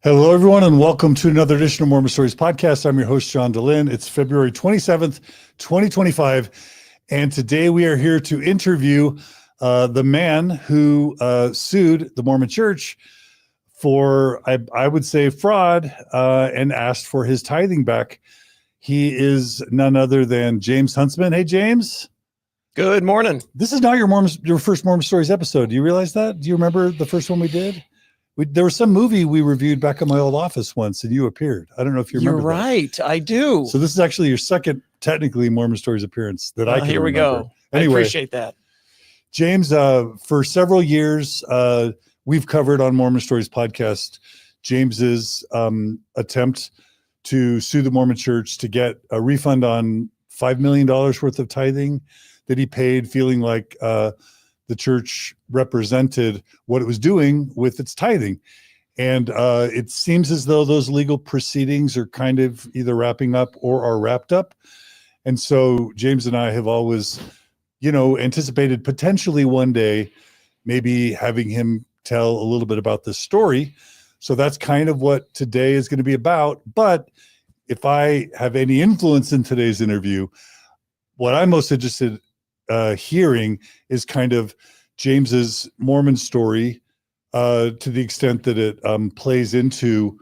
Hello, everyone, and welcome to another edition of Mormon Stories Podcast. I'm your host, John Dehlin. It's February 27th, 2025, and today we are here to interview the man who sued the Mormon Church for, I would say, fraud and asked for his tithing back. He is none other than James Huntsman. Hey, James. Good morning. This is not your first Mormon Stories episode. Do you realize that? Do you remember the first one we did? There was some movie we reviewed back in my old office once, and you appeared. I don't know if you remember. You're right. That. I do. So this is actually your second, technically, Mormon Stories appearance that I can Here we remember. go. Anyway, I appreciate that. James, for several years, we've covered on Mormon Stories podcast James's attempt to sue the Mormon Church to get a refund on $5 million worth of tithing that he paid, feeling like the church represented what it was doing with its tithing. And it seems as though those legal proceedings are kind of either wrapping up or are wrapped up. And so James and I have always, anticipated potentially one day maybe having him tell a little bit about this story. So that's kind of what today is going to be about. But if I have any influence in today's interview, what I'm most interested hearing is kind of James's Mormon story to the extent that it plays into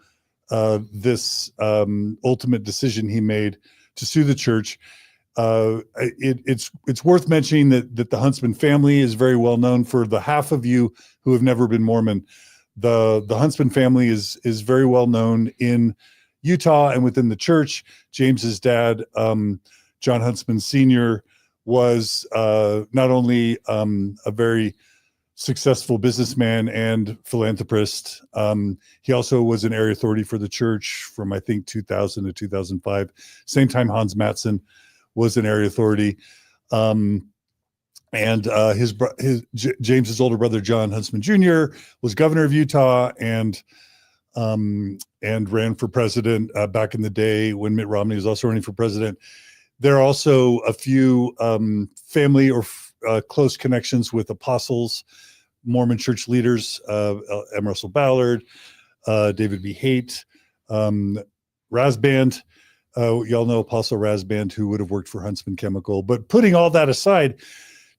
this ultimate decision he made to sue the church. It's worth mentioning that the Huntsman family is very well known. For the half of you who have never been Mormon, the Huntsman family is very well known in Utah and within the church. James's dad, John Huntsman Sr., was not only a very successful businessman and philanthropist, he also was an area authority for the church from, I think, 2000 to 2005. Same time Hans Mattson was an area authority. James's older brother, John Huntsman Jr., was governor of Utah and ran for president back in the day when Mitt Romney was also running for president. There are also a few family or close connections with apostles, Mormon church leaders, M. Russell Ballard, David B. Haight, Rasband. Y'all know Apostle Rasband, who would have worked for Huntsman Chemical. But putting all that aside,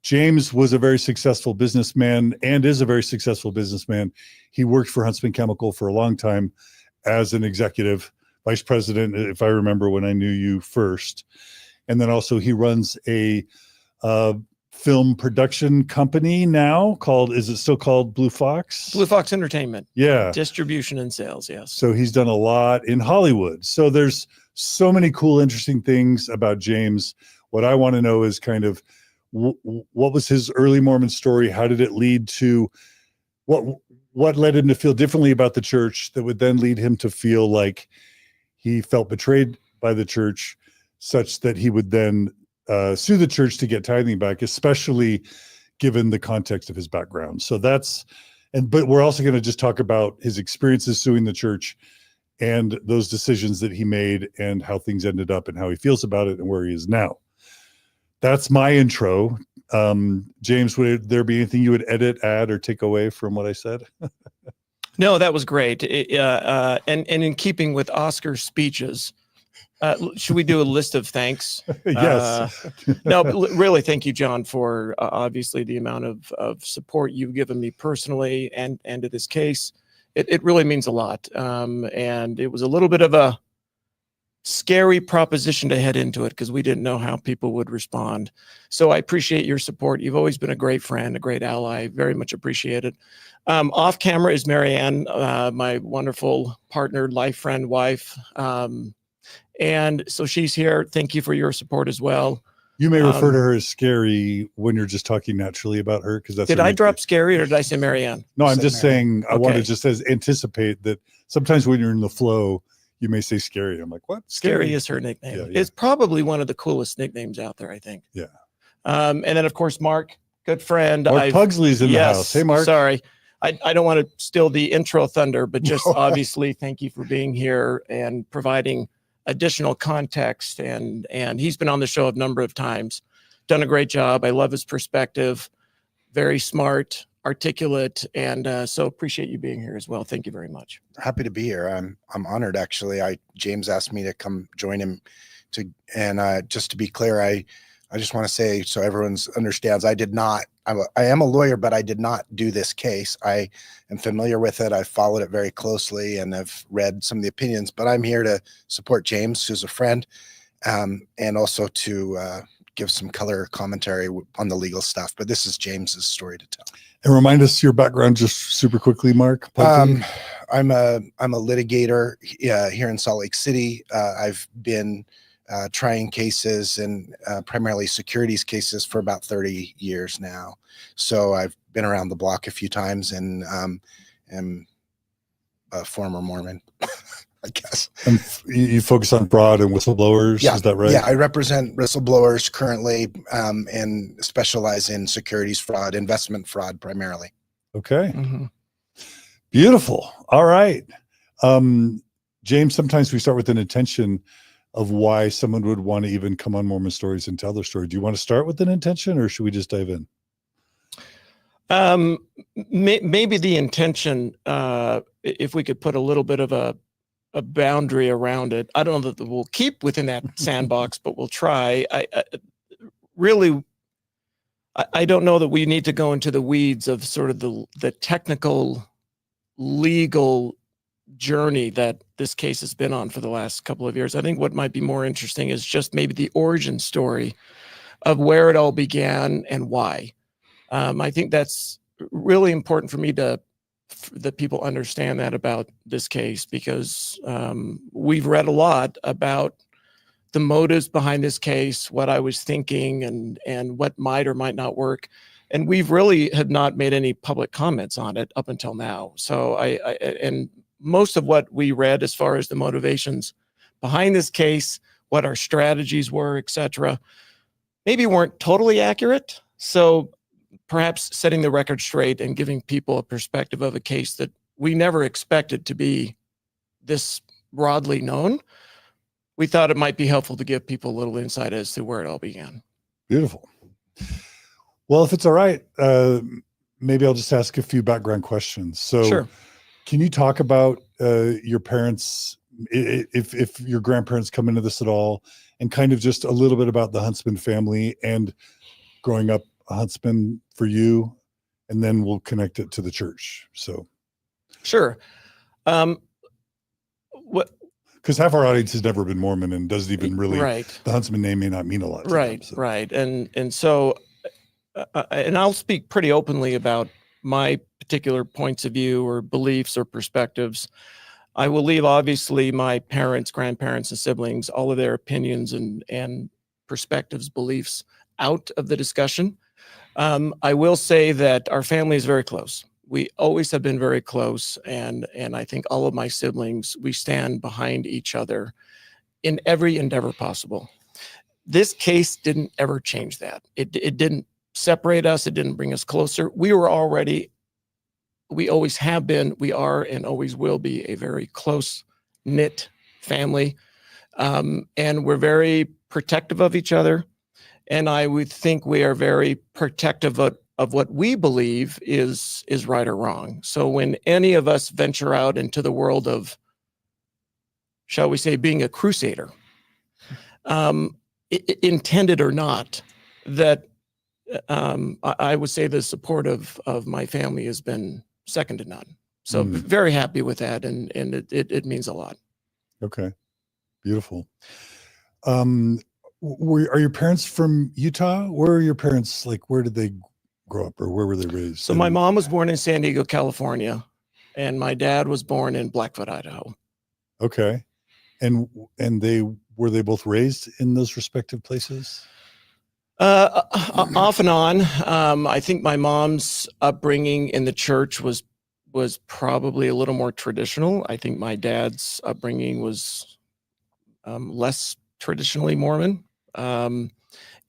James was a very successful businessman and is a very successful businessman. He worked for Huntsman Chemical for a long time as an executive vice president, if I remember when I knew you first. And then also he runs a film production company now called, is it still called Blue Fox? Blue Fox Entertainment. Yeah. Distribution and sales, yes. So he's done a lot in Hollywood. So there's so many cool, interesting things about James. What I want to know is kind of what was his early Mormon story? How did it lead to what led him to feel differently about the church that would then lead him to feel like he felt betrayed by the church, such that he would then sue the church to get tithing back, especially given the context of his background. So but we're also going to just talk about his experiences suing the church and those decisions that he made and how things ended up and how he feels about it and where he is now. That's my intro. James, would there be anything you would edit, add, or take away from what I said? No, that was great. And in keeping with Oscar's speeches, should we do a list of thanks? Yes. No, really, thank you, John, for obviously the amount of support you've given me personally and to this case. It really means a lot. And it was a little bit of a scary proposition to head into it because we didn't know how people would respond. So I appreciate your support. You've always been a great friend, a great ally. Very much appreciated. Off camera is Marianne, my wonderful partner, life friend, wife. And so she's here. Thank you for your support as well. You may refer to her as Scary when you're just talking naturally about her, because that's. Did I drop Scary or did I say Marianne? No, I'm just saying. I want to Okay. just anticipate that sometimes when you're in the flow, you may say Scary. I'm like, what? Scary is her nickname. Yeah. It's probably one of the coolest nicknames out there, I think. Yeah. And then of course Mark, good friend. Mark Pugsley's in the house. Hey, Mark. Sorry. I don't want to steal the intro thunder, but just obviously thank you for being here and providing additional context. And he's been on the show a number of times, done a great job. I love his perspective. Very smart, articulate, and so appreciate you being here as well. Thank you very much. Happy to be here. I'm honored, actually. James asked me to come join him just to be clear, I just want to say, so everyone understands, I am a lawyer, but I did not do this case. I am familiar with it. I've followed it very closely and I've read some of the opinions, but I'm here to support James, who's a friend, and also to give some color commentary on the legal stuff. But this is James's story to tell. And remind us your background just super quickly, Mark. I'm a litigator here in Salt Lake City. I've been trying cases and primarily securities cases for about 30 years now. So I've been around the block a few times and am a former Mormon, I guess. And you focus on fraud and whistleblowers, yeah, is that right? Yeah, I represent whistleblowers currently and specialize in securities fraud, investment fraud primarily. Okay. Beautiful. All right. James, sometimes we start with an intention of why someone would want to even come on Mormon Stories and tell their story. Do you want to start with an intention or should we just dive in? Maybe the intention, if we could put a little bit of a boundary around it. I don't know that we'll keep within that sandbox, but we'll try. I don't know that we need to go into the weeds of sort of the technical legal journey that this case has been on for the last couple of years. I think what might be more interesting is just maybe the origin story of where it all began and why. I think that's really important for me that people understand that about this case, because we've read a lot about the motives behind this case, what I was thinking, and what might or might not work. And we've really have not made any public comments on it up until now. So and most of what we read as far as the motivations behind this case, what our strategies were, etc., maybe weren't totally accurate. So perhaps setting the record straight and giving people a perspective of a case that we never expected to be this broadly known, we thought it might be helpful to give people a little insight as to where it all began. Beautiful. Well, if it's all right, maybe I'll just ask a few background questions. So sure. Can you talk about your parents, if your grandparents come into this at all, and kind of just a little bit about the Huntsman family and growing up a Huntsman for you, and then we'll connect it to the church. So, sure. Because half our audience has never been Mormon and doesn't even really, right. The Huntsman name may not mean a lot to right, them, so. Right. And so, and I'll speak pretty openly about my particular points of view or beliefs or perspectives. I will leave, obviously, my parents, grandparents, and siblings, all of their opinions and perspectives, beliefs out of the discussion. I will say that our family is very close. We always have been very close, and I think all of my siblings, we stand behind each other in every endeavor possible. This case didn't ever change that. It didn't separate us. It didn't bring us closer. We always have been, we are, and always will be a very close-knit family. And we're very protective of each other. And I would think we are very protective of what we believe is right or wrong. So when any of us venture out into the world of, shall we say, being a crusader, intended or not, that I would say the support of my family has been second to none. So very happy with that, and it means a lot. Okay, beautiful. Are your parents from Utah? Where are your parents, like, where did they grow up, or where were they raised? So my mom was born in San Diego, California, and my dad was born in Blackfoot, Idaho. Okay. And were they both raised in those respective places? Off and on. I think my mom's upbringing in the church was probably a little more traditional. I think my dad's upbringing was less traditionally Mormon. And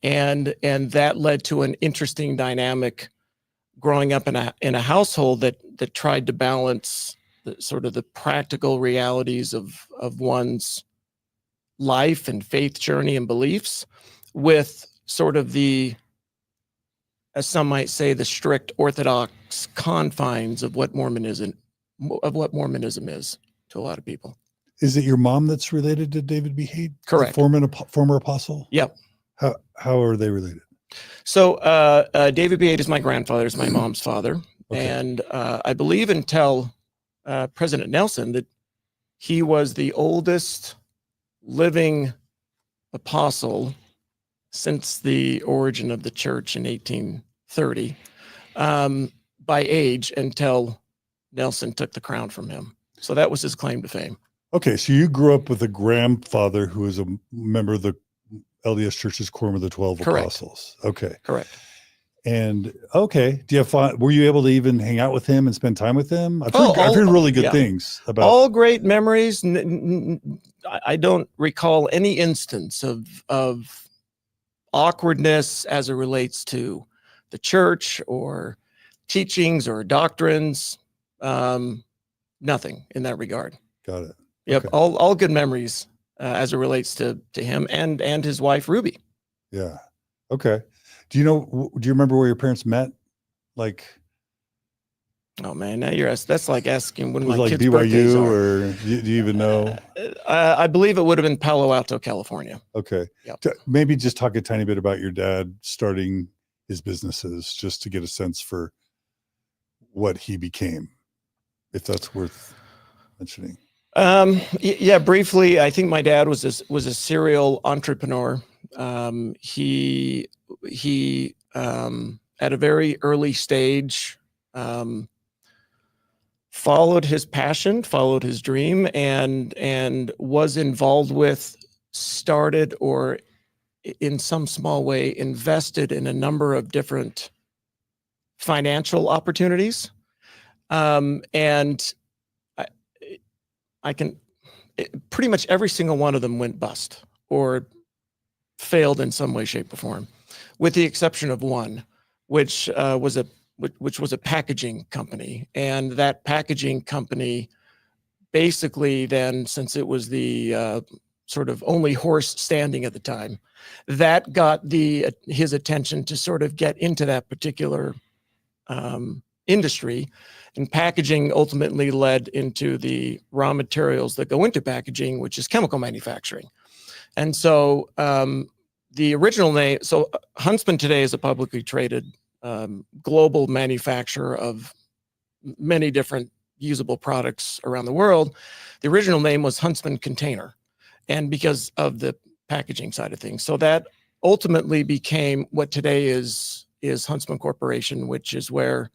that led to an interesting dynamic growing up in a household that tried to balance the practical realities of one's life and faith journey and beliefs with sort of the as some might say, the strict orthodox confines of what Mormonism is to a lot of people. Is it your mom that's related to David B. Haight? Correct. Former apostle? Yep. How are they related? So David B. Haight is my grandfather, is my mom's father. Okay. And I believe until President Nelson that he was the oldest living apostle since the origin of the church in 1830 by age until Nelson took the crown from him. So that was his claim to fame. Okay, so you grew up with a grandfather who was a member of the LDS Church's Quorum of the 12 Correct. Apostles. Okay. Correct. And okay, do you have fun? Were you able to even hang out with him and spend time with him? I've heard really good things about all great memories. I don't recall any instance of awkwardness as it relates to the church or teachings or doctrines. Nothing in that regard. Got it. Yep. Okay. All good memories as it relates to him and his wife, Ruby. Yeah. Okay. Do you remember where your parents met? Like, oh man, now you're that's like asking when my like kids' birthdays BYU, are. or do you even know? I believe it would have been Palo Alto, California. Okay. Yep. Maybe just talk a tiny bit about your dad starting his businesses, just to get a sense for what he became, if that's worth mentioning. Yeah, briefly, I think my dad was a serial entrepreneur. He at a very early stage followed his passion, followed his dream, and was involved with, started, or in some small way invested in a number of different financial opportunities. And I can pretty much every single one of them went bust or failed in some way, shape, or form, with the exception of one, which was a packaging company. And that packaging company basically then, since it was the sort of only horse standing at the time, that got his attention to sort of get into that particular industry. And packaging ultimately led into the raw materials that go into packaging, which is chemical manufacturing. And so the original name, so Huntsman today is a publicly traded global manufacturer of many different usable products around the world. The original name was Huntsman Container, and because of the packaging side of things. So that ultimately became what today is Huntsman Corporation, which is where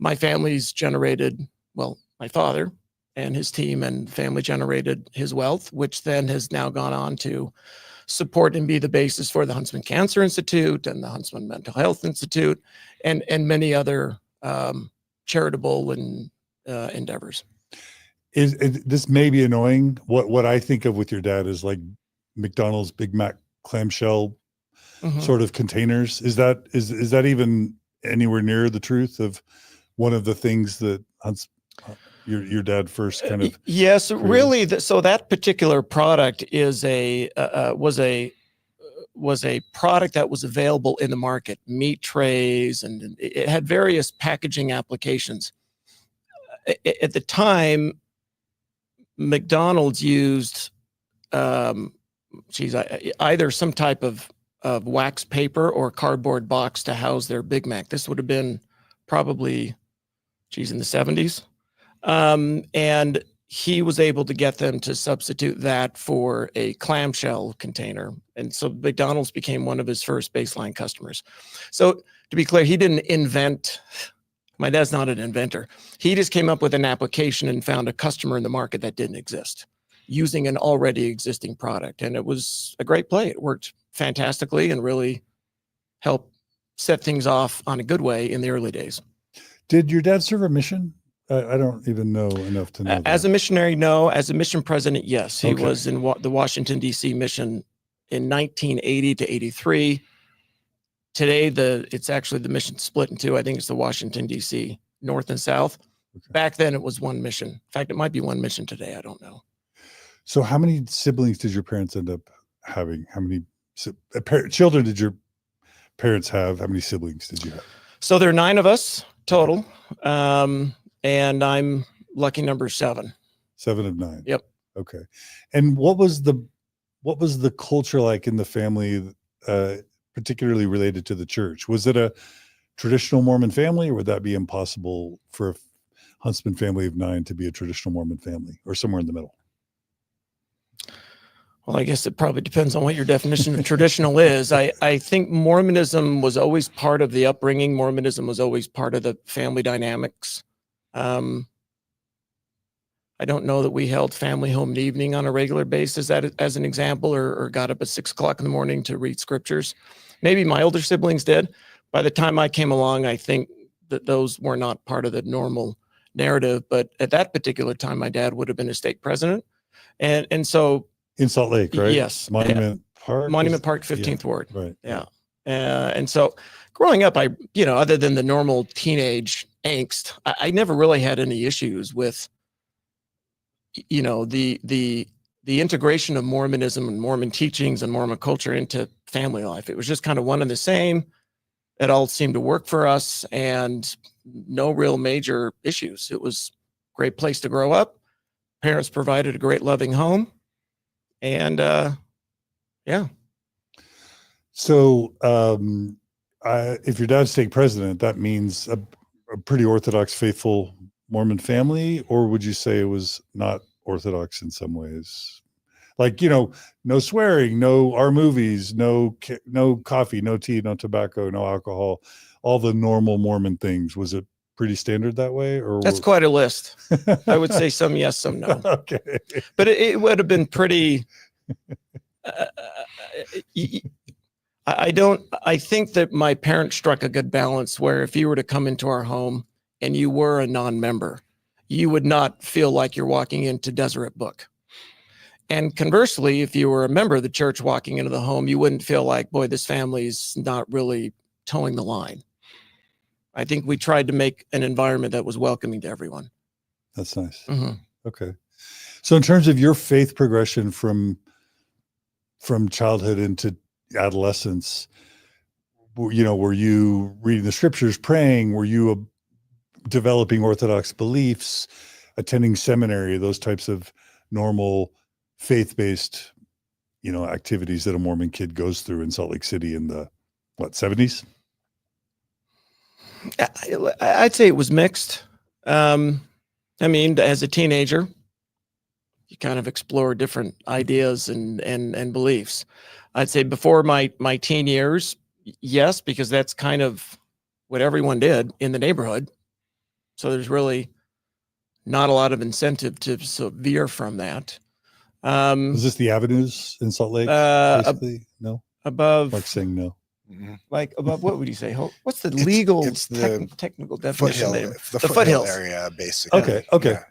my family's generated, well, my father and his team and family generated his wealth, which then has now gone on to support and be the basis for the Huntsman Cancer Institute and the Huntsman Mental Health Institute and many other charitable and endeavors. This may be annoying. What I think of with your dad is like McDonald's Big Mac clamshell sort of containers. Is that even anywhere near the truth of one of the things that your dad first kind of? Yes, really. So that particular product is was a product that was available in the market, meat trays, and it had various packaging applications. At the time, McDonald's used either some type of wax paper or cardboard box to house their Big Mac. This would have been probably, in the 70s. And he was able to get them to substitute that for a clamshell container. And so McDonald's became one of his first baseline customers. So to be clear, he didn't invent, my dad's not an inventor. He just came up with an application and found a customer in the market that didn't exist using an already existing product. And it was a great play. It worked fantastically and really helped set things off on a good way in the early days. Did your dad serve a mission? I don't even know enough to know. As a missionary, no. As a mission president, yes. He was in the Washington, D.C. mission in 1980 to 83. Today, it's actually the mission split in two. I think it's the Washington, D.C. North and South. Okay. Back then, it was one mission. In fact, it might be one mission today. I don't know. So how many siblings did your parents end up having? How many children did your parents have? How many siblings did you have? So there are 9 of us total. And I'm lucky number 7. 7 of 9. Yep. Okay. And what was the culture like in the family, particularly related to the church? Was it a traditional Mormon family, or would that be impossible for a Huntsman family of 9 to be a traditional Mormon family, or somewhere in the middle? Well, I guess it probably depends on what your definition of traditional is. I think Mormonism was always part of the upbringing. Mormonism was always part of the family dynamics. I don't know that we held family home and evening on a regular basis as an example, or got up at 6 o'clock in the morning to read scriptures. Maybe my older siblings did. By the time I came along, I think that those were not part of the normal narrative. But at that particular time, my dad would have been a stake president. And so In Salt Lake, right? Yes. Monument Park. Monument Park, 15th Ward. Right. Yeah. And so growing up, other than the normal teenage angst, I never really had any issues with, the integration of Mormonism and Mormon teachings and Mormon culture into family life. It was just kind of one and the same. It all seemed to work for us, and no real major issues. It was a great place to grow up. Parents provided a great loving home. And yeah. So if your dad's stake president, that means a pretty Orthodox, faithful Mormon family, or would you say it was not Orthodox in some ways? Like, no swearing, no R movies, no coffee, no tea, no tobacco, no alcohol, all the normal Mormon things. Was it pretty standard that way? Or that's quite a list. I would say some yes, some no. Okay. But it would have been pretty. I think that my parents struck a good balance where if you were to come into our home and you were a non-member, you would not feel like you're walking into Deseret Book. And conversely, if you were a member of the church walking into the home, you wouldn't feel like, boy, this family's not really towing the line. I think we tried to make an environment that was welcoming to everyone. That's nice. Mm-hmm. Okay. So in terms of your faith progression from childhood into adolescence, were you reading the scriptures, praying? Were you developing Orthodox beliefs, attending seminary, those types of normal faith-based, activities that a Mormon kid goes through in Salt Lake City in the 70s? I'd say it was mixed. As a teenager, you kind of explore different ideas and beliefs. I'd say before my teen years, yes, because that's kind of what everyone did in the neighborhood. So there's really not a lot of incentive to veer from that. Is this the avenues in Salt Lake? No? Above. Like saying no. Like above, what would you say? What's the legal technical definition? The foothill area, basically. Okay. Yeah.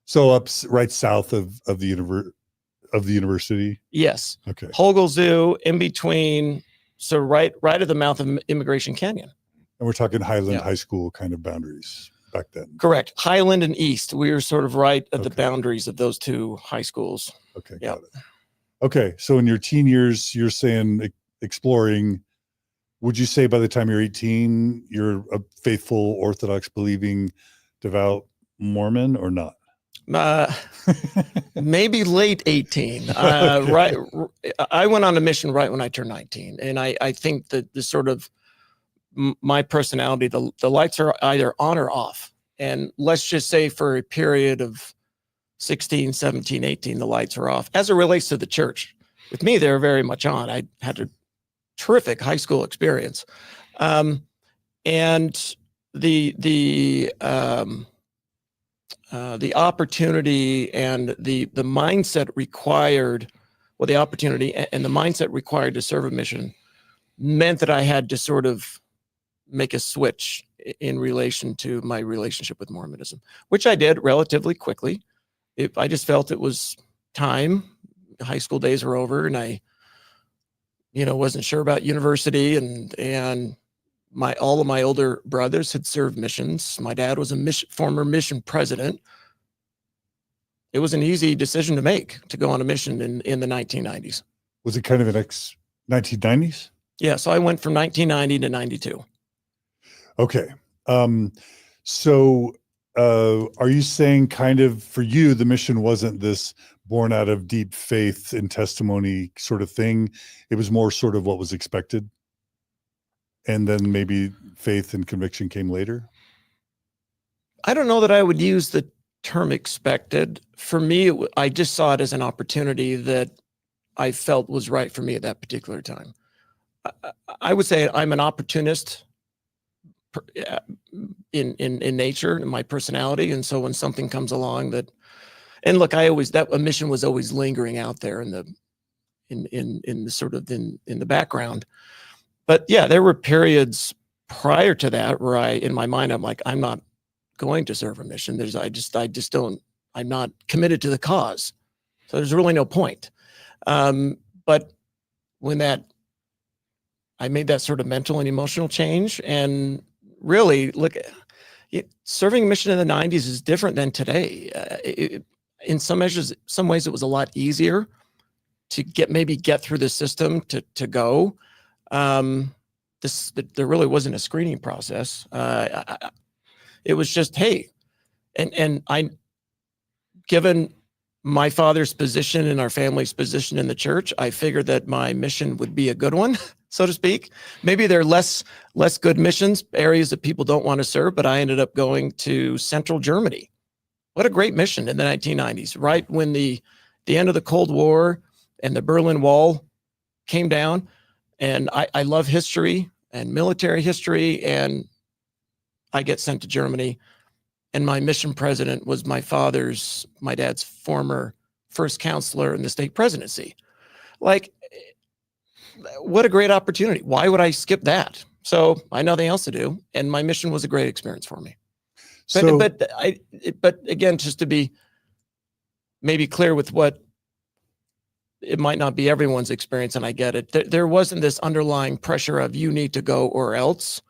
So up right south of the university. Yes. Okay. Hogle Zoo, in between. So right at the mouth of Immigration Canyon. And we're talking Highland High School kind of boundaries back then. Correct. Highland and East. We were sort of right at the boundaries of those two high schools. Okay. Got it. Okay. So in your teen years, you're saying exploring. Would you say by the time you're 18, you're a faithful, Orthodox, believing, devout Mormon, or not? Maybe late 18. Okay. Right. I went on a mission right when I turned 19. And I think that the sort of my personality, the lights are either on or off. And let's just say for a period of 16, 17, 18, the lights are off. As it relates to the church, with me, they're very much on. I had a terrific high school experience. And the opportunity and the mindset required, well, the opportunity and the mindset required to serve a mission meant that I had to sort of make a switch in relation to my relationship with Mormonism, which I did relatively quickly. I just felt it was time. High school days were over, and I, wasn't sure about university, and all of my older brothers had served missions. My dad was a former mission president. It was an easy decision to make to go on a mission in the 1990s. Was it kind of an 1990s? Yeah. So I went from 1990 to 92. Okay. So are you saying kind of for you, the mission wasn't this born out of deep faith and testimony sort of thing? It was more sort of what was expected? And then maybe faith and conviction came later? I don't know that I would use the term expected. For me, I just saw it as an opportunity that I felt was right for me at that particular time. I would say I'm an opportunist in nature, in my personality. And so when something comes along that, and look, that a mission was always lingering out there in the sort of in the background. But yeah, there were periods prior to that where in my mind, I'm like, I'm not going to serve a mission. I'm not committed to the cause. So there's really no point. But when I made that sort of mental and emotional change, and really look, serving a mission in the 90s is different than today. In some measures, some ways, it was a lot easier to get through the system to go. There really wasn't a screening process. It was just, hey, and given my father's position and our family's position in the church, I figured that my mission would be a good one, so to speak. Maybe there are less good missions, areas that people don't want to serve, but I ended up going to Central Germany. What a great mission in the 1990s, right when the end of the Cold War and the Berlin Wall came down. And I love history and military history, and I get sent to Germany. And my mission president was my dad's former first counselor in the state presidency. Like, what a great opportunity. Why would I skip that? So I had nothing else to do. And my mission was a great experience for me. But again, just to be maybe clear with what it might not be everyone's experience, and I get it. There wasn't this underlying pressure of you need to go or else.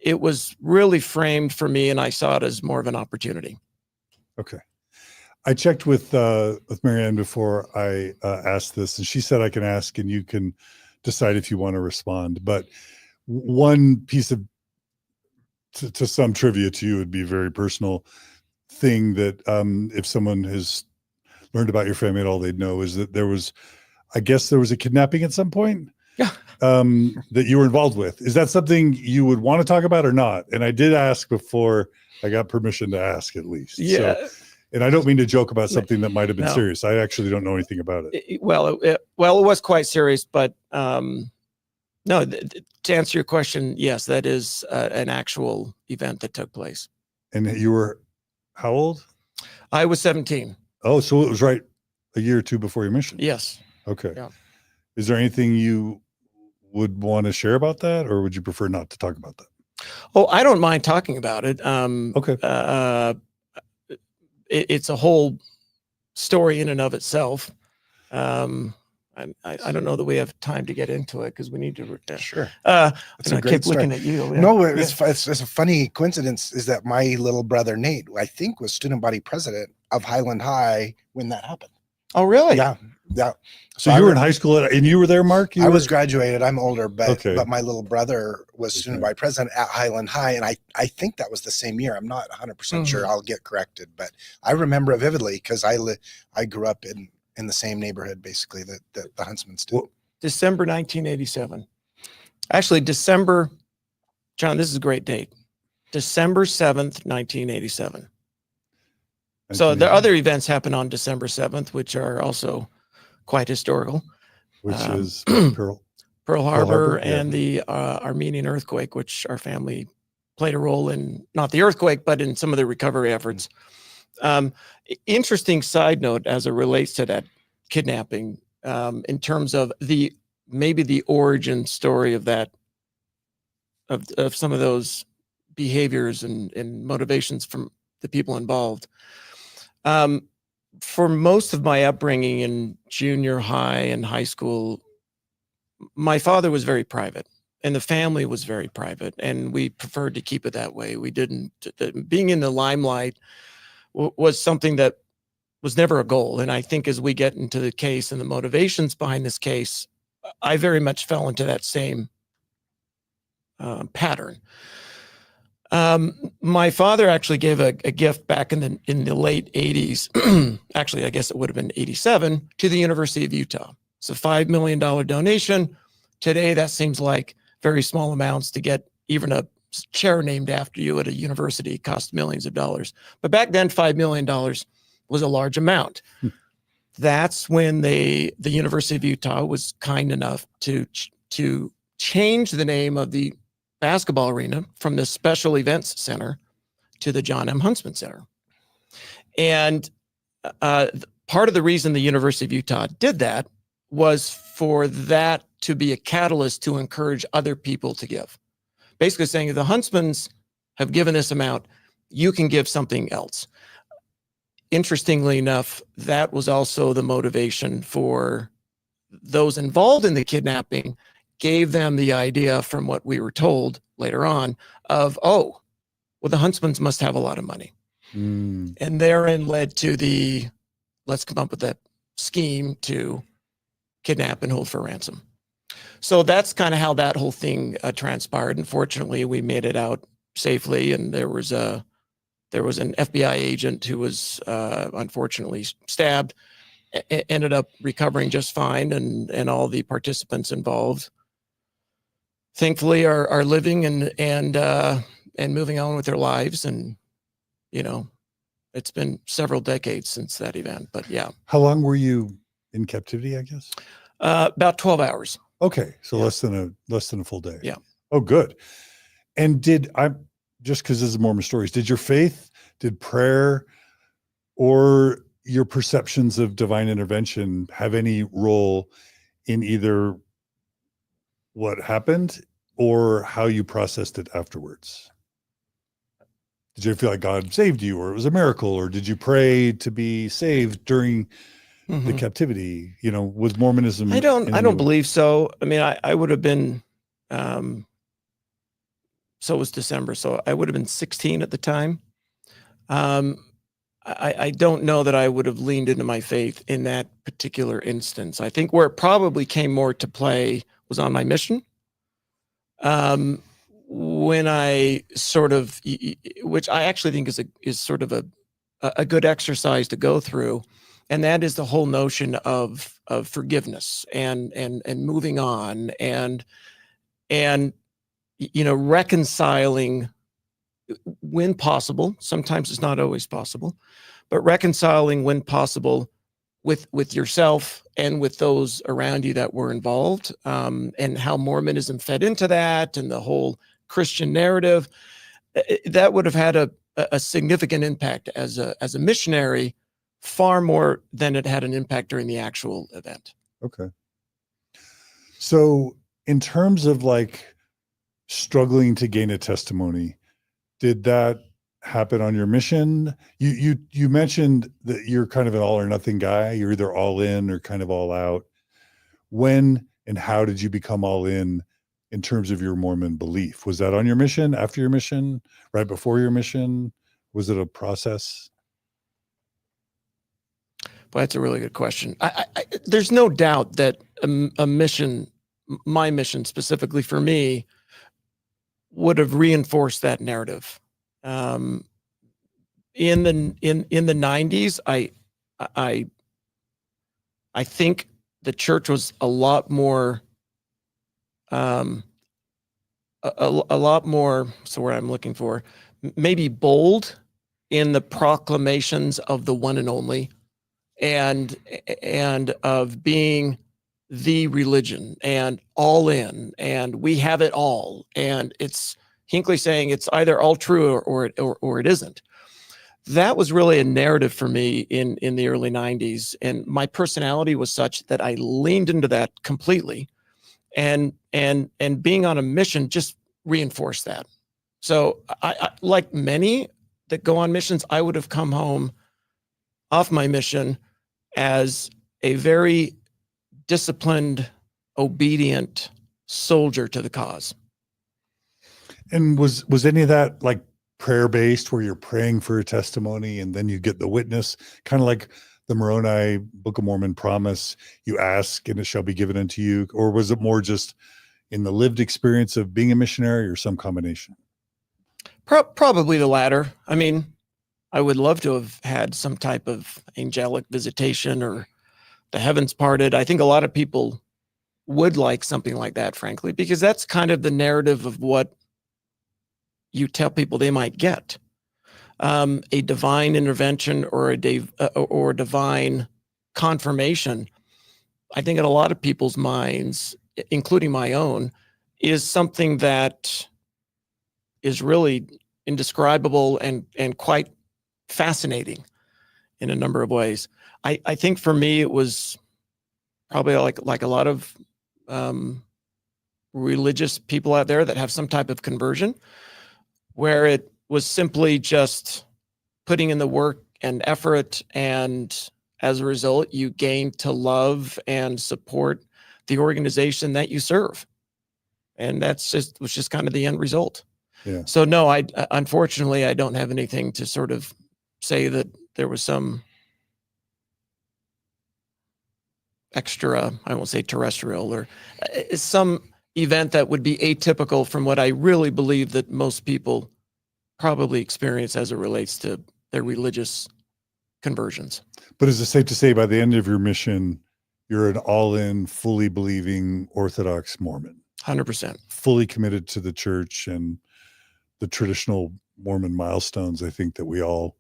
It was really framed for me, and I saw it as more of an opportunity. Okay. I checked with Marianne before I asked this, and she said I can ask and you can decide if you want to respond. But one piece of, to some trivia to you, would be a very personal thing that if someone has learned about your family at all, they'd know is that there was a kidnapping at some point. Yeah. That you were involved with. Is that something you would want to talk about or not? And I did ask before I got permission to ask, at least. Yeah. So, and I don't mean to joke about something that might have been No. serious. I actually don't know anything about it. It was quite serious, but no, to answer your question, yes, that is an actual event that took place. And you were how old? I was 17. Oh, so it was right a year or two before your mission. Yes. Okay. Yeah. Is there anything you would want to share about that, or would you prefer not to talk about that? Oh, I don't mind talking about it. Okay. It's a whole story in and of itself. I don't know that we have time to get into it because we need to. Sure. That's a great story. Looking at you. Yeah. No, it's a funny coincidence is that my little brother Nate, I think, was student body president of Highland High when that happened. Oh, really? Yeah. So you were in high school and you were there, Mark? I was graduated. I'm older, but Okay. my little brother was student body president at Highland High, and I think that was the same year. I'm not 100% sure. I'll get corrected, but I remember it vividly because I grew up in the same neighborhood, basically, that the Huntsmans did. Well, December 1987. Actually, John, this is a great date. December 7th, 1987. So the other events happen on December 7th, which are also quite historical. Which is Pearl Harbor and yeah. the Armenian earthquake, which our family played a role in, not the earthquake, but in some of the recovery efforts. Interesting side note as it relates to that kidnapping, in terms of maybe the origin story of that, of some of those behaviors and motivations from the people involved. For most of my upbringing in junior high and high school, my father was very private and the family was very private, and we preferred to keep it that way. We didn't, being in the limelight was something that was never a goal. And I think as we get into the case and the motivations behind this case, I very much fell into that same pattern. My father actually gave a gift back in the late 80s. Actually, I guess it would have been 87 to the University of Utah. It's a $5 million donation. Today, that seems like very small amounts to get even a chair named after you at a university cost millions of dollars. But back then, $5 million was a large amount. That's when the University of Utah was kind enough to change the name of the basketball arena from the Special Events Center to the John M. Huntsman Center. And part of the reason the University of Utah did that was for that to be a catalyst to encourage other people to give. Basically saying, if the Huntsmans have given this amount, you can give something else. Interestingly enough, that was also the motivation for those involved in the kidnapping, gave them the idea from what we were told later on of, oh, well, the Huntsmans must have a lot of money. And therein led to the, let's come up with that scheme to kidnap and hold for ransom. So that's kind of how that whole thing transpired. Unfortunately, we made it out safely, and there was an FBI agent who was unfortunately stabbed, ended up recovering just fine, and all the participants involved, thankfully, are living and moving on with their lives. And it's been several decades since that event, but yeah. How long were you in captivity, I guess? About 12 hours. Okay. So Yeah. less than a full day. Yeah. Oh, good. And just because this is Mormon stories, did your faith, did prayer, or your perceptions of divine intervention have any role in either what happened or how you processed it afterwards? Did you feel like God saved you, or it was a miracle, or did you pray to be saved during the captivity? Was Mormonism? I don't believe so. I mean, I would have been, so it was December. So I would have been 16 at the time. I don't know that I would have leaned into my faith in that particular instance. I think where it probably came more to play was on my mission. When I sort of, which I actually think is sort of a good exercise to go through, and that is the whole notion of forgiveness and moving on and reconciling when possible. Sometimes it's not always possible, but reconciling when possible with yourself and with those around you that were involved, and how Mormonism fed into that and the whole Christian narrative. That would have had a significant impact as a missionary, far more than it had an impact during the actual event. Okay. So in terms of like struggling to gain a testimony, did that happen on your mission? You mentioned that you're kind of an all or nothing guy. You're either all in or kind of all out. When and how did you become all in terms of your Mormon belief? Was that on your mission, after your mission, right before your mission? Was it a process? Well, that's a really good question. There's no doubt that a mission, my mission specifically for me, would have reinforced that narrative. In the 90s, I think the church was a lot more. A lot more. So where I'm looking for, maybe bold in the proclamations of the one and only, and of being the religion and all in, and we have it all, and it's Hinckley saying it's either all true or it isn't. That was really a narrative for me in the early 90s, and my personality was such that I leaned into that completely, and being on a mission just reinforced that. So I like many that go on missions, I would have come home off my mission as a very disciplined, obedient soldier to the cause. And was any of that like prayer based, where you're praying for a testimony and then you get the witness, kind of like the Moroni Book of Mormon promise, you ask and it shall be given unto you? Or was it more just in the lived experience of being a missionary, or some combination? Probably the latter. I mean, I would love to have had some type of angelic visitation or the heavens parted. I think a lot of people would like something like that, frankly, because that's kind of the narrative of what you tell people they might get. A divine intervention or a divine confirmation, I think in a lot of people's minds, including my own, is something that is really indescribable and quite fascinating in a number of ways. I think for me, it was probably like a lot of religious people out there that have some type of conversion, where it was simply just putting in the work and effort, and as a result, you gain to love and support the organization that you serve. And was just kind of the end result. Yeah. So no, unfortunately, I don't have anything to sort of say that there was some extra, I won't say terrestrial, or some event that would be atypical from what I really believe that most people probably experience as it relates to their religious conversions. But is it safe to say by the end of your mission, you're an all-in, fully believing Orthodox Mormon? 100%. Fully committed to the church and the traditional Mormon milestones, I think that we all,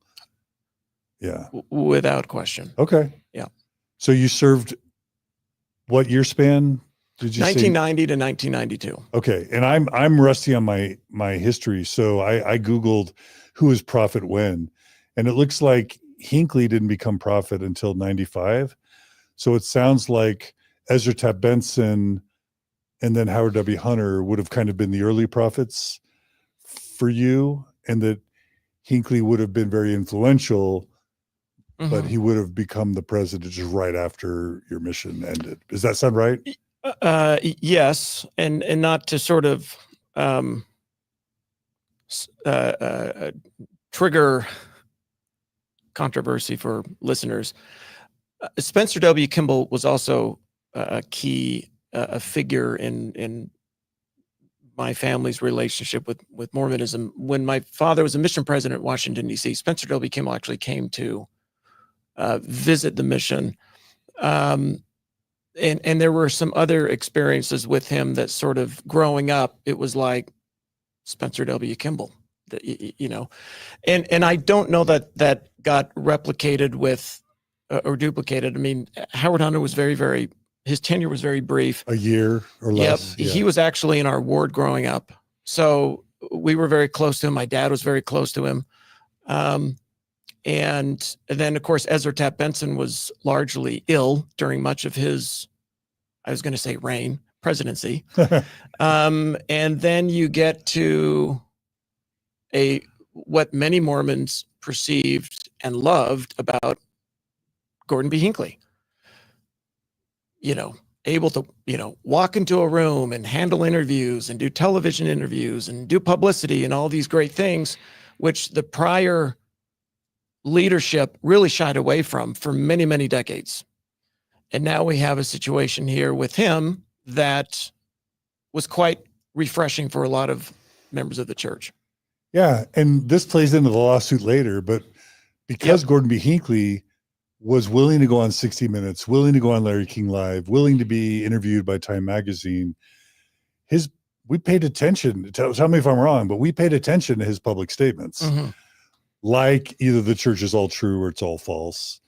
yeah. Without question. Okay. Yeah. So you served what year span? Did you 1990 to 1992. Okay. And I'm rusty on my history. So I Googled who was prophet when, and it looks like Hinckley didn't become prophet until 95. So it sounds like Ezra Taft Benson and then Howard W. Hunter would have kind of been the early prophets for you, and that Hinckley would have been very influential, but he would have become the president just right after your mission ended. Does that sound right? Yes, and not to sort of trigger controversy for listeners. Spencer W. Kimball was also a key figure in my family's relationship with Mormonism. When my father was a mission president in Washington, D.C., Spencer W. Kimball actually came to visit the mission. And there were some other experiences with him that sort of growing up, it was like Spencer W. Kimball, you know, and I don't know that got replicated with or duplicated. I mean, Howard Hunter was his tenure was very brief. A year or less. Yep. Yeah. He was actually in our ward growing up. So we were very close to him. My dad was very close to him. And then, of course, Ezra Taft Benson was largely ill during much of his, I was going to say presidency. And then you get to what many Mormons perceived and loved about Gordon B. Hinckley. You know, able to, walk into a room and handle interviews and do television interviews and do publicity and all these great things, which the prior leadership really shied away from for many, many decades. And now we have a situation here with him that was quite refreshing for a lot of members of the church. Yeah. And this plays into the lawsuit later, but because Gordon B. Hinckley was willing to go on 60 Minutes, willing to go on Larry King Live, willing to be interviewed by Time Magazine, we paid attention. Tell me if I'm wrong, but we paid attention to his public statements. Mm-hmm. Like either the church is all true or it's all false,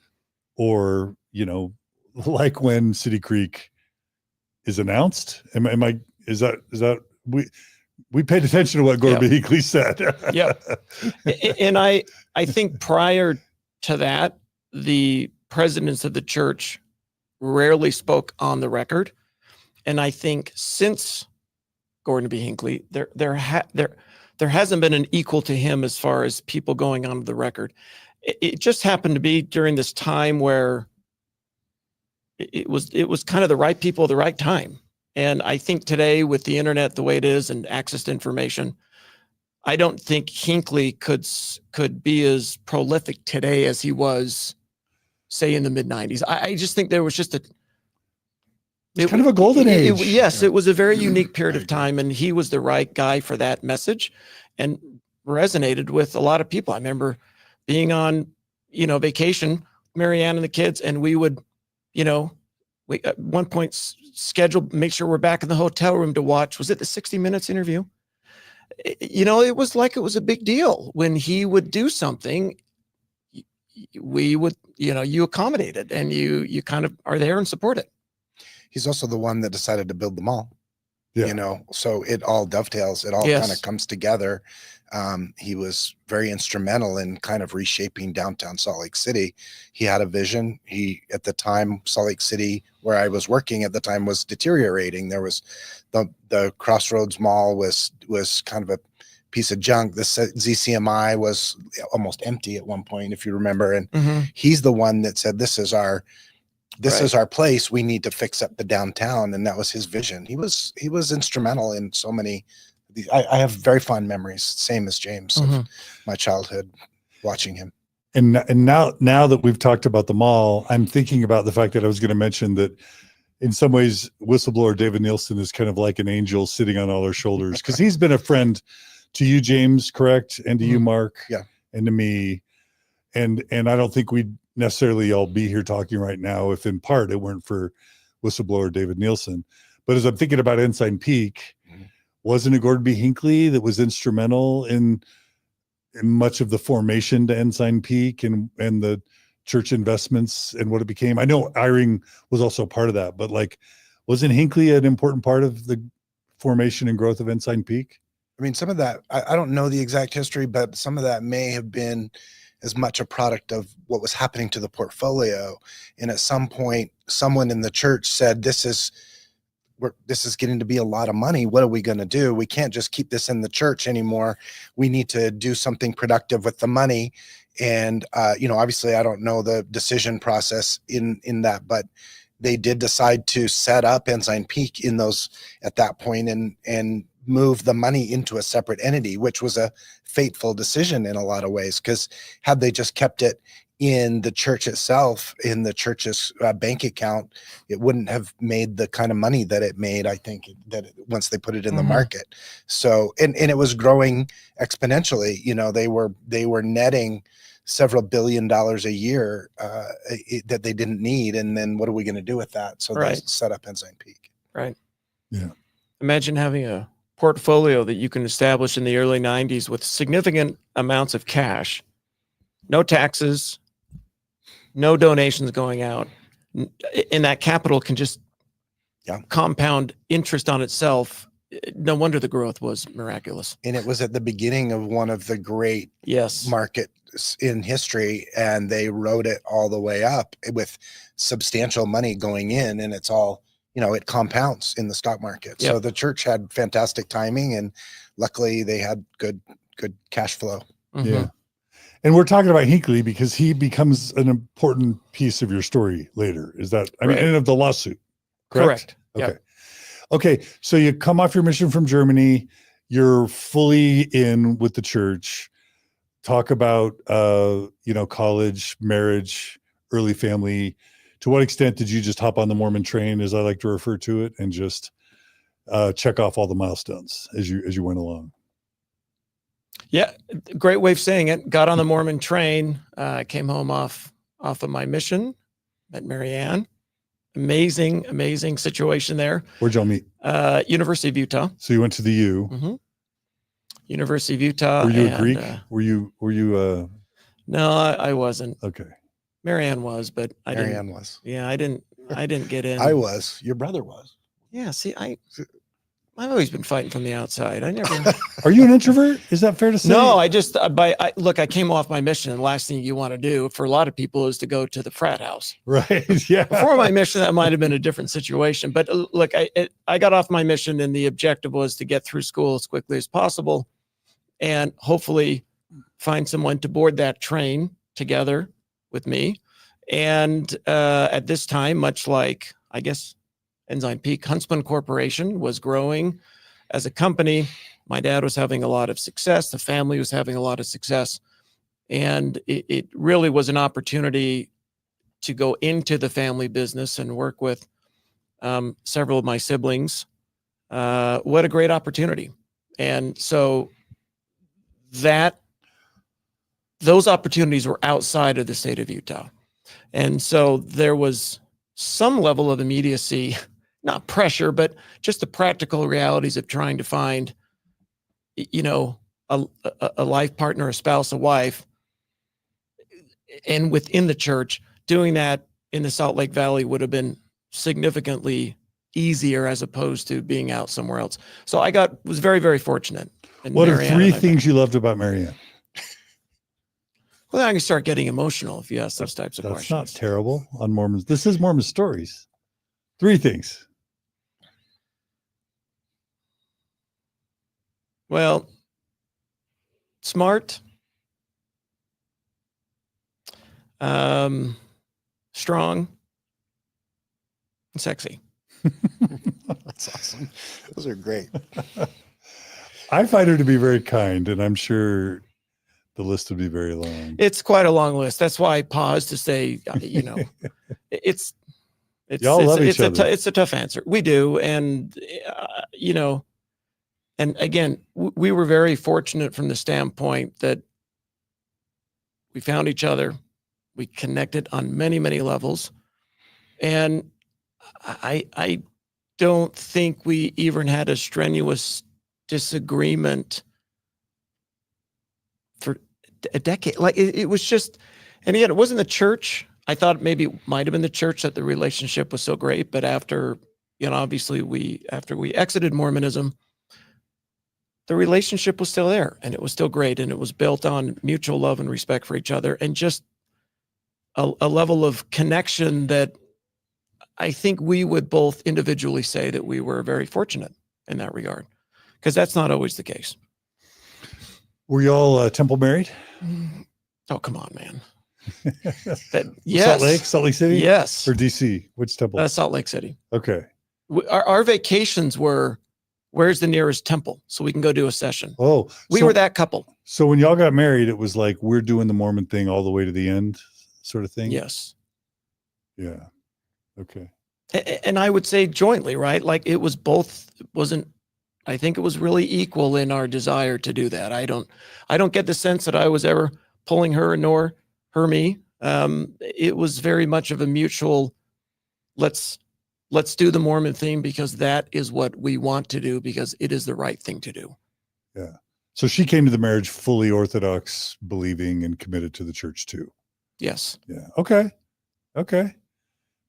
or, like when City Creek is announced. Is that we paid attention to what Gordon B. Hinckley said. Yeah. And I think prior to that, the presidents of the church rarely spoke on the record. And I think since Gordon B. Hinckley, there hasn't been an equal to him as far as people going on the record. It just happened to be during this time where it was kind of the right people at the right time. And I think today with the internet the way it is and access to information, I don't think Hinckley could be as prolific today as he was say in the mid 90s. I just think there was just It's kind of a golden age. Yes, it was a very unique period of time, and he was the right guy for that message, and resonated with a lot of people. I remember being on, vacation, Marianne and the kids, and we would, we at one point schedule, make sure we're back in the hotel room to watch. Was it the 60 Minutes interview? It was like it was a big deal when he would do something. We would, you accommodate it, and you kind of are there and support it. He's also the one that decided to build the mall. Yeah. So it all dovetails. It all Yes. kind of comes together. He was very instrumental in kind of reshaping downtown Salt Lake City. He had a vision. At the time, Salt Lake City, where I was working at the time, was deteriorating. There was the Crossroads Mall was kind of a piece of junk. The ZCMI was almost empty at one point, if you remember. And he's the one that said, this is our place. We need to fix up the downtown. And that was his vision. He was instrumental in so many. I have very fond memories, same as James, of my childhood watching him. And now that we've talked about the mall, I'm thinking about the fact that I was going to mention that in some ways, whistleblower David Nielsen is kind of like an angel sitting on all our shoulders, because he's been a friend to you, James, correct? And to you, Mark. Yeah. And to me. And I don't think we'd necessarily all be here talking right now if in part it weren't for whistleblower David Nielsen. But as I'm thinking about Ensign Peak, wasn't it Gordon B. Hinckley that was instrumental in much of the formation to Ensign Peak and the church investments and what it became? I know Eyring was also part of that, but wasn't Hinckley an important part of the formation and growth of Ensign Peak? I mean, some of that, I don't know the exact history, but some of that may have been as much a product of what was happening to the portfolio. And at some point, someone in the church said, this is getting to be a lot of money. What are we going to do? We can't just keep this in the church anymore. We need to do something productive with the money. And, obviously I don't know the decision process in that, but they did decide to set up Ensign Peak at that point and move the money into a separate entity, which was a fateful decision in a lot of ways, because had they just kept it in the church itself, in the church's bank account, it wouldn't have made the kind of money that it made, I think, once they put it in the market. So, and it was growing exponentially. They were netting several $1 billion a year that they didn't need. And then what are we going to do with that? So they set up Ensign Peak. Right. Yeah. Imagine having a portfolio that you can establish in the early 90s with significant amounts of cash, no taxes, no donations going out, and that capital can just compound interest on itself. No wonder the growth was miraculous. And it was at the beginning of one of the great markets in history, and they rode it all the way up with substantial money going in, and it's all, it compounds in the stock market. Yep. So the church had fantastic timing, and luckily they had good cash flow. Yeah. And we're talking about Hinckley because he becomes an important piece of your story later. Is that, I mean, and of the lawsuit, correct? Okay. Yep. Okay. So you come off your mission from Germany, you're fully in with the church. Talk about, college, marriage, early family. To what extent did you just hop on the Mormon train, as I like to refer to it, and just check off all the milestones as you went along? Yeah, great way of saying it. Got on the Mormon train, came home off of my mission, met Marianne. Amazing situation there. Where'd y'all meet? University of Utah. So you went to the U. University of Utah. Were you a Greek? Were you? No, I wasn't. Okay. Marianne was, but Marianne was. Yeah, I didn't get in. I was. Your brother was. Yeah. See, I've always been fighting from the outside. I never. Are you an introvert? Is that fair to say? No, I came off my mission. And the last thing you want to do for a lot of people is to go to the frat house. Right. Yeah. Before my mission, that might have been a different situation. But look, I got off my mission, and the objective was to get through school as quickly as possible, and hopefully find someone to board that train together with me. And at this time, much like, I guess, Ensign Peak, Huntsman Corporation was growing as a company. My dad was having a lot of success. The family was having a lot of success. And it really was an opportunity to go into the family business and work with several of my siblings. What a great opportunity. And so those opportunities were outside of the state of Utah. And so there was some level of immediacy, not pressure, but just the practical realities of trying to find, a life partner, a spouse, a wife, and within the church. Doing that in the Salt Lake Valley would have been significantly easier as opposed to being out somewhere else. So I was very, very fortunate. And what are 3 things you loved about Marianne? Well, I can start getting emotional if you ask those types of questions. That's not terrible on Mormons. This is Mormon Stories. 3 things. Well, smart, strong, and sexy. That's awesome. Those are great. I find her to be very kind, and I'm sure the list would be very long. It's quite a long list. That's why I paused to say, it's a tough answer. We do. And, and again, we were very fortunate from the standpoint that we found each other. We connected on many, many levels. And I don't think we even had a strenuous disagreement for a decade. Like it was just, and again, it wasn't the church. I thought maybe it might have been the church that the relationship was so great, but after, obviously after we exited Mormonism, the relationship was still there and it was still great. And it was built on mutual love and respect for each other and just a level of connection that I think we would both individually say that we were very fortunate in that regard, because that's not always the case. Were you all temple married? Oh, come on, man. Yes. Salt Lake City? Yes. Or DC? Which temple? Salt Lake City. Okay. Our vacations were, where's the nearest temple so we can go do a session? Oh, we were that couple. So when y'all got married, it was like, we're doing the Mormon thing all the way to the end sort of thing? Yes. Yeah. Okay. And I would say jointly, right? Like it was both, I think it was really equal in our desire to do that. I don't get the sense that I was ever pulling her nor her me. It was very much of a mutual, let's do the Mormon thing because that is what we want to do because it is the right thing to do. Yeah. So she came to the marriage fully Orthodox, believing and committed to the church too. Yes. Yeah. Okay.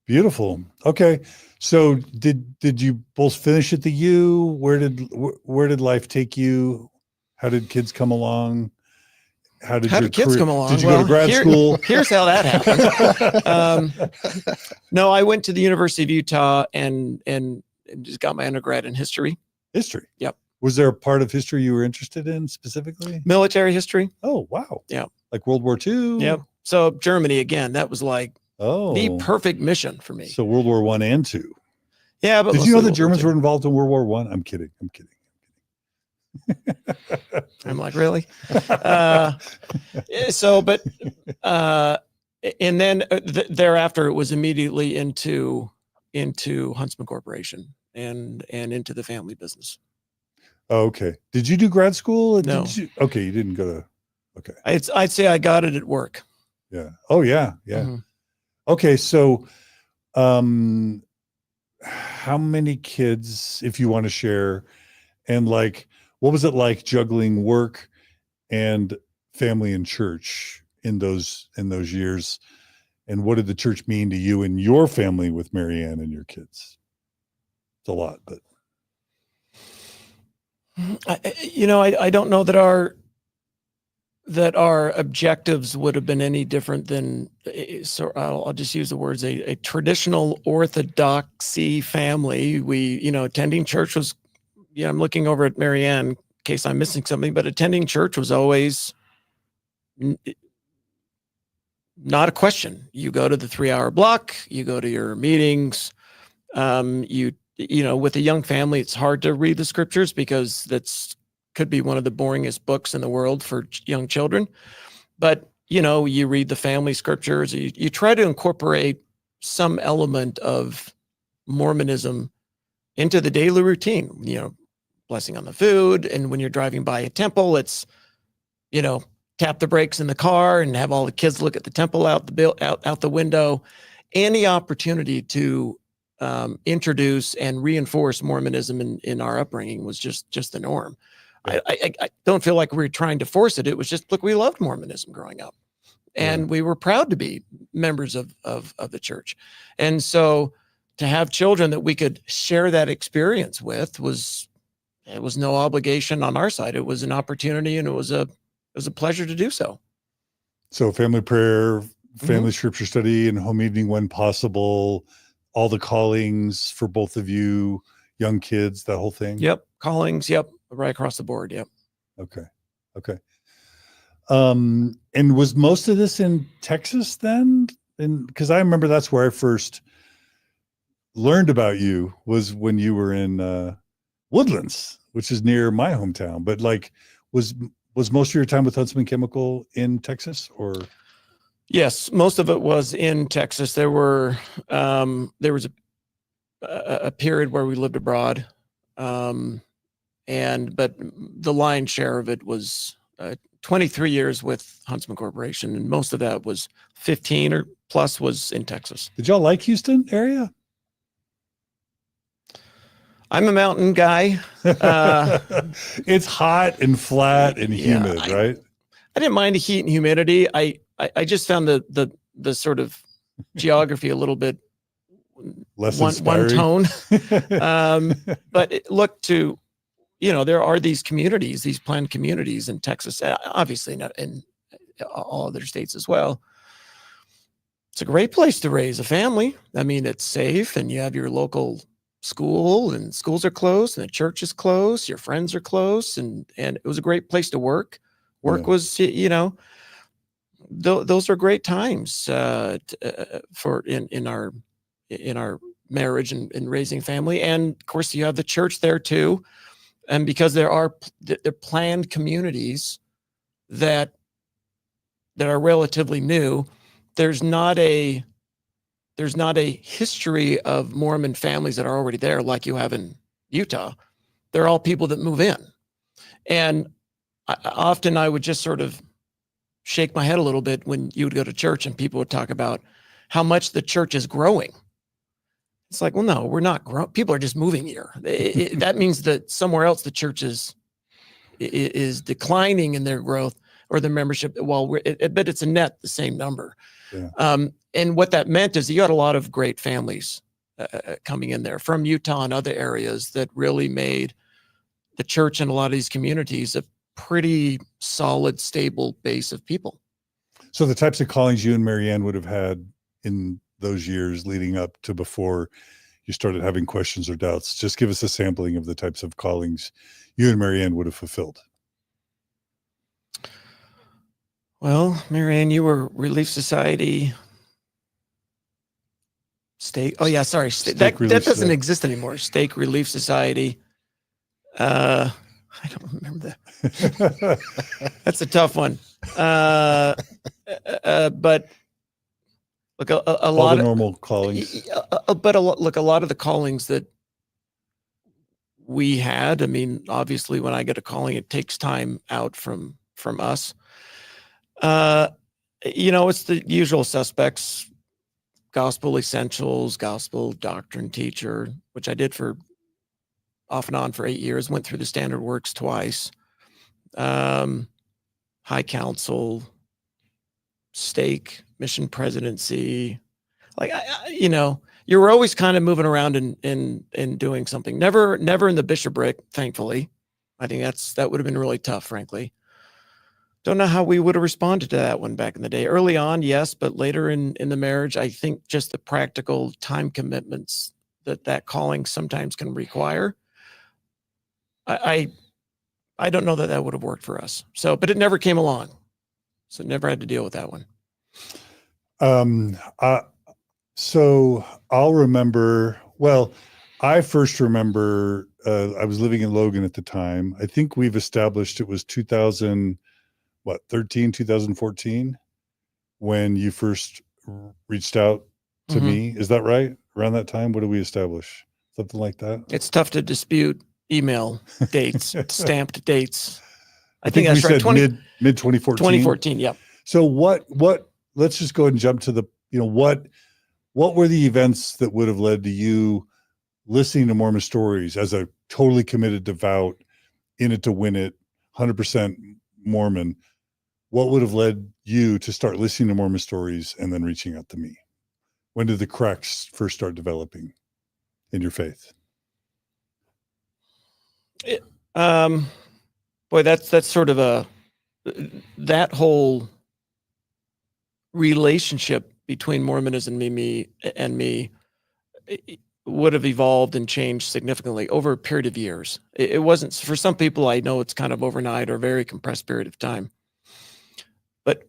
Beautiful. Okay. So did you both finish at the U? Where did life take you? How did kids come along? How did kids come along? Did you go to grad school? Here's how that happened. No, I went to the University of Utah and just got my undergrad in history. History. Yep. Was there a part of history you were interested in specifically? Military history. Oh, wow. Yeah. Like World War II? Yep. So Germany, again, that was like the perfect mission for me. So World War I and II. Yeah. But did you know the Germans were involved in World War I? I'm kidding. I'm like, really? And then thereafter it was immediately into Huntsman Corporation and into the family business. Oh, okay. Did you do grad school? No. Okay. You didn't go to, okay. I'd say I got it at work. Yeah. Oh yeah. Yeah. Mm-hmm. Okay. So, how many kids, if you want to share, and like, what was it like juggling work and family and church in those years? And what did the church mean to you and your family with Marianne and your kids? It's a lot, but I don't know that our objectives would have been any different than, so I'll just use the words, a traditional orthodoxy family. We, attending church was, I'm looking over at Marianne in case I'm missing something, but attending church was always not a question. You go to the 3-hour block, you go to your meetings, with a young family, it's hard to read the scriptures because could be one of the boringest books in the world for young children. But, you read the family scriptures, you try to incorporate some element of Mormonism into the daily routine, blessing on the food. And when you're driving by a temple, it's, tap the brakes in the car and have all the kids look at the temple out the window. Any opportunity to introduce and reinforce Mormonism in our upbringing was just the norm. Yeah. I don't feel like we were trying to force it. It was just, look, we loved Mormonism growing up, and we were proud to be members of the church. And so to have children that we could share that experience with was no obligation on our side. It was an opportunity, and it was a pleasure to do so. So family prayer, family scripture study, and home evening when possible, all the callings for both of you, young kids, that whole thing. Yep. Callings. Yep. Right across the board. Yep. Okay. And was most of this in Texas then? And because I remember that's where I first learned about you, was when you were in Woodlands, which is near my hometown. But like, was most of your time with Huntsman Chemical in Texas, or? Yes, most of it was in Texas. There was a period where we lived abroad, but the lion's share of it was 23 years with Huntsman Corporation, and most of that was 15 or plus was in Texas. Did y'all like Houston area? I'm a mountain guy. It's hot and flat and humid, right? I didn't mind the heat and humidity. I just found the sort of geography a little bit less one tone. But look to, there are these communities, these planned communities in Texas, obviously not in all other states as well. It's a great place to raise a family. I mean, it's safe, and you have your local school, and schools are closed, and the church is closed, your friends are close, and it was a great place to work. Work was, those are great times for in our marriage and raising family. And of course, you have the church there too. And because they're planned communities that are relatively new, there's not a history of Mormon families that are already there like you have in Utah. They're all people that move in. And often I would just sort of shake my head a little bit when you would go to church and people would talk about how much the church is growing. It's like, well, no, we're not growing. People are just moving here. That means that somewhere else the church is declining in their growth or their membership. But it's a net the same number. Yeah. And what that meant is you had a lot of great families coming in there from Utah and other areas that really made the church and a lot of these communities a pretty solid, stable base of people. So the types of callings you and Marianne would have had in those years leading up to before you started having questions or doubts, just give us a sampling of the types of callings you and Marianne would have fulfilled. Well, Marianne, you were Relief Society. Stake. Oh yeah, sorry. That doesn't exist anymore. Stake Relief Society. I don't remember that. That's a tough one. But look, a lot of normal callings. But a lot of the callings that we had. I mean, obviously, when I get a calling, it takes time out from us. It's the usual suspects: gospel essentials, gospel doctrine teacher, which I did for off and on for 8 years. Went through the standard works twice. High council, stake, mission presidency. Like you were always kind of moving around and doing something. Never in the bishopric, thankfully. I think that would have been really tough, frankly. Don't know how we would have responded to that one back in the day. Early on, yes, but later in the marriage, I think just the practical time commitments that calling sometimes can require. I don't know that would have worked for us. So, but it never came along. So never had to deal with that one. So I'll remember, I first remember, I was living in Logan at the time. I think we've established it was 2013, 2014. when you first reached out to Mhm. me. Is that right? Around that time, what did we establish? Something like that? It's tough to dispute email dates, stamped dates. I think we that's right. said mid 2014. 2014. Yep. So what, let's just go ahead and jump to the, what were the events that would have led to you listening to Mormon stories as a totally committed, devout, in it to win it, 100% Mormon? What would have led you to start listening to Mormon stories and then reaching out to me? When did the cracks first start developing in your faith? Boy, that's sort of that whole relationship between Mormonism and me would have evolved and changed significantly over a period of years. It wasn't, for some people, I know it's kind of overnight or a very compressed period of time. But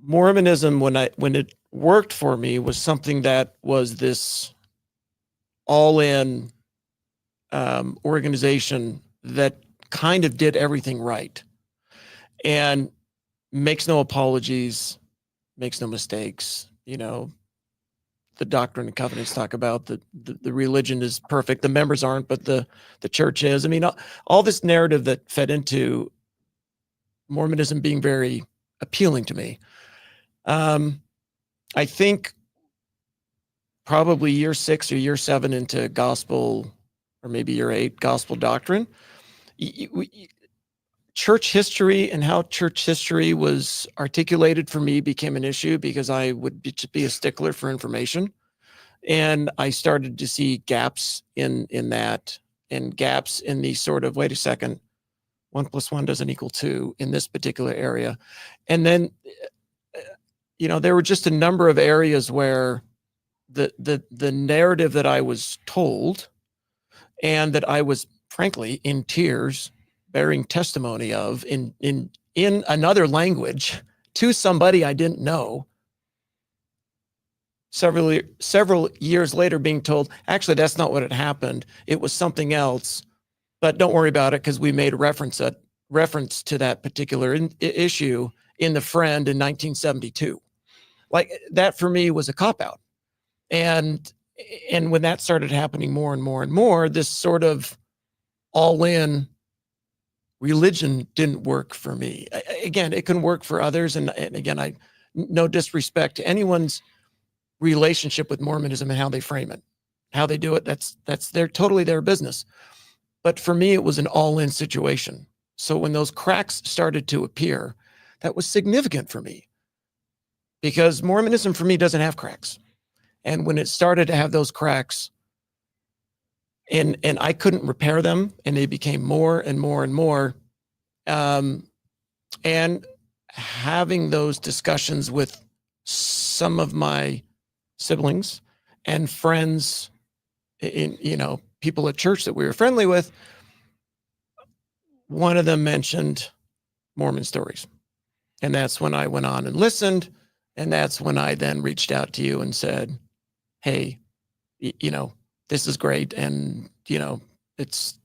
Mormonism, when it worked for me, was something that was this all-in organization that kind of did everything right and makes no apologies, makes no mistakes. The Doctrine and Covenants talk about the religion is perfect. The members aren't, but the church is. I mean, all this narrative that fed into Mormonism being very appealing to me. I think probably year 6 or year 7 into gospel, or maybe year 8, gospel doctrine, church history and how church history was articulated for me became an issue because I would be a stickler for information. And I started to see gaps in that, and gaps in the sort of, wait a second, 1 + 1 doesn't equal 2 in this particular area. And then, there were just a number of areas where the narrative that I was told and that I was frankly in tears bearing testimony of in another language to somebody I didn't know, several years later being told, actually, that's not what had happened. It was something else, but don't worry about it because we made a reference to that particular issue in the Friend in 1972. Like, that for me was a cop-out. And when that started happening more and more and more, this sort of all-in religion didn't work for me. Again, it can work for others. And again, no disrespect to anyone's relationship with Mormonism and how they frame it, how they do it. That's totally their business. But for me, it was an all-in situation. So when those cracks started to appear, that was significant for me because Mormonism for me doesn't have cracks. And when it started to have those cracks and I couldn't repair them and they became more and more and more, and having those discussions with some of my siblings and friends people at church that we were friendly with, one of them mentioned Mormon stories. And that's when I went on and listened. And that's when I then reached out to you and said, hey, this is great. And, it's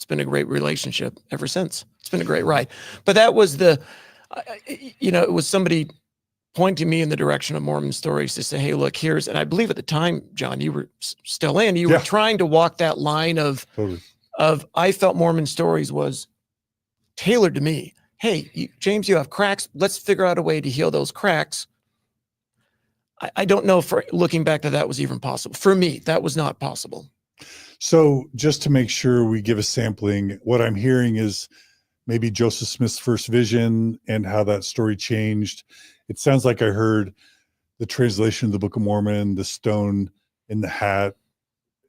been a great relationship ever since. It's been a great ride. But that was it was somebody pointing me in the direction of Mormon stories to say, hey, look, and I believe at the time, John, you were still you were trying to walk that line of I felt Mormon stories was tailored to me. Hey, James, you have cracks. Let's figure out a way to heal those cracks. I don't know if looking back to that was even possible. For me, that was not possible. So just to make sure we give a sampling, what I'm hearing is maybe Joseph Smith's first vision and how that story changed. It sounds like I heard the translation of the Book of Mormon, the stone in the hat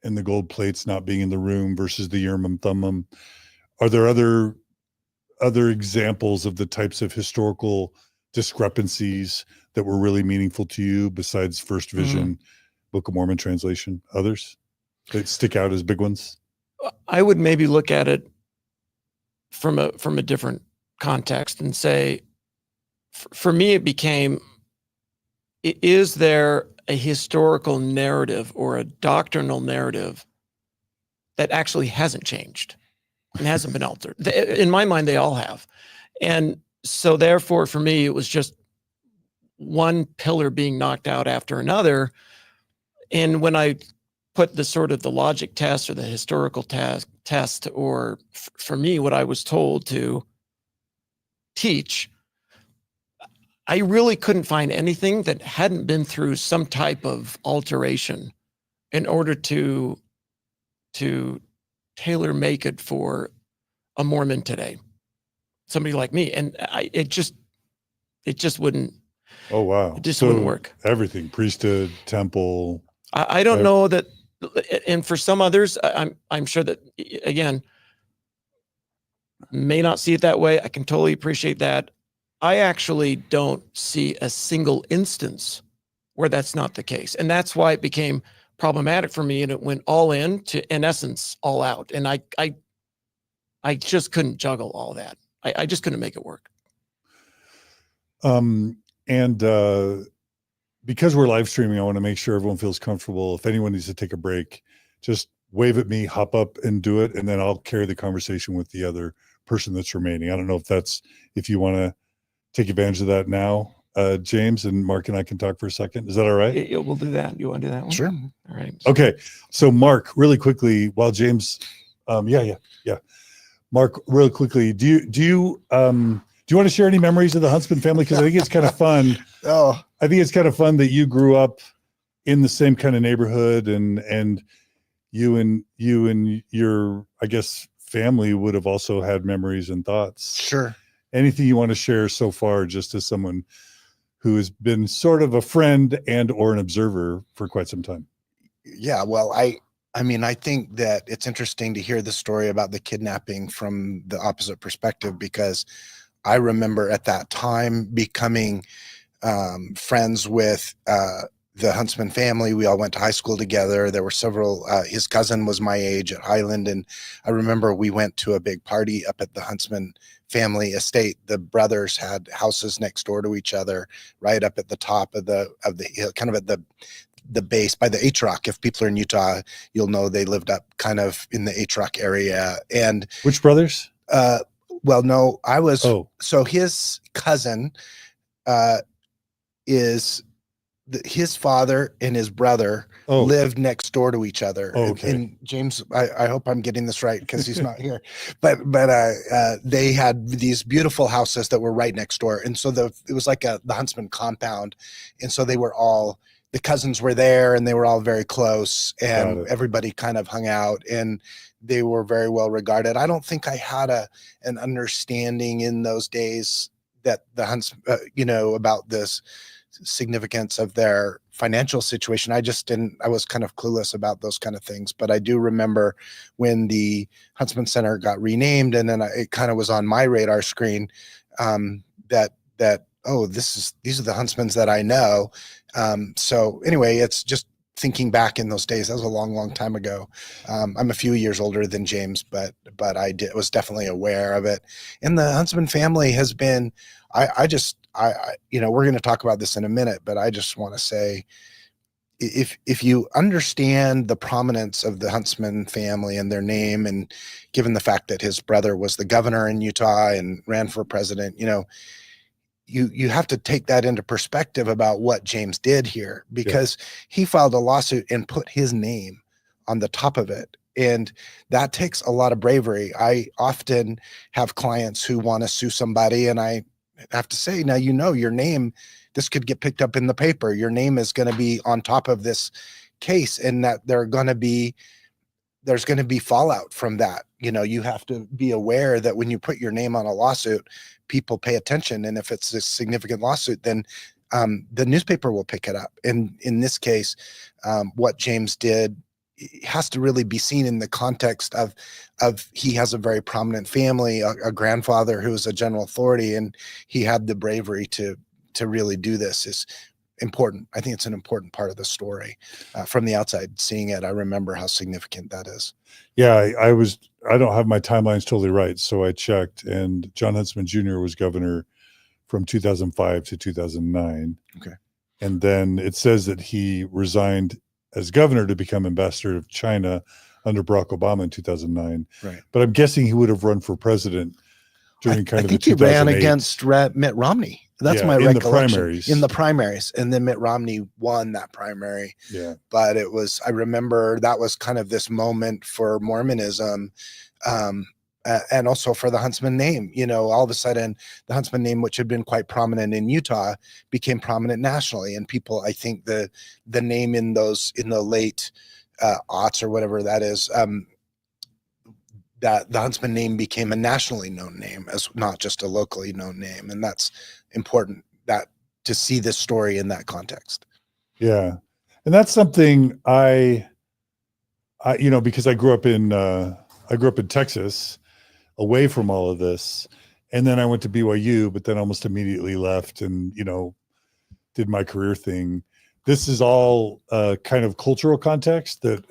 and the gold plates not being in the room versus the Urim Thummim. Are there other examples of the types of historical discrepancies that were really meaningful to you besides first vision, Book of Mormon translation? Others that stick out as big ones? I would maybe look at it from a different context and say, for me, it became, is there a historical narrative or a doctrinal narrative that actually hasn't changed and hasn't been altered? In my mind, they all have. And so therefore, for me, it was just, one pillar being knocked out after another. And when I put the sort of the logic test or the historical test, or for me, what I was told to teach, I really couldn't find anything that hadn't been through some type of alteration in order to tailor make it for a Mormon today, somebody like me. And it just wouldn't. Oh, wow. It just wouldn't work. Everything, priesthood, temple. I don't know that. And for some others, I'm sure that, again, may not see it that way. I can totally appreciate that. I actually don't see a single instance where that's not the case. And that's why it became problematic for me. And it went all in to, in essence, all out. And I just couldn't juggle all that. I just couldn't make it work. Because we're live streaming, I want to make sure everyone feels comfortable. If anyone needs to take a break, just wave at me, hop up and do it. And then I'll carry the conversation with the other person that's remaining. I don't know if you want to take advantage of that now, James, and Mark and I can talk for a second. Is that all right? Yeah, we'll do that. You want to do that one? Sure. All right. Okay. So Mark, really quickly, while James, Mark, really quickly, do you want to share any memories of the Huntsman family? Because I think it's kind of fun. I think it's kind of fun that you grew up in the same kind of neighborhood, and you and your, I guess, family would have also had memories and thoughts. Sure. Anything you want to share so far, just as someone who has been sort of a friend and or an observer for quite some time? Yeah, well, I mean, I think that it's interesting to hear the story about the kidnapping from the opposite perspective, because I remember at that time becoming friends with the Huntsman family. We all went to high school together. There were several, his cousin was my age at Highland. And I remember we went to a big party up at the Huntsman family estate. The brothers had houses next door to each other, right up at the top of the hill, kind of at the base by the H-Rock. If people are in Utah, you'll know they lived up kind of in the H-Rock area. And which brothers? Well, no, so his cousin is his father and his brother lived next door to each other. Okay. And James, I hope I'm getting this right because he's not here, but they had these beautiful houses that were right next door. And so it was like the Huntsman compound. And so the cousins were there and they were all very close, and everybody kind of hung out, and they were very well regarded. I don't think I had an understanding in those days that the Huntsman, about this significance of their financial situation. I was kind of clueless about those kind of things. But I do remember when the Huntsman Center got renamed, and then it kind of was on my radar screen that these are the Huntsmans that I know. So anyway, it's just thinking back in those days. That was a long, long time ago. I'm a few years older than James, but I was definitely aware of it. And the Huntsman family has been, we're going to talk about this in a minute, but I just want to say, if you understand the prominence of the Huntsman family and their name, and given the fact that his brother was the governor in Utah and ran for president, you have to take that into perspective about what James did here, because he filed a lawsuit and put his name on the top of it. And that takes a lot of bravery. I often have clients who want to sue somebody, and I have to say, now, your name, this could get picked up in the paper. Your name is going to be on top of this case, and that there's going to be fallout from that. You have to be aware that when you put your name on a lawsuit, people pay attention. And if it's a significant lawsuit, then the newspaper will pick it up. And in this case, what James did has to really be seen in the context of he has a very prominent family, a grandfather who was a general authority, and he had the bravery to really do this is important. I think it's an important part of the story. From the outside seeing it, I remember how significant that is. Yeah, I don't have my timelines totally right, so I checked, and John Huntsman Jr. was governor from 2005 to 2009. Okay. And then it says that he resigned as governor to become ambassador of China under Barack Obama in 2009. Right. But I'm guessing he would have run for president during kind I of think the he ran 2008. against Mitt Romney. That's Yeah, my in the recollection. primaries. In the primaries. And then Mitt Romney won that primary. Yeah. But I remember that was kind of this moment for Mormonism. And also for the Huntsman name, all of a sudden the Huntsman name, which had been quite prominent in Utah, became prominent nationally. And people, I think the name in the late aughts or whatever that is, that the Huntsman name became a nationally known name, as not just a locally known name. And that's important, that to see this story in that context. Yeah. And that's something I because I grew up in Texas, away from all of this. And then I went to BYU, but then almost immediately left and, did my career thing. This is all kind of cultural context that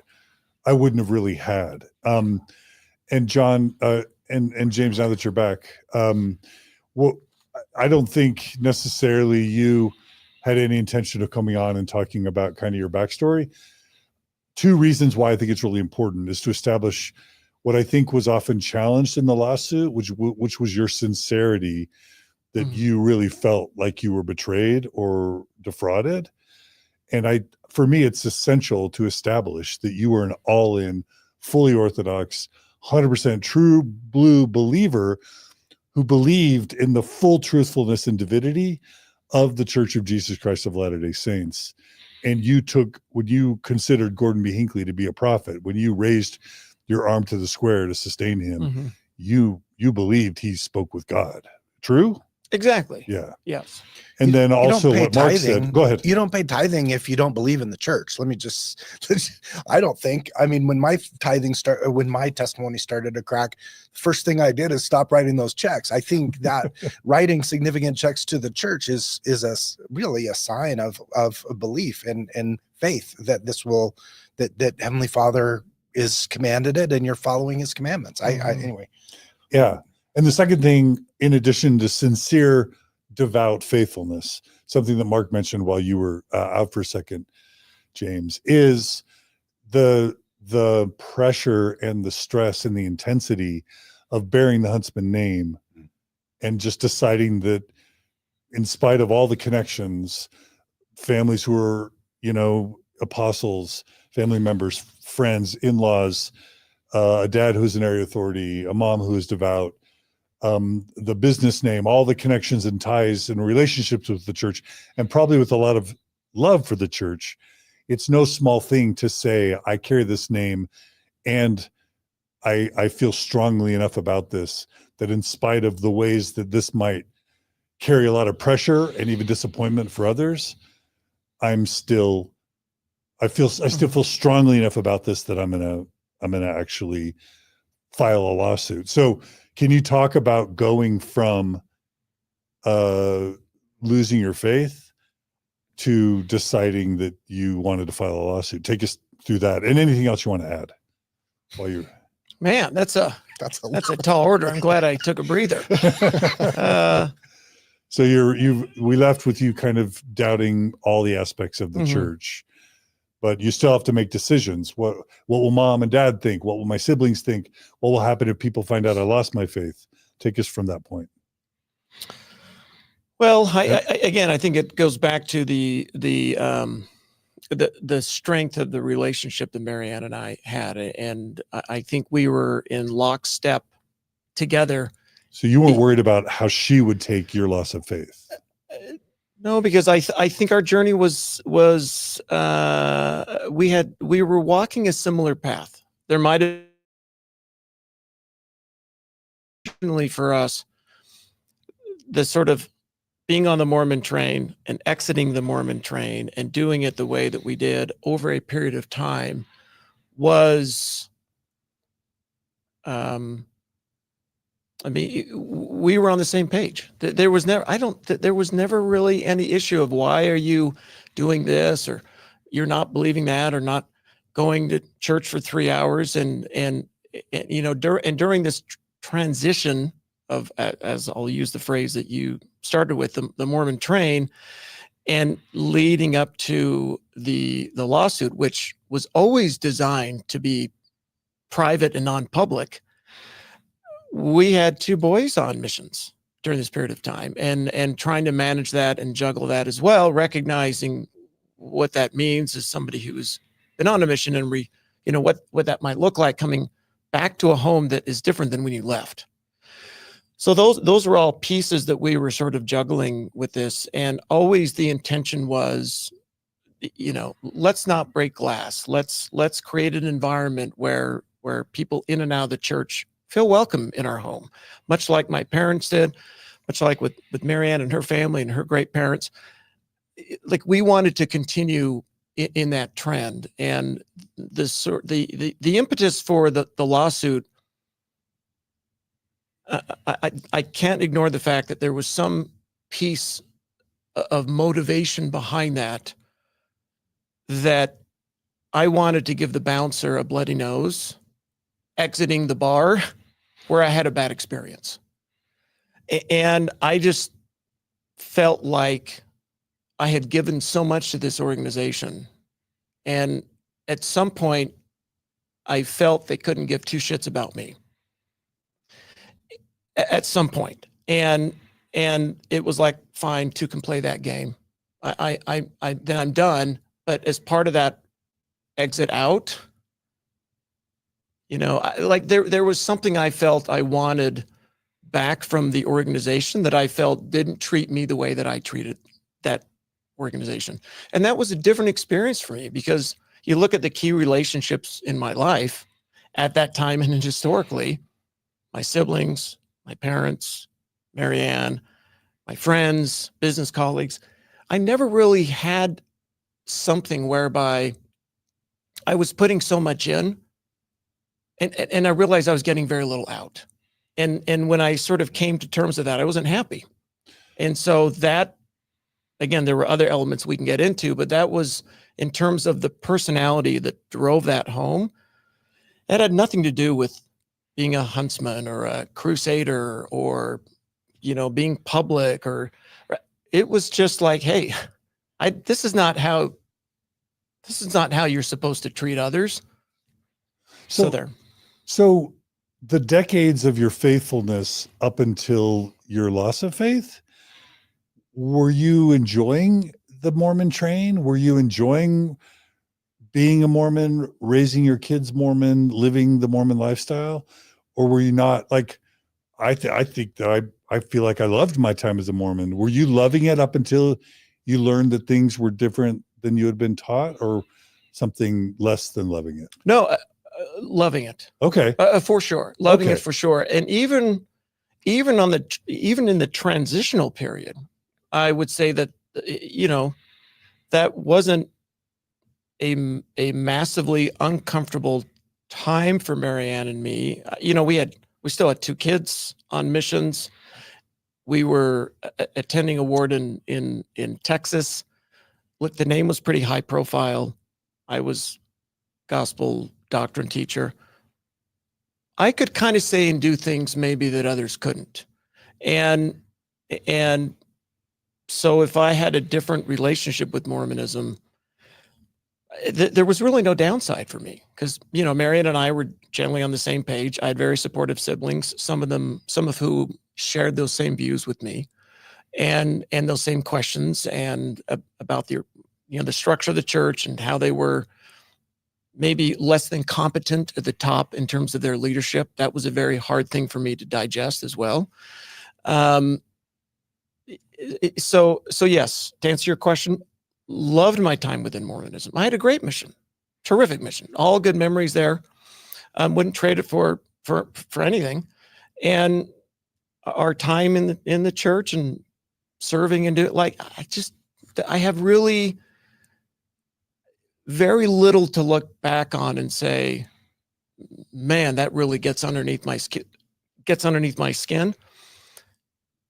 I wouldn't have really had. And John and James, now that you're back, well, I don't think necessarily you had any intention of coming on and talking about kind of your backstory. Two reasons why I think it's really important is to establish what I think was often challenged in the lawsuit, which was your sincerity, that you really felt like you were betrayed or defrauded. And for me, it's essential to establish that you were an all-in, fully Orthodox, 100% true blue believer who believed in the full truthfulness and divinity of the Church of Jesus Christ of Latter-day Saints. And when you considered Gordon B. Hinckley to be a prophet, when you raised your arm to the square to sustain him, you believed he spoke with God. True? Exactly. Yeah. Yes. And then also what Mark said, go ahead. You don't pay tithing if you don't believe in the church. I don't think, when my when my testimony started to crack, the first thing I did is stop writing those checks. I think that writing significant checks to the church is really a sign of a belief and faith that that Heavenly Father is commanded it and you're following his commandments. Anyway. Yeah. And the second thing, in addition to sincere, devout faithfulness, something that Mark mentioned while you were out for a second, James, is the pressure and the stress and the intensity of bearing the Huntsman name and just deciding that in spite of all the connections, families who are, apostles, family members, friends, in-laws, a dad who's an area authority, a mom who is devout, the business name, all the connections and ties and relationships with the church, and probably with a lot of love for the church. It's no small thing to say, I carry this name and I feel strongly enough about this that in spite of the ways that this might carry a lot of pressure and even disappointment for others, I still feel strongly enough about this that I'm gonna actually file a lawsuit. So can you talk about going from losing your faith to deciding that you wanted to file a lawsuit? Take us through that and anything else you want to add while you're. Man, that's a tall order. I'm glad I took a breather. So we left with you kind of doubting all the aspects of the church, but you still have to make decisions. What will mom and dad think? What will my siblings think? What will happen if people find out I lost my faith? Take us from that point. Well, I think it goes back to the strength of the relationship that Marianne and I had, and I think we were in lockstep together. So you weren't worried about how she would take your loss of faith? No, because I think our journey was we were walking a similar path. There might have for us the sort of being on the Mormon train and exiting the Mormon train and doing it the way that we did over a period of time was, we were on the same page. There was never really any issue of why are you doing this or you're not believing that or not going to church for 3 hours and during this transition of, as I'll use the phrase that you started with, the Mormon train, and leading up to the lawsuit, which was always designed to be private and non-public, we had 2 boys on missions during this period of time, and trying to manage that and juggle that as well, recognizing what that means as somebody who's been on a mission, and what that might look like coming back to a home that is different than when you left. So those were all pieces that we were sort of juggling with this, and always the intention was, let's not break glass. Let's create an environment where people in and out of the church feel welcome in our home, much like my parents did, much like with Marianne and her family and her great parents. Like, we wanted to continue in that trend, and the impetus for the lawsuit. I can't ignore the fact that there was some piece of motivation behind that I wanted to give the bouncer a bloody nose exiting the bar where I had a bad experience. And I just felt like I had given so much to this organization. And at some point, I felt they couldn't give 2 shits about me. At some point. And it was like, fine, 2 can play that game. Then I'm done. But as part of that exit out, there was something I felt I wanted back from the organization that I felt didn't treat me the way that I treated that organization. And that was a different experience for me, because you look at the key relationships in my life at that time and historically, my siblings, my parents, Marianne, my friends, business colleagues, I never really had something whereby I was putting so much in, and I realized I was getting very little out. And when I sort of came to terms with that, I wasn't happy. And so that, again, there were other elements we can get into, but that was, in terms of the personality that drove that home, that had nothing to do with being a huntsman or a crusader or, being public, or it was just like, hey, this is not how you're supposed to treat others. So there. So the decades of your faithfulness up until your loss of faith, were you enjoying the Mormon train? Were you enjoying being a Mormon, raising your kids Mormon, living the Mormon lifestyle? Or were you not? Like, I think that I feel like I loved my time as a Mormon. Were you loving it up until you learned that things were different than you had been taught, or something less than loving it? No, loving it. Okay. For sure. Loving it for sure. And even in the transitional period, I would say that, that wasn't a massively uncomfortable time for Marianne and me. We still had 2 kids on missions. We were attending a ward in Texas. Look, the name was pretty high profile. I was gospel doctrine teacher. I could kind of say and do things maybe that others couldn't. And so if I had a different relationship with Mormonism, there was really no downside for me, because, Marianne and I were generally on the same page. I had very supportive siblings, some of who shared those same views with me, and those same questions, and about the structure of the church and how they were maybe less than competent at the top in terms of their leadership. That was a very hard thing for me to digest as well. So yes, to answer your question, loved my time within Mormonism. I had a great mission, terrific mission, all good memories there. Wouldn't trade it for anything. And our time in the church and serving and I have really very little to look back on and say, man, that really gets underneath my skin.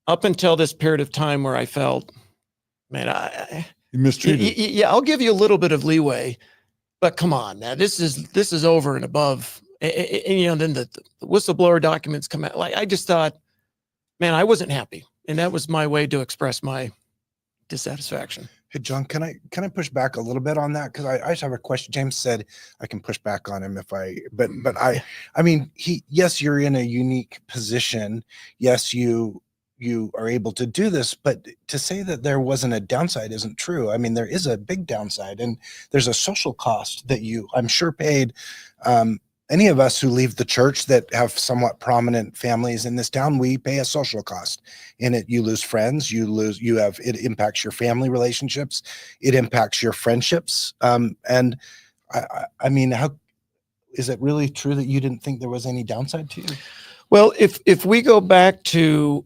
Up until this period of time where I felt, man, you mistreated. Yeah, I'll give you a little bit of leeway, but come on, now this is over and above. And then the whistleblower documents come out. Like, I just thought, man, I wasn't happy, and that was my way to express my dissatisfaction. Hey, John, can I push back a little bit on that? Because I just have a question. James said I can push back on him if but I mean, yes, you're in a unique position. Yes, you are able to do this, but to say that there wasn't a downside isn't true. I mean, there is a big downside, and there's a social cost that you, I'm sure, paid. Any of us who leave the church that have somewhat prominent families in this town, we pay a social cost. In it, you lose friends, it impacts your family relationships, it impacts your friendships. And I mean, how is it really true that you didn't think there was any downside to you? Well, if we go back to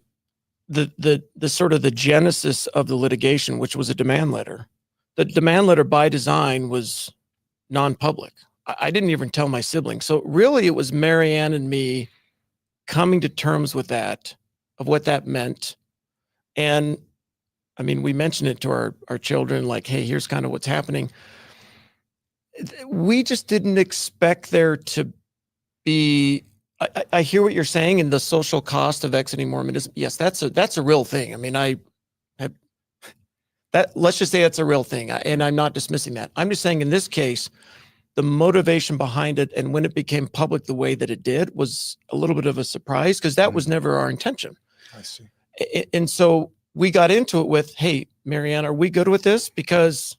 the sort of the genesis of the litigation, which was a demand letter, the demand letter by design was non-public. I didn't even tell my siblings. So really it was Marianne and me coming to terms with that, of what that meant. And I mean, we mentioned it to our children, like, hey, here's kind of what's happening. We just didn't expect there to be, I hear what you're saying, in the social cost of exiting Mormonism. Yes, that's a real thing. I mean, let's just say it's a real thing. And I'm not dismissing that. I'm just saying in this case, the motivation behind it and when it became public the way that it did was a little bit of a surprise, because that was never our intention. I see. And so we got into it with, hey, Marianne, are we good with this? Because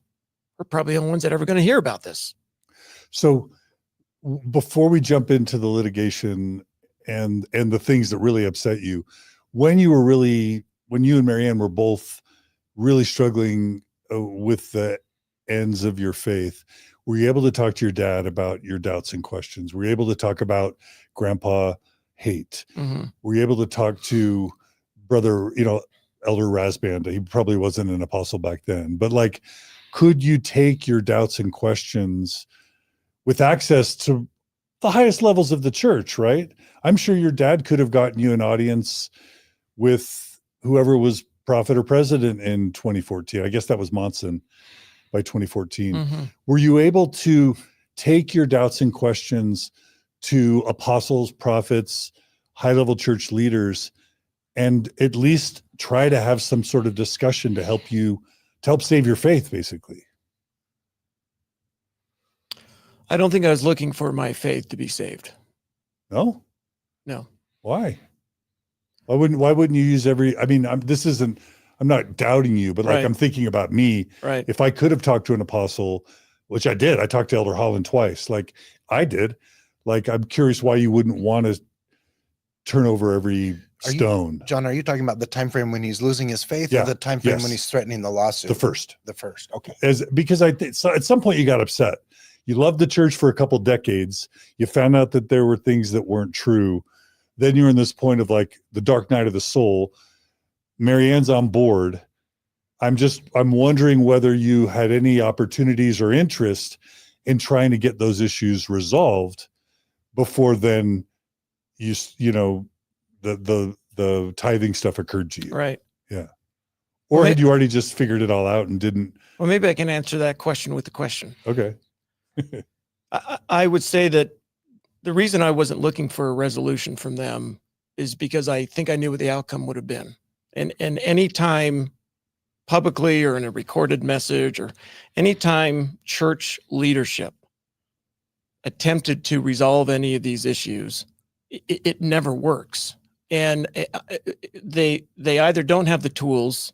we're probably the only ones that are ever going to hear about this. So before we jump into the litigation and the things that really upset you, when you and Marianne were both really struggling with the ends of your faith, were you able to talk to your dad about your doubts and questions? Were you able to talk about grandpa hate? Mm-hmm. Were you able to talk to brother, Elder Rasbanda? He probably wasn't an apostle back then, but like, could you take your doubts and questions with access to the highest levels of the church, right? I'm sure your dad could have gotten you an audience with whoever was prophet or president in 2014. I guess that was Monson by 2014. Mm-hmm. Were you able to take your doubts and questions to apostles, prophets, high-level church leaders, and at least try to have some sort of discussion to help save your faith, basically? I don't think I was looking for my faith to be saved. No? No. Why? Why wouldn't you use I'm not doubting you, but like, Right. I'm thinking about me. Right. If I could have talked to an apostle, which I did, I talked to Elder Holland twice, like I did, like, I'm curious why you wouldn't want to turn over every stone. John, are you talking about the time frame when he's losing his faith, or the time frame when he's threatening the lawsuit? The first. Okay. Because so at some point you got upset. You loved the church for a couple decades. You found out that there were things that weren't true. Then you're in this point of like the dark night of the soul. Marianne's on board. I'm wondering whether you had any opportunities or interest in trying to get those issues resolved before then the tithing stuff occurred to you. Right. Yeah. Or had you already just figured it all out and didn't? Well, maybe I can answer that question with the question. Okay. I would say that the reason I wasn't looking for a resolution from them is because I think I knew what the outcome would have been. And any time publicly or in a recorded message, or anytime church leadership attempted to resolve any of these issues, it never works. And they either don't have the tools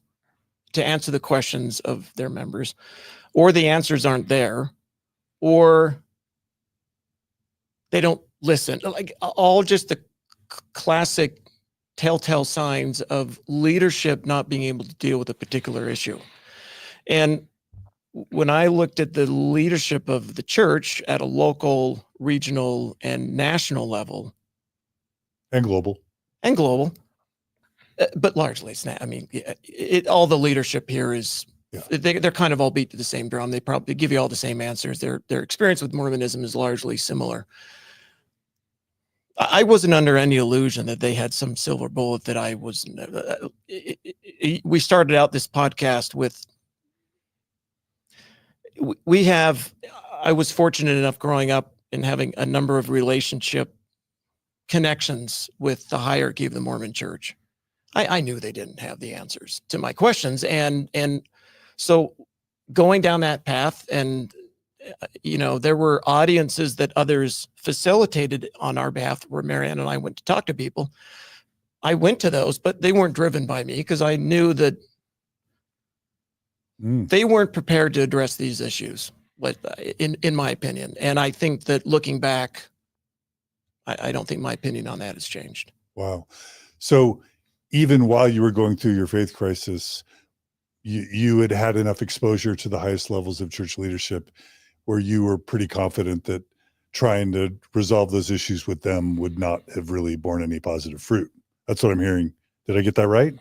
to answer the questions of their members, or the answers aren't there, or they don't listen. Like, all just the classic telltale signs of leadership not being able to deal with a particular issue. And when I looked at the leadership of the church at a local, regional, and national level, and global, but largely it's not. I mean, all the leadership here is, they're kind of all beat to the same drum. They probably give you all the same answers. Their experience with Mormonism is largely similar. I wasn't under any illusion that they had some silver bullet that I wasn't. We started out this podcast with, I was fortunate enough growing up and having a number of relationship connections with the hierarchy of the Mormon Church. I knew they didn't have the answers to my questions. And so going down that path, and there were audiences that others facilitated on our behalf where Marianne and I went to talk to people. I went to those, but they weren't driven by me because I knew that they weren't prepared to address these issues, in my opinion. And I think that looking back, I don't think my opinion on that has changed. Wow. So even while you were going through your faith crisis, you had had enough exposure to the highest levels of church leadership where you were pretty confident that trying to resolve those issues with them would not have really borne any positive fruit. That's what I'm hearing. Did I get that right?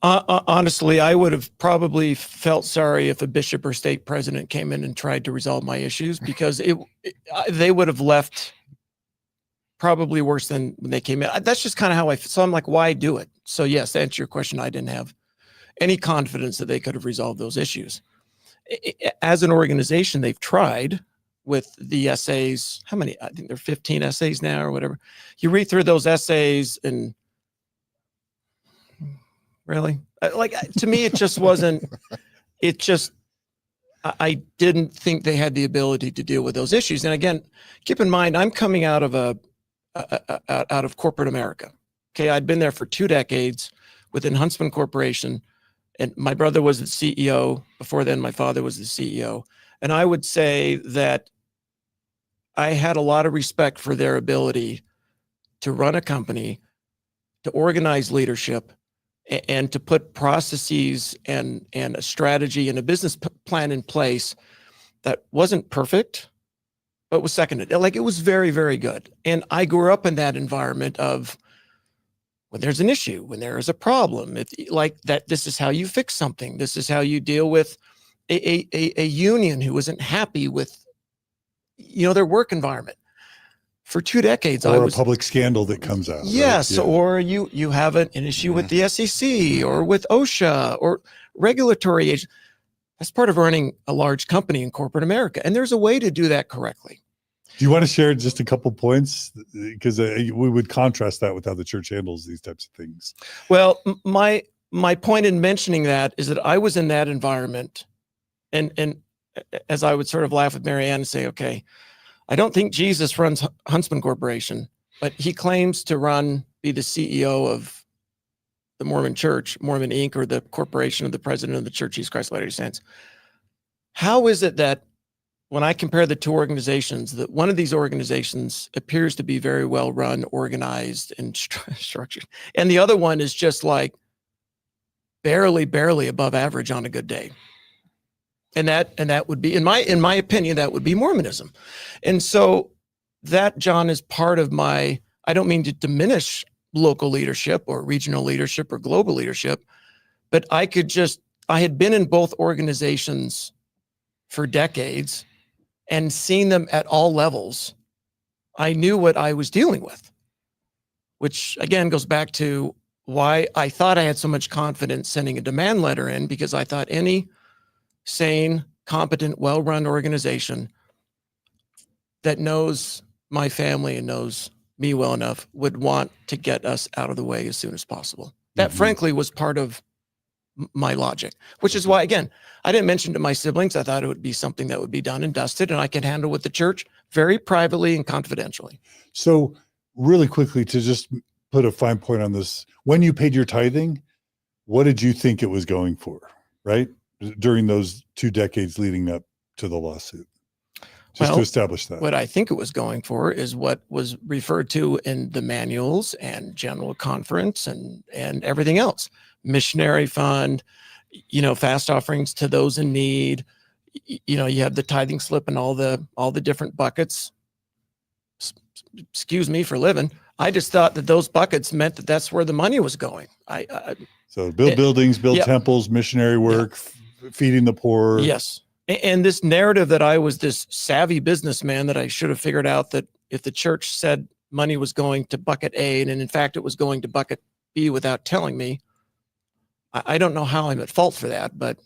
Honestly, I would have probably felt sorry if a bishop or stake president came in and tried to resolve my issues, because they would have left probably worse than when they came in. That's just kind of how so I'm like, why do it? So yes, to answer your question, I didn't have any confidence that they could have resolved those issues. As an organization, they've tried with the essays. How many? I think there are 15 essays now or whatever. You read through those essays and really, like, to me, it just wasn't, I didn't think they had the ability to deal with those issues. And again, keep in mind, I'm coming out of out of corporate America. Okay. I'd been there for 2 decades within Huntsman Corporation, and my brother was the CEO. Before then, my father was the CEO. And I would say that I had a lot of respect for their ability to run a company, to organize leadership, and to put processes and a strategy and a business plan in place that wasn't perfect, but was seconded. Like, it was very, very good. And I grew up in that environment of, when there's an issue, when there is a problem, this is how you fix something. This is how you deal with a union who isn't happy with, their work environment. For 2 decades, or a public scandal that comes out. Yes, right? Yeah. Or you have an issue with the SEC or with OSHA or regulatory agents. That's part of running a large company in corporate America, and there's a way to do that correctly. Do you want to share just a couple points? Because we would contrast that with how the church handles these types of things. Well, my point in mentioning that is that I was in that environment, and as I would sort of laugh with Marianne and say, okay, I don't think Jesus runs Huntsman Corporation, but he claims to be the CEO of the Mormon Church, Mormon Inc., or the corporation of the president of the Church of Jesus Christ of Latter-day Saints. How is it that when I compare the 2 organizations, that one of these organizations appears to be very well run, organized, and structured, and the other one is just like barely above average on a good day? And that would be, in my opinion, that would be Mormonism. And so that, John, is part of I don't mean to diminish local leadership or regional leadership or global leadership, but I had been in both organizations for decades and seen them at all levels. I knew what I was dealing with, which again goes back to why I thought I had so much confidence sending a demand letter in, because I thought any sane, competent, well-run organization that knows my family and knows me well enough would want to get us out of the way as soon as possible. That frankly was part of my logic, which is why, again, I didn't mention to my siblings. I thought it would be something that would be done and dusted, and I could handle with the church very privately and confidentially. So really quickly, to just put a fine point on this, when you paid your tithing, what did you think it was going for, right? During those 2 decades leading up to the lawsuit, just to establish that. What I think it was going for is what was referred to in the manuals and general conference and everything else. Missionary fund, fast offerings to those in need. You have the tithing slip and all the different buckets. Excuse me for living. I just thought that those buckets meant that that's where the money was going. So build buildings, build temples, missionary work, feeding the poor. Yes. And this narrative that I was this savvy businessman, that I should have figured out that if the church said money was going to bucket A, and in fact it was going to bucket B without telling me, I don't know how I'm at fault for that, but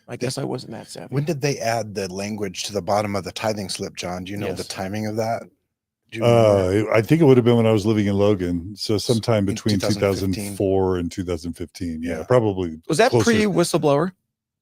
I guess I wasn't that savvy. When did they add the language to the bottom of the tithing slip, John? Do you know the timing of that? I think it would have been when I was living in Logan. So sometime between 2004 and 2015. Yeah, probably. Was that closer. pre-whistleblower?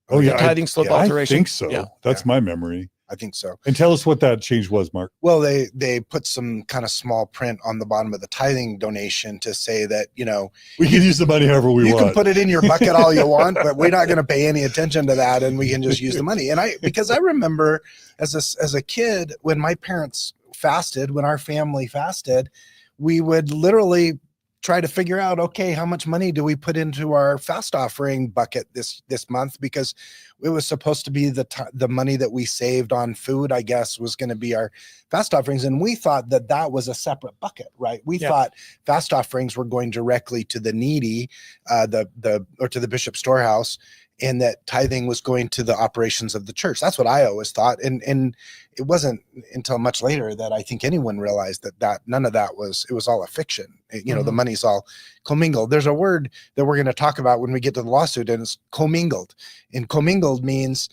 Oh, The yeah. tithing slip yeah, alteration. I think so. Yeah. That's my memory. I think so. And tell us what that change was, Mark. Well, they put some kind of small print on the bottom of the tithing donation to say that, you know, We can use the money however we you want. can put it in your bucket all you want, but we're not going to pay any attention to that, and we can just use the money. And because I remember as a kid, when my parents fasted, when our family fasted, we would literally try to figure out, okay, how much money do we put into our fast offering bucket this month? Because it was supposed to be the money that we saved on food, I guess, was going to be our fast offerings. And we thought that was a separate bucket, right? We thought fast offerings were going directly to the needy, or to the bishop storehouse, and that tithing was going to the operations of the church. That's what I always thought. And it wasn't until much later that I think anyone realized that none of that it was all a fiction. You know, the money's all commingled. There's a word that we're going to talk about when we get to the lawsuit, and it's commingled. And commingled means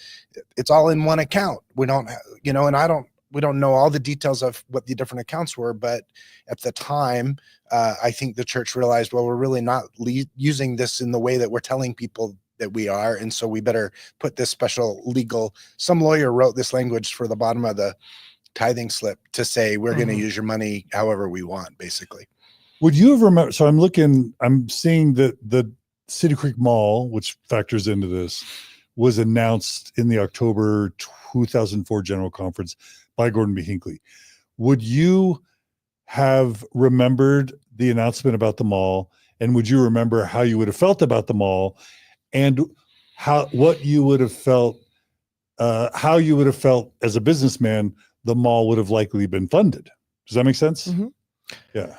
it's all in one account. We don't, you know, and we don't know all the details of what the different accounts were, but at the time, I think the church realized, well, we're really not using this in the way that we're telling people that we are. And so we better put this special some lawyer wrote this language for the bottom of the tithing slip to say, we're going to use your money however we want, basically. Would you have remembered? So I'm seeing that the City Creek Mall, which factors into this, was announced in the October 2004 General Conference by Gordon B. Hinckley. Would you have remembered the announcement about the mall? And would you remember how you would have felt about the mall? And what you would have felt, how you would have felt as a businessman, the mall would have likely been funded. Does that make sense? Mm-hmm. Yeah.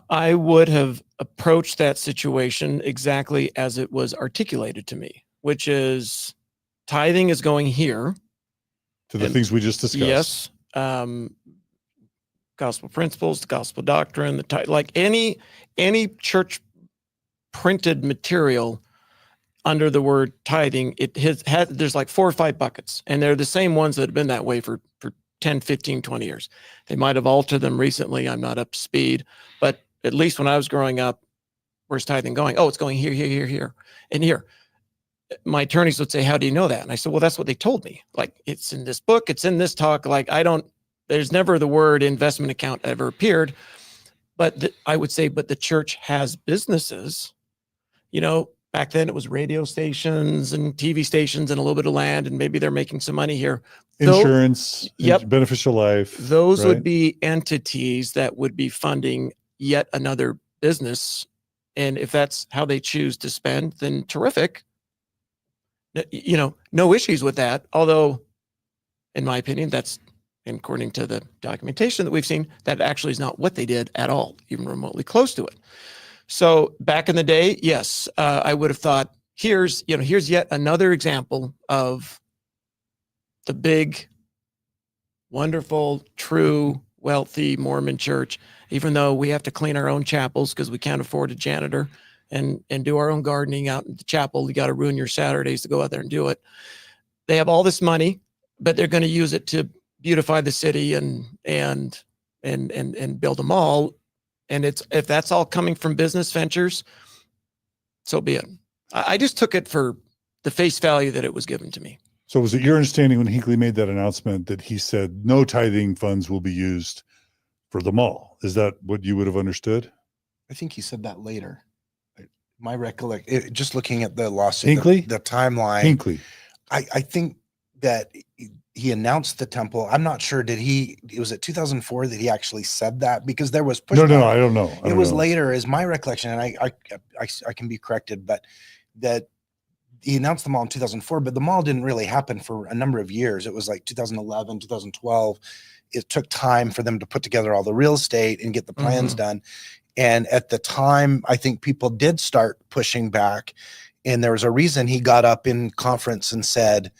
I would have approached that situation exactly as it was articulated to me, which is tithing is going here. To the things we just discussed. Yes. Gospel principles, the gospel doctrine, like any church printed material under the word tithing, there's like 4 or 5 buckets, and they're the same ones that have been that way for 10, 15, 20 years. They might have altered them recently. I'm not up to speed, but at least when I was growing up, where's tithing going? Oh, it's going here, here, here, and here. My attorneys would say, how do you know that? And I said, well, that's what they told me. Like, it's in this book, it's in this talk. Like, there's never the word investment account ever appeared. But I would say, but the church has businesses. You know, back then it was radio stations and TV stations and a little bit of land, and maybe they're making some money here. Insurance, beneficial life. Those would be entities that would be funding yet another business. And if that's how they choose to spend, then terrific. You know, no issues with that. Although, in my opinion, that's, according to the documentation that we've seen, that actually is not what they did at all, even remotely close to it. So back in the day, yes, I would have thought, here's yet another example of the big, wonderful, true, wealthy Mormon church. Even though we have to clean our own chapels because we can't afford a janitor, and do our own gardening out in the chapel, you got to ruin your Saturdays to go out there and do it. They have all this money, but they're going to use it to beautify the city and build a mall. And if that's all coming from business ventures, so be it. I just took it for the face value that it was given to me. So was it your understanding when Hinckley made that announcement that he said no tithing funds will be used for the mall? Is that what you would have understood? I think he said that later. My recollection, just looking at the lawsuit, Hinckley? the timeline, Hinckley. I think that he announced the temple. I'm not sure. Was it 2004 that he actually said that? Because there was pushback. No, I don't know. It was later, is my recollection, and I can be corrected, but that he announced the mall in 2004, but the mall didn't really happen for a number of years. It was like 2011, 2012. It took time for them to put together all the real estate and get the plans done. And at the time, I think people did start pushing back. And there was a reason he got up in conference and said,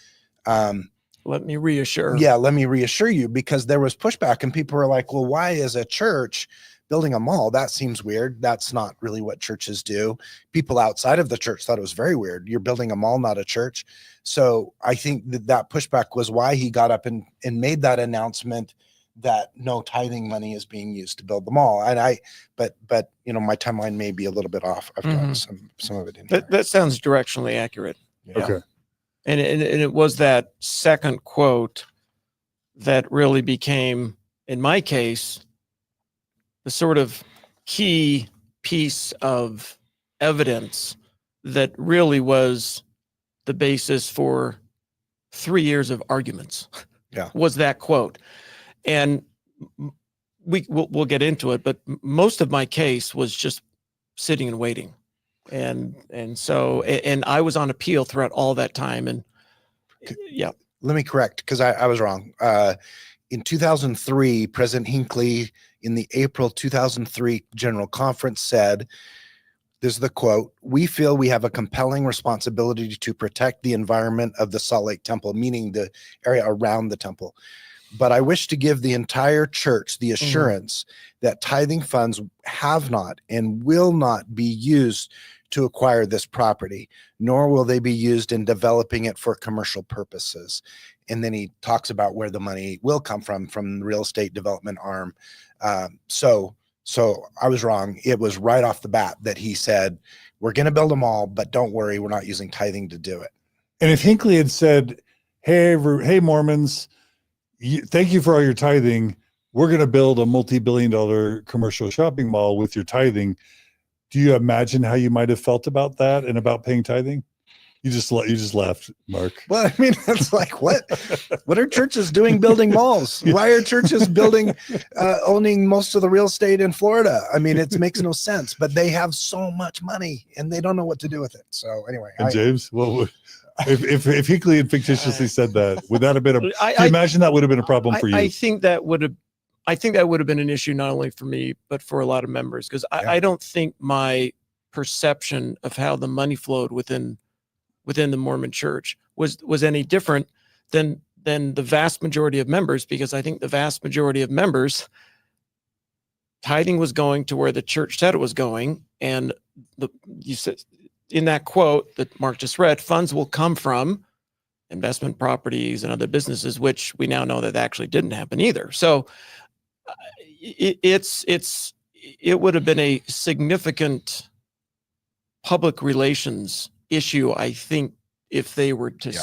let me reassure. Yeah, let me reassure you, because there was pushback and people were like, well, why is a church building a mall? That seems weird. That's not really what churches do. People outside of the church thought it was very weird. You're building a mall, not a church. So I think that pushback was why he got up and made that announcement that no tithing money is being used to build the mall. And but you know, my timeline may be a little bit off. I've got some of it in here. That sounds directionally accurate. Yeah. Okay. And it was that second quote that really became, in my case, the sort of key piece of evidence that really was the basis for 3 years of arguments. Yeah. Was that quote. And we'll get into it, but most of my case was just sitting and waiting. And so I was on appeal throughout all that time. And yeah. Let me correct, because I was wrong. In 2003, President Hinckley, in the April 2003 General Conference, said, this is the quote, "We feel we have a compelling responsibility to protect the environment of the Salt Lake Temple," meaning the area around the temple. "But I wish to give the entire church the assurance that tithing funds have not and will not be used to acquire this property, nor will they be used in developing it for commercial purposes." And then he talks about where the money will come from the real estate development arm. So I was wrong. It was right off the bat that he said, we're going to build them all, but don't worry, we're not using tithing to do it. And if Hinckley had said, hey Mormons, thank you for all your tithing. We're going to build a multi-billion-dollar commercial shopping mall with your tithing. Do you imagine how you might have felt about that and about paying tithing? You just laughed, Mark. Well, I mean, it's like, what are churches doing building malls? Why are churches building, owning most of the real estate in Florida? I mean, it makes no sense, but they have so much money and they don't know what to do with it. So anyway. And James, if Hinckley had fictitiously said that, would that have been do you imagine that would have been a problem for you? I think that would have been an issue, not only for me, but for a lot of members. Because I don't think my perception of how the money flowed within the Mormon Church was any different than the vast majority of members, because I think the vast majority of members, tithing was going to where the church said it was going. And you said in that quote that Mark just read, funds will come from investment properties and other businesses, which we now know that actually didn't happen either. So it would have been a significant public relations issue, I think, if they were to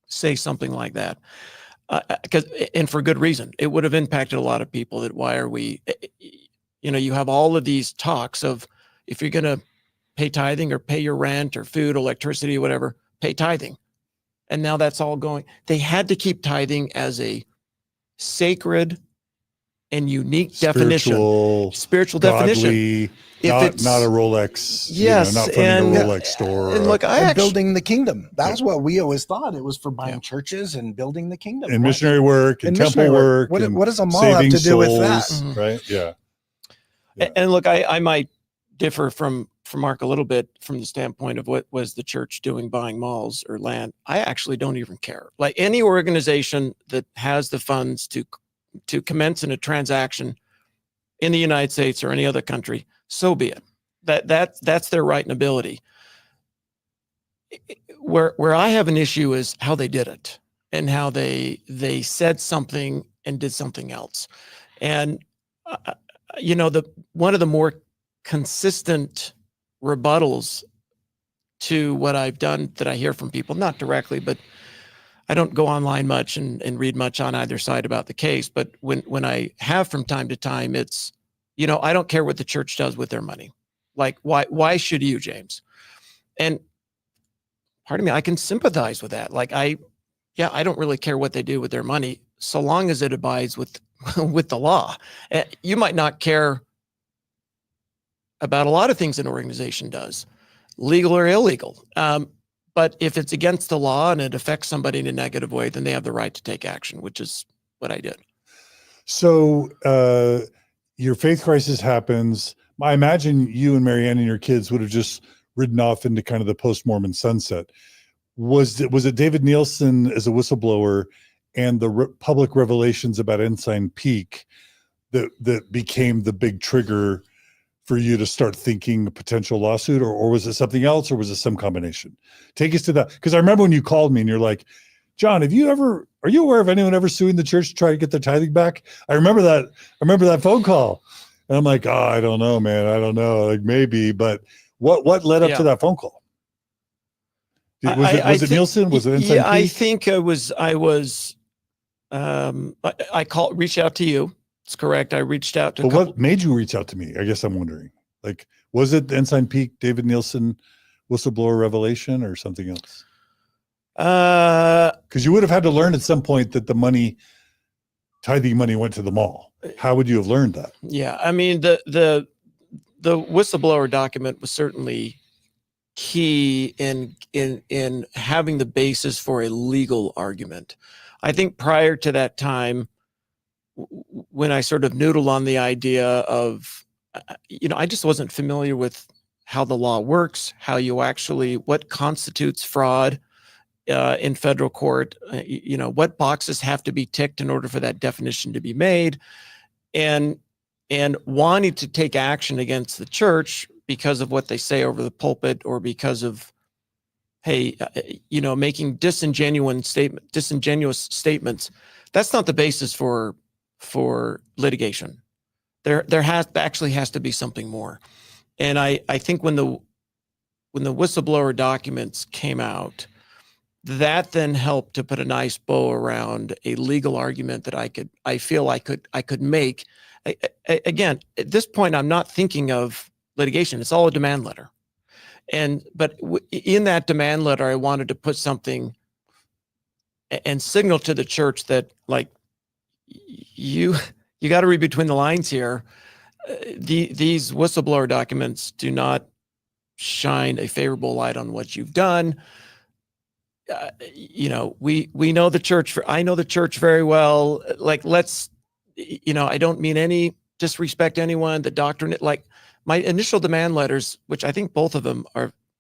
say something like that, and for good reason. It would have impacted a lot of people. That why are we, you have all of these talks of, if you're going to pay tithing or pay your rent or food, electricity, whatever, pay tithing. And now that's all going. They had to keep tithing as a sacred and unique spiritual definition. If not a Rolex, not funding a Rolex store. And look, building the kingdom. That was what we always thought. It was for buying churches and building the kingdom. And missionary work and temple work. What does a mall have to do with that? Mm-hmm. Right? Yeah. And look, I might differ from Mark a little bit from the standpoint of what was the church doing buying malls or land. I actually don't even care. Like any organization that has the funds to commence in a transaction in the United States or any other country, so be it. That's their right and ability. Where I have an issue is how they did it and how they said something and did something else. And one of the more consistent rebuttals to what I've done that I hear from people, not directly, but I don't go online much and read much on either side about the case. But when I have from time to time, it's, I don't care what the church does with their money. Like, why should you, James? And pardon me, I can sympathize with that. Like, I don't really care what they do with their money, so long as it abides with the law. You might not care about a lot of things an organization does, legal or illegal. But if it's against the law and it affects somebody in a negative way, then they have the right to take action, which is what I did. So your faith crisis happens. I imagine you and Marianne and your kids would have just ridden off into kind of the post-Mormon sunset. Was it David Nielsen as a whistleblower and the public revelations about Ensign Peak that became the big trigger for you to start thinking a potential lawsuit, or was it something else, or was it some combination? Take us to that. Because I remember when you called me and you're like, John, are you aware of anyone ever suing the church to try to get their tithing back? I remember that phone call. And I'm like, I don't know, man. I don't know. Like maybe, but what led up to that phone call? Was it Nielsen? Was it Ensign Yeah, I Peak? think I reached out to you. It's correct. I reached out to. But what made you reach out to me? I guess I'm wondering. Like, was it the Ensign Peak, David Nielsen whistleblower revelation, or something else? Because you would have had to learn at some point that the tithing money went to the mall. How would you have learned that? Yeah, I mean the whistleblower document was certainly key in having the basis for a legal argument. I think prior to that time, when I sort of noodled on the idea of, I just wasn't familiar with how the law works, what constitutes fraud in federal court, what boxes have to be ticked in order for that definition to be made, and wanting to take action against the church because of what they say over the pulpit, or because of, making disingenuous statements. That's not the basis for litigation. There actually has to be something more. And I think when the whistleblower documents came out, that then helped to put a nice bow around a legal argument that I could make. Again, at this point, I'm not thinking of litigation. It's all a demand letter. But in that demand letter, I wanted to put something and signal to the church that, like, you got to read between the lines here. These whistleblower documents do not shine a favorable light on what you've done. We know the church. I know the church very well. Like, I don't mean any disrespect to anyone. The doctrine, like my initial demand letters, which I think both of them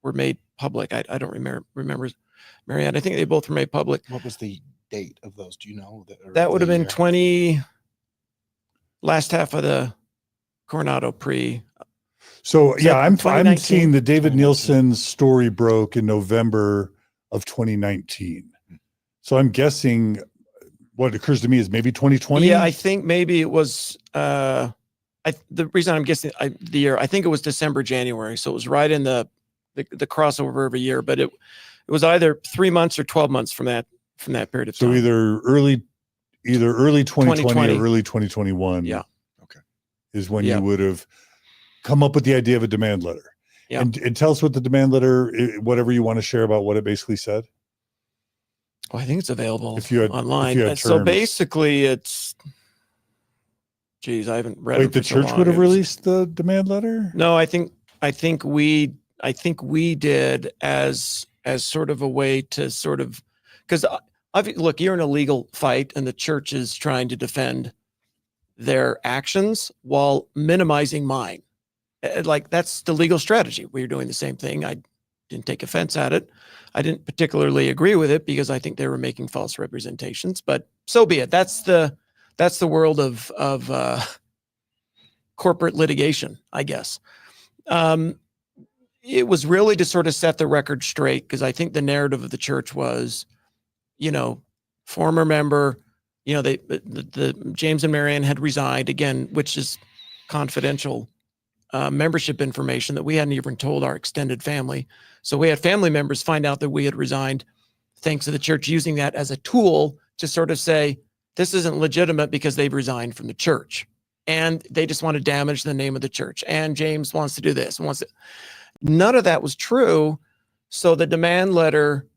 were made public. I don't remember, Marianne. I think they both were made public. What was the date of those? Do you know? That would have been last half of the Coronado pre. So yeah, I'm seeing the David 2019. Nielsen story broke in November of 2019. So I'm guessing what occurs to me is maybe 2020. Yeah, I think maybe it was. The reason I'm guessing the year, I think it was December, January. So it was right in the crossover of a year, but it was either 3 months or 12 months from that period of time. So either early 2020 or early 2021. Yeah. Okay. Is when you would have come up with the idea of a demand letter. Yeah. And tell us what the demand letter, whatever you want to share about what it basically said. Well, I think it's available online. If you had So terms. Basically it's, geez, I haven't read it. Wait, the church would have released the demand letter? No, I think we did as sort of a way to sort of, because look, you're in a legal fight and the church is trying to defend their actions while minimizing mine. Like, that's the legal strategy. We're doing the same thing. I didn't take offense at it. I didn't particularly agree with it because I think they were making false representations, but so be it. That's the world of corporate litigation, I guess. It was really to sort of set the record straight, because I think the narrative of the church was, former member, the James and Marianne had resigned, again, which is confidential membership information that we hadn't even told our extended family. So we had family members find out that we had resigned, thanks to the church using that as a tool to sort of say, this isn't legitimate because they've resigned from the church and they just want to damage the name of the church. And James wants to do this. None of that was true. So the demand letter,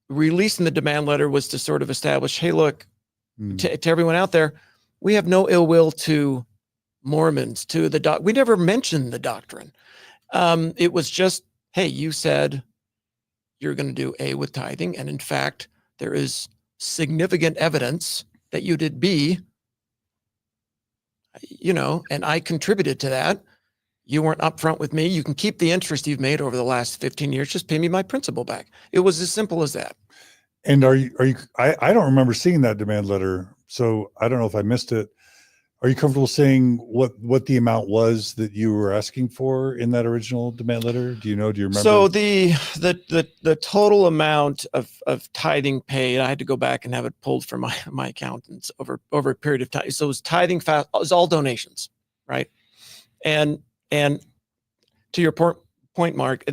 releasing the demand letter, was to sort of establish, hey, look, to everyone out there, we have no ill will to Mormons, to the we never mentioned the doctrine. It was just, hey, you said you're going to do A with tithing, and in fact, there is significant evidence that you did B, and I contributed to that. You weren't upfront with me. You can keep the interest you've made over the last 15 years. Just pay me my principal back. It was as simple as that. And I don't remember seeing that demand letter, so I don't know if I missed it. Are you comfortable saying what the amount was that you were asking for in that original demand letter? Do you remember? So the total amount of tithing paid, I had to go back and have it pulled from my accountants over a period of time. So it was tithing, it was all donations, right? And to your point, Mark,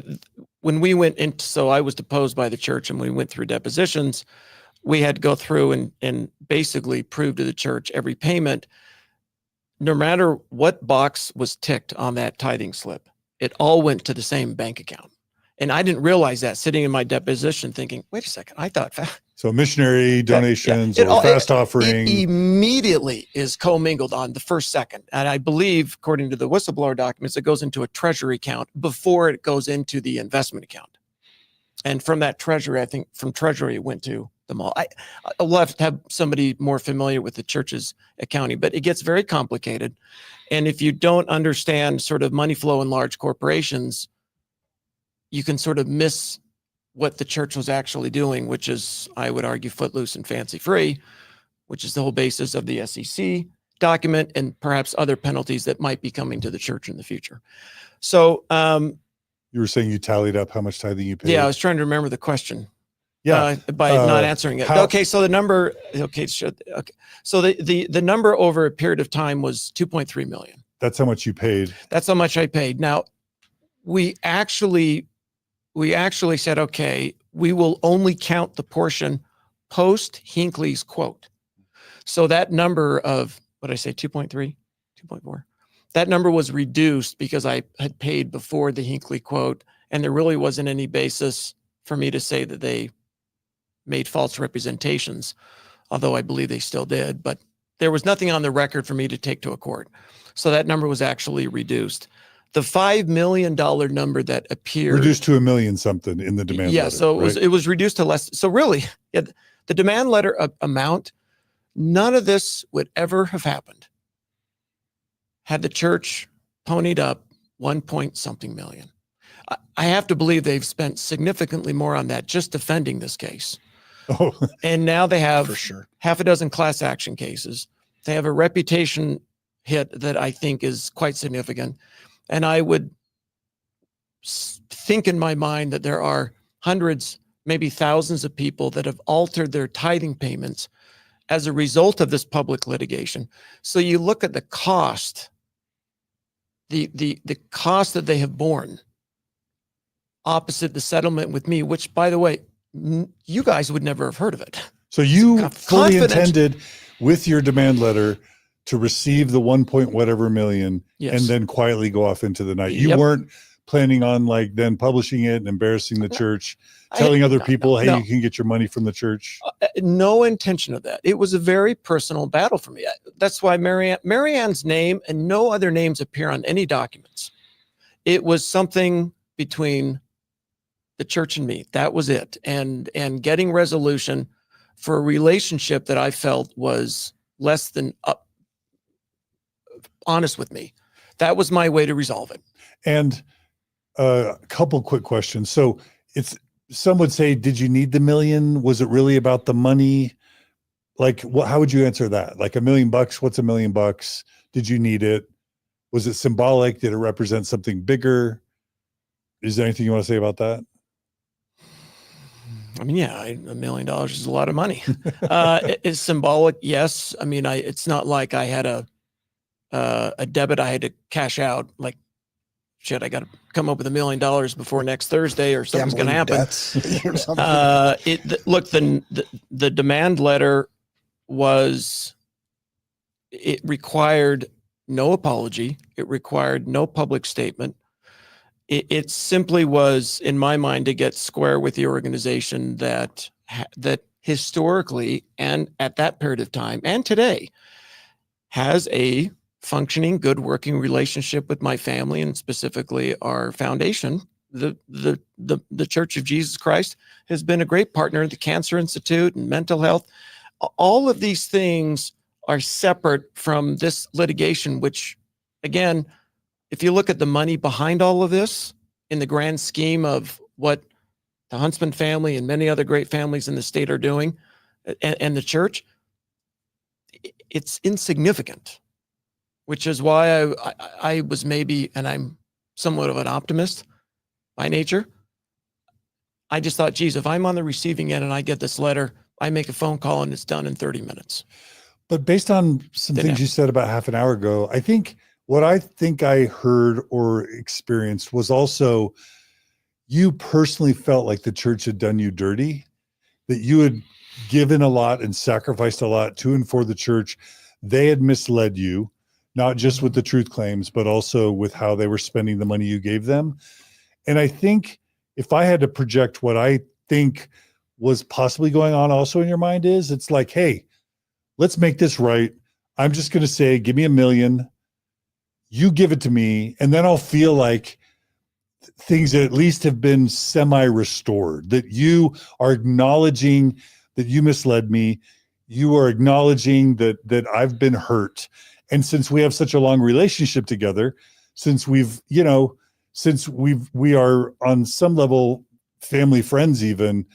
when we went into, so I was deposed by the church and we went through depositions, we had to go through and basically prove to the church every payment, no matter what box was ticked on that tithing slip, it all went to the same bank account. And I didn't realize that sitting in my deposition thinking, wait a second, I thought So missionary donations It or fast it offering. immediately is commingled on the first second. And I believe, according to the whistleblower documents, it goes into a treasury account before it goes into the investment account. And from that treasury, I think from treasury, it went to the mall. I'll have to have somebody more familiar with the church's accounting, but it gets very complicated. And if you don't understand sort of money flow in large corporations, you can sort of miss what the church was actually doing, which is, I would argue, footloose and fancy free, which is the whole basis of the SEC document and perhaps other penalties that might be coming to the church in the future. So, You were saying you tallied up how much tithing you paid. yeah, I was trying to remember the question. Yeah. By not answering it. Okay, so the number. Okay, so the number over a period of time was 2.3 million. That's how much you paid. That's how much I paid. Now, we actually said, okay, we will only count the portion post Hinckley's quote. So that number of, what did I say, 2.3, 2.4? That number was reduced because I had paid before the Hinckley quote, and there really wasn't any basis for me to say that they made false representations, although I believe they still did, but there was nothing on the record for me to take to a court. So that number was actually reduced. The $5 million number that appeared Reduced to $1 million something in the demand letter. So it was reduced to less. So really, the demand letter amount, none of this would ever have happened had the church ponied up 1 point something million. I have to believe they've spent significantly more on that just defending this case. Oh, And now they have For sure. half a dozen class action cases. They have a reputation hit that I think is quite significant. And I would think in my mind that there are hundreds, maybe thousands of people that have altered their tithing payments as a result of this public litigation. So you look at the cost, the cost that they have borne opposite the settlement with me, which, by the way, you guys would never have heard of it. so you fully Confidential. intended with your demand letter to receive the 1 point whatever million Yes. and then quietly go off into the night. You Yep. weren't planning on like then publishing it and embarrassing the church, I- telling other no, people, hey, no. you can get your money from the church. No intention of that. It was a very personal battle for me. That's why Marianne's name and no other names appear on any documents. It was something between the church and me. That was it. And getting resolution for a relationship that I felt was less than honest with me. That was my way to resolve it. And a couple quick questions. So some would say, did you need the million? Was it really about the money? Like, how would you answer that? Like $1 million, what's $1 million? Did you need it? Was it symbolic? Did it represent something bigger? Is there anything you want to say about that? I mean, yeah, $1 million is a lot of money. It's symbolic. Yes. I mean, it's not like I had a debit I had to cash out. Like, shit, I got to come up with $1 million before next Thursday or something's going to happen. Or something. Look, the demand letter it required no apology. It required no public statement. It simply was, in my mind, to get square with the organization that historically and at that period of time and today has a functioning, good working relationship with my family and specifically our foundation. The Church of Jesus Christ has been a great partner, the Cancer Institute and mental health. All of these things are separate from this litigation, which, again, if you look at the money behind all of this in the grand scheme of what the Huntsman family and many other great families in the state are doing and the church, it's insignificant, which is why I was maybe, and I'm somewhat of an optimist by nature. I just thought, geez, if I'm on the receiving end and I get this letter, I make a phone call and it's done in 30 minutes. But based on some things you said about half an hour ago, what I think I heard or experienced was also you personally felt like the church had done you dirty, that you had given a lot and sacrificed a lot to and for the church. They had misled you, not just with the truth claims, but also with how they were spending the money you gave them. And I think if I had to project what I think was possibly going on also in your mind is, it's like, hey, let's make this right. I'm just going to say, give me $1 million. You give it to me. And then I'll feel like things at least have been semi-restored, that you are acknowledging that you misled me. You are acknowledging that I've been hurt. And since we have such a long relationship together, since we are on some level family friends even,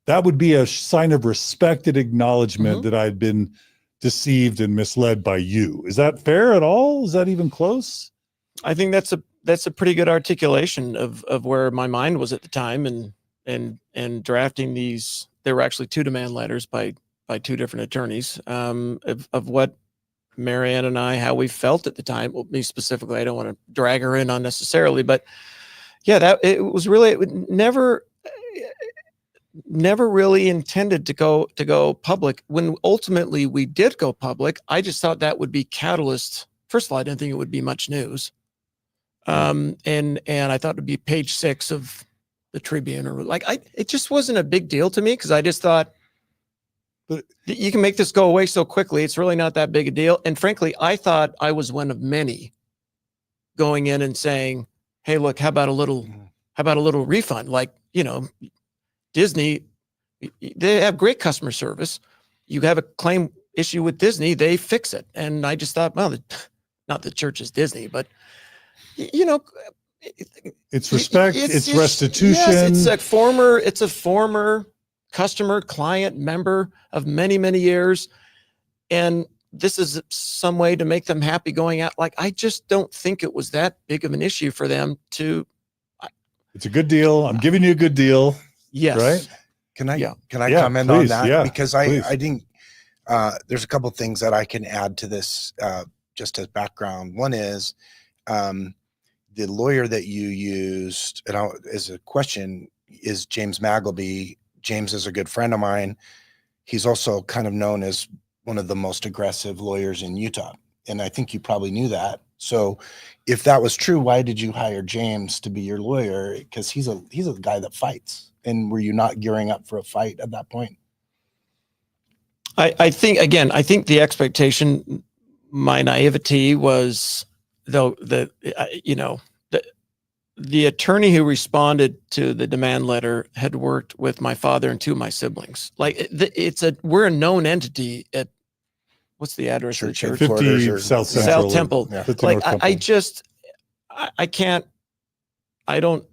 that would be a sign of respect and acknowledgement that I'd been deceived and misled by you. Is that fair at all? Is that even close? I think that's a pretty good articulation of where my mind was at the time, and drafting these. There were actually 2 demand letters by 2 different attorneys of what Marianne and I, how we felt at the time. Well, me specifically, I don't want to drag her in unnecessarily, but yeah, that it was really, it would never really intended to go public. When ultimately we did go public, I just thought that would be catalyst. First of all, I didn't think it would be much news. And I thought it'd be page 6 of the Tribune, or it just wasn't a big deal to me, because I just thought, but you can make this go away so quickly. It's really not that big a deal. And frankly, I thought I was one of many going in and saying, hey, look, how about a little refund? Like, Disney, they have great customer service. You have a claim issue with Disney, they fix it. And I just thought, well, not the church is Disney, but it's respect, it's restitution. Yes, it's a former customer, client, member of many, many years. And this is some way to make them happy going out. Like, I just don't think it was that big of an issue for them to. It's a good deal. I'm giving you a good deal. Yes. Right. Can I Yeah, comment please, on that? yeah, Because I think there's a couple of things that I can add to this just as background. One is the lawyer that you used, and as a question, is James Magleby. James is a good friend of mine. He's also kind of known as one of the most aggressive lawyers in Utah. And I think you probably knew that. So if that was true, why did you hire James to be your lawyer? Because he's a guy that fights. And were you not gearing up for a fight at that point? I think the expectation, my naivety was, though, the attorney who responded to the demand letter had worked with my father and 2 of my siblings. Like, we're a known entity at, what's the address of the church? 50 South Central. South Temple. Yeah. Like, I don't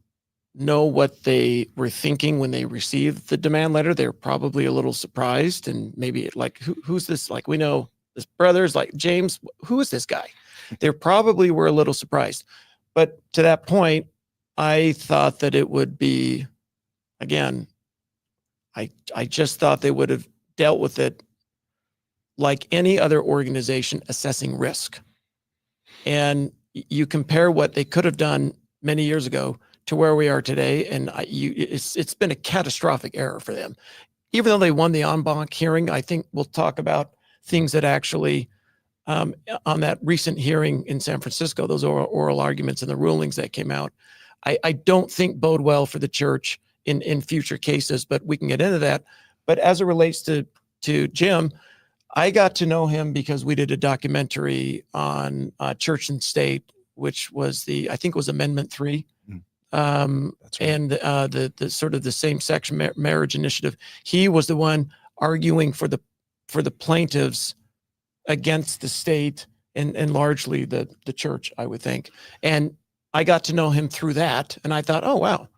know what they were thinking when they received the demand letter. They're probably a little surprised, and maybe like, who's this? Like, we know this brother's like James. Who is this guy? They probably were a little surprised. But to that point, I thought that it would be, again, I just thought they would have dealt with it like any other organization assessing risk. And you compare what they could have done many years ago to where we are today, and it's been a catastrophic error for them. Even though they won the en banc hearing, I think we'll talk about things that actually, on that recent hearing in San Francisco, those oral arguments and the rulings that came out, I don't think bode well for the church in future cases, but we can get into that. But as it relates to Jim, I got to know him because we did a documentary on church and state, which was I think it was Amendment 3. That's right. And the sort of the same-sex marriage initiative. He was the one arguing for the plaintiffs against the state and largely the church, I would think. And I got to know him through that, and I thought, oh wow.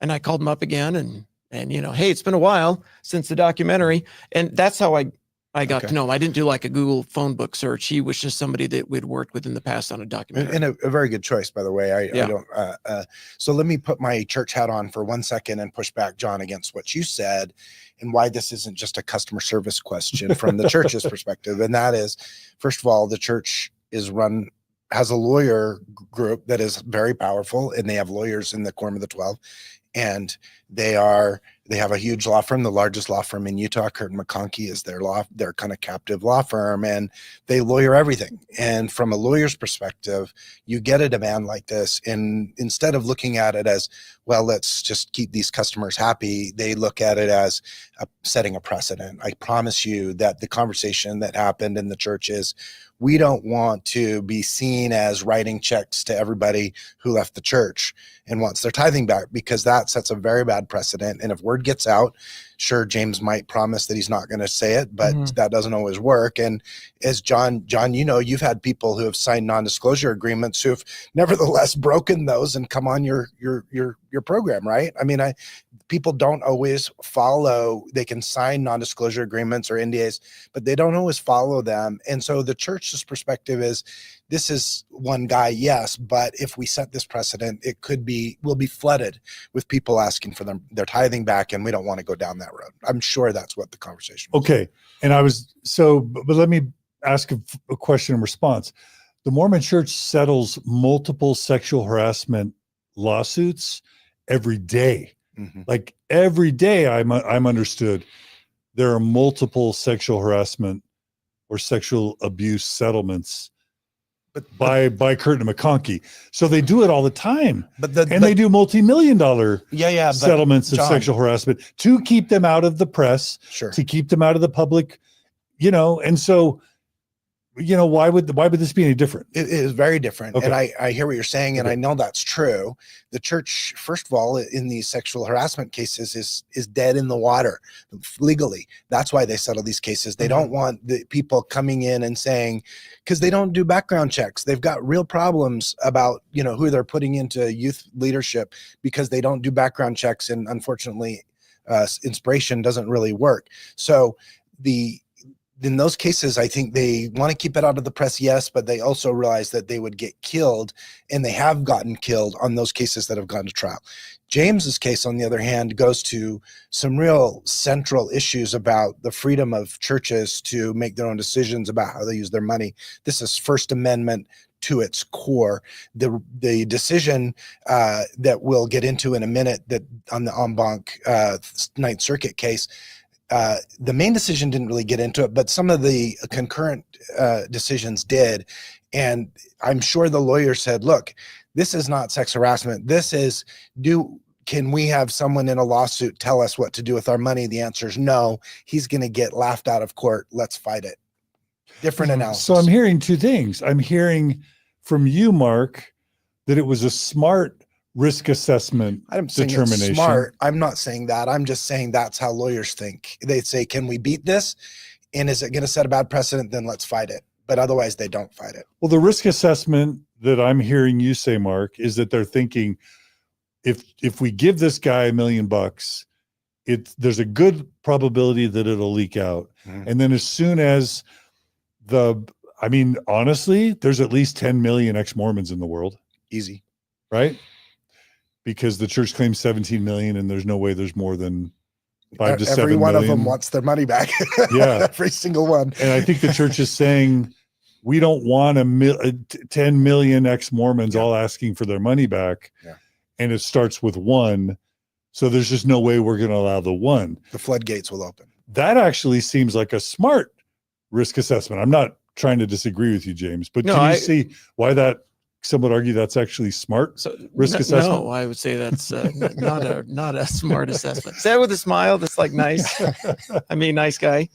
And I called him up again, and hey, it's been a while since the documentary, and that's how I got to know him. I didn't do like a Google phone book search. He was just somebody that we'd worked with in the past on a documentary. And a very good choice, by the way. I don't. So let me put my church hat on for 1 second and push back, John, against what you said, and why this isn't just a customer service question from the church's perspective. And that is, first of all, the church has a lawyer group that is very powerful, and they have lawyers in the Quorum of the 12. and they have a huge law firm, the largest law firm in Utah. Curtin McConkie is their kind of captive law firm, and they lawyer everything. And from a lawyer's perspective, you get a demand like this, and instead of looking at it as, well, let's just keep these customers happy, they look at it as setting a precedent. I promise you that the conversation that happened in the church is, we don't want to be seen as writing checks to everybody who left the church and wants their tithing back, because that sets a very bad precedent. And if word gets out, sure, James might promise that he's not going to say it, but that doesn't always work. And as John, you know, you've had people who have signed non-disclosure agreements who have nevertheless broken those and come on your program, right? I mean, people don't always follow. They can sign non-disclosure agreements or NDAs, but they don't always follow them. And so the church's perspective is, this is one guy, yes, but if we set this precedent, we'll be flooded with people asking for their tithing back, and we don't want to go down that road. I'm sure that's what the conversation was. Okay. And but let me ask a question in response. The Mormon Church settles multiple sexual harassment lawsuits every day. Mm-hmm. Like every day, I'm understood there are multiple sexual harassment or sexual abuse settlements by Curtin McConkie. So they do it all the time. They do multi-million-dollar settlements of sexual harassment to keep them out of the press, to keep them out of the public, and so, why would this be any different? It is very different. Okay. And I hear what you're saying, and I know that's true. The church, first of all, in these sexual harassment cases is dead in the water legally. That's why they settle these cases. They don't want the people coming in and saying, because they don't do background checks. They've got real problems about, who they're putting into youth leadership because they don't do background checks. And unfortunately, inspiration doesn't really work. So in those cases, I think they want to keep it out of the press, yes, but they also realize that they would get killed, and they have gotten killed on those cases that have gone to trial. James's case, on the other hand, goes to some real central issues about the freedom of churches to make their own decisions about how they use their money. This is First Amendment to its core. The decision that we'll get into in a minute, that on the en banc Ninth Circuit case, the main decision didn't really get into it, but some of the concurrent decisions did. And I'm sure the lawyer said, look, this is not sex harassment. This is, can we have someone in a lawsuit tell us what to do with our money? The answer is no. He's going to get laughed out of court. Let's fight it. Different analysis. So I'm hearing two things. I'm hearing from you, Mark, that it was a smart risk assessment determination. Smart. I'm not saying that. I'm just saying that's how lawyers think. They say, can we beat this? And is it going to set a bad precedent? Then let's fight it. But otherwise, they don't fight it. Well, the risk assessment that I'm hearing you say, Mark, is that they're thinking, if we give this guy $1 million, there's a good probability that it'll leak out. And then as soon as honestly, there's at least 10 million ex-Mormons in the world. Easy. Right? Because the church claims 17 million, and there's no way there's more than 5 to 7 million. Every one of them wants their money back. Yeah. Every single one. And I think the church is saying, we don't want 10 million ex-Mormons all asking for their money back. Yeah. And it starts with one. So there's just no way we're going to allow the one. The floodgates will open. That actually seems like a smart risk assessment. I'm not trying to disagree with you, James, but can you see why some would argue that's actually smart risk assessment? No, I would say that's not a smart assessment. Say it with a smile. That's like nice. Nice guy.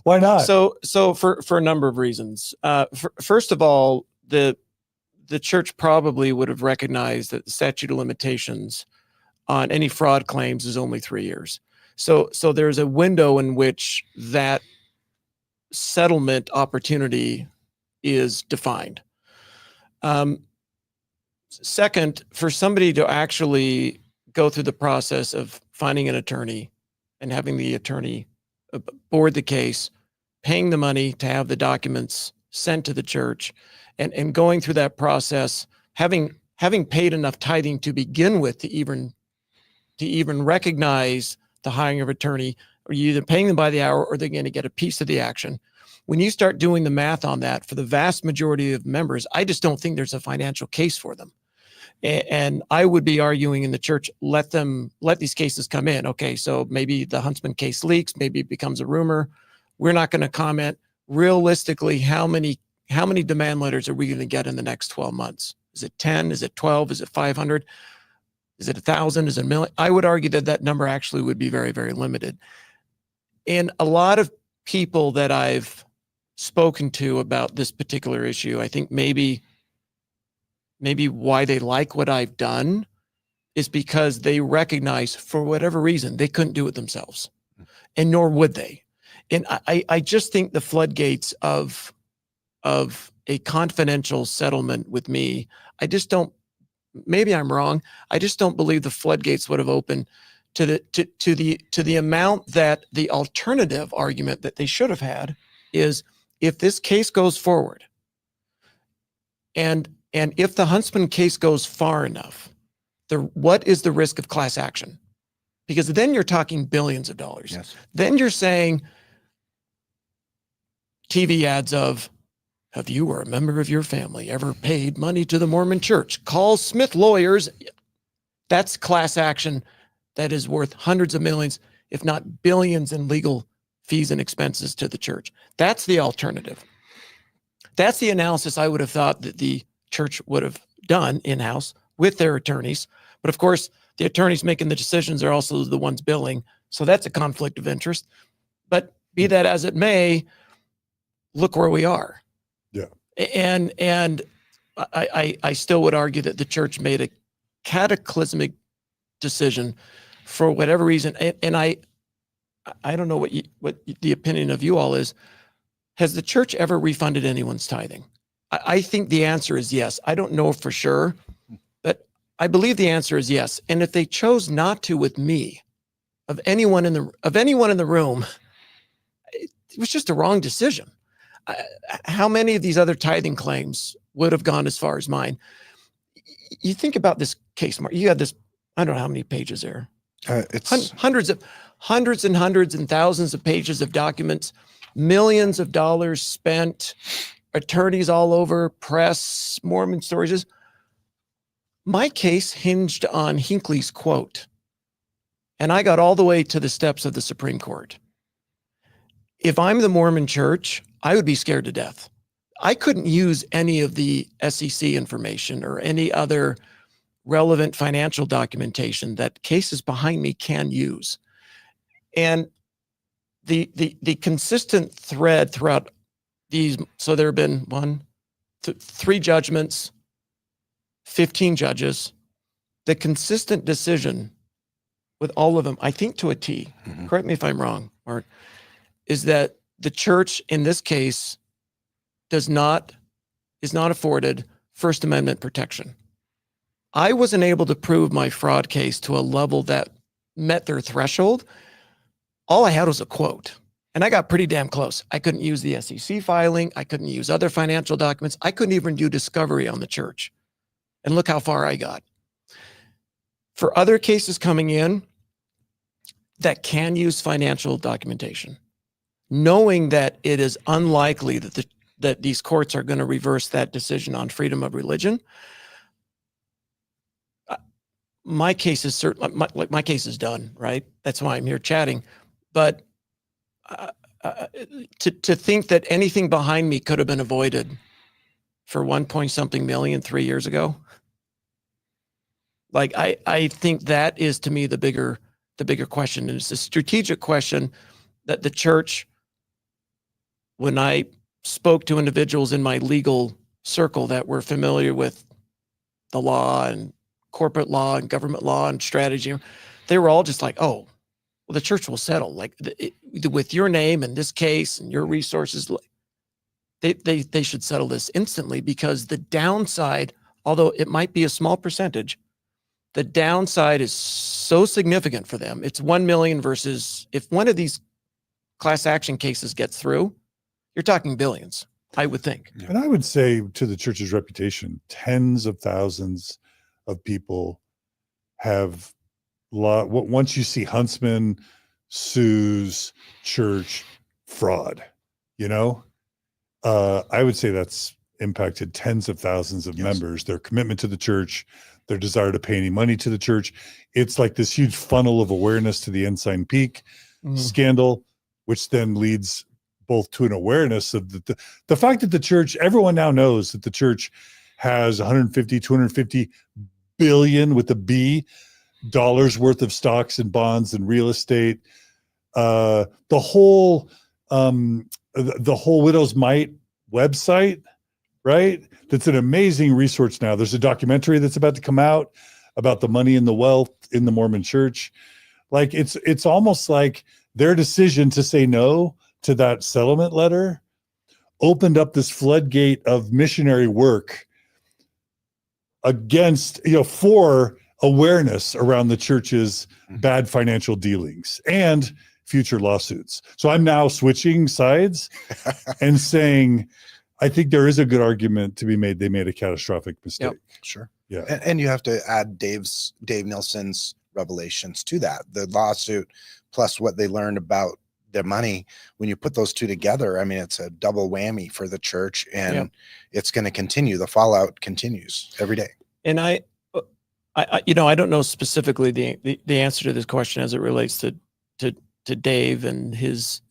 Why not? So for a number of reasons. First of all, the church probably would have recognized that the statute of limitations on any fraud claims is only 3 years. So there's a window in which that settlement opportunity is defined. Second, for somebody to actually go through the process of finding an attorney and having the attorney board the case, paying the money to have the documents sent to the church, and going through that process, having paid enough tithing to begin with to even recognize the hiring of attorney, or you're either paying them by the hour or they're going to get a piece of the action. When you start doing the math on that, for the vast majority of members, I just don't think there's a financial case for them. And I would be arguing in the church, let these cases come in. Okay, so maybe the Huntsman case leaks, maybe it becomes a rumor. We're not going to comment. Realistically, how many demand letters are we going to get in the next 12 months? Is it 10? Is it 12? Is it 500? Is it 1,000? Is it 1,000,000? I would argue that number actually would be very, very limited. And a lot of people that I've spoken to about this particular issue, I think maybe why they like what I've done is because they recognize, for whatever reason, they couldn't do it themselves, and nor would they. And I just think the floodgates of a confidential settlement with me, I just don't, maybe I'm wrong, I just don't believe the floodgates would have opened to the amount that the alternative argument that they should have had is, if this case goes forward and if the Huntsman case goes far enough, what is the risk of class action? Because then you're talking billions of dollars. Yes. Then you're saying TV ads of, have you or a member of your family ever paid money to the Mormon Church? Call Smith Lawyers. That's class action that is worth hundreds of millions, if not billions, in legal fees and expenses to the church. That's the alternative. That's the analysis I would have thought that the church would have done in-house with their attorneys. But of course, the attorneys making the decisions are also the ones billing. So that's a conflict of interest. But be that as it may, look where we are. Yeah. And I still would argue that the church made a cataclysmic decision for whatever reason. And I don't know what the opinion of you all is. Has the church ever refunded anyone's tithing? I think the answer is yes. I don't know for sure, but I believe the answer is yes. And if they chose not to with me, of anyone in the room, it was just a wrong decision. How many of these other tithing claims would have gone as far as mine? You think about this case, Mark. You had this, I don't know how many pages there. It's hundreds and hundreds and thousands of pages of documents, millions of dollars spent, attorneys all over, press, Mormon stories. My case hinged on Hinckley's quote, and I got all the way to the steps of the Supreme Court. If I'm the Mormon Church, I would be scared to death. I couldn't use any of the SEC information or any other relevant financial documentation that cases behind me can use. And the consistent thread throughout these, so there have been 3 judgments, 15 judges. The consistent decision with all of them, I think to a T, correct me if I'm wrong, Mark, is that the church in this case is not afforded First Amendment protection. I wasn't able to prove my fraud case to a level that met their threshold. All I had was a quote, and I got pretty damn close. I couldn't use the SEC filing. I couldn't use other financial documents. I couldn't even do discovery on the church. And look how far I got. For other cases coming in that can use financial documentation, knowing that it is unlikely that these courts are going to reverse that decision on freedom of religion, my case is my case is done, right? That's why I'm here chatting. But to think that anything behind me could have been avoided for 1-point-something million 3 years ago, like I think that is, to me, the bigger question. And it's a strategic question that the church, when I spoke to individuals in my legal circle that were familiar with the law and corporate law and government law and strategy, they were all just like, oh, well, the church will settle, like with your name and this case and your resources. They should settle this instantly, because the downside, although it might be a small percentage, the downside is so significant for them. It's 1 million versus, if one of these class action cases gets through, you're talking billions, I would think. And I would say, to the church's reputation, tens of thousands of people have once you see Huntsman sues church fraud, I would say that's impacted tens of thousands of Yes. members, their commitment to the church, their desire to pay any money to the church. It's like this huge funnel of awareness to the Ensign Peak scandal, which then leads both to an awareness of the fact that the church, everyone now knows that the church has 150, 250 billion with a B dollars worth of stocks and bonds and real estate. The whole Widow's Mite website, right? That's an amazing resource now. There's a documentary that's about to come out about the money and the wealth in the Mormon church. Like it's almost like their decision to say no to that settlement letter opened up this floodgate of missionary work against, for awareness around the church's bad financial dealings and future lawsuits. So I'm now switching sides and saying, I think there is a good argument to be made. They made a catastrophic mistake. Yep. Sure. Yeah. And you have to add Dave Nilsson's revelations to that, the lawsuit plus what they learned about their money. When you put those two together, I mean, it's a double whammy for the church, and it's going to continue. The fallout continues every day. And I don't know specifically the answer to this question as it relates to Dave and his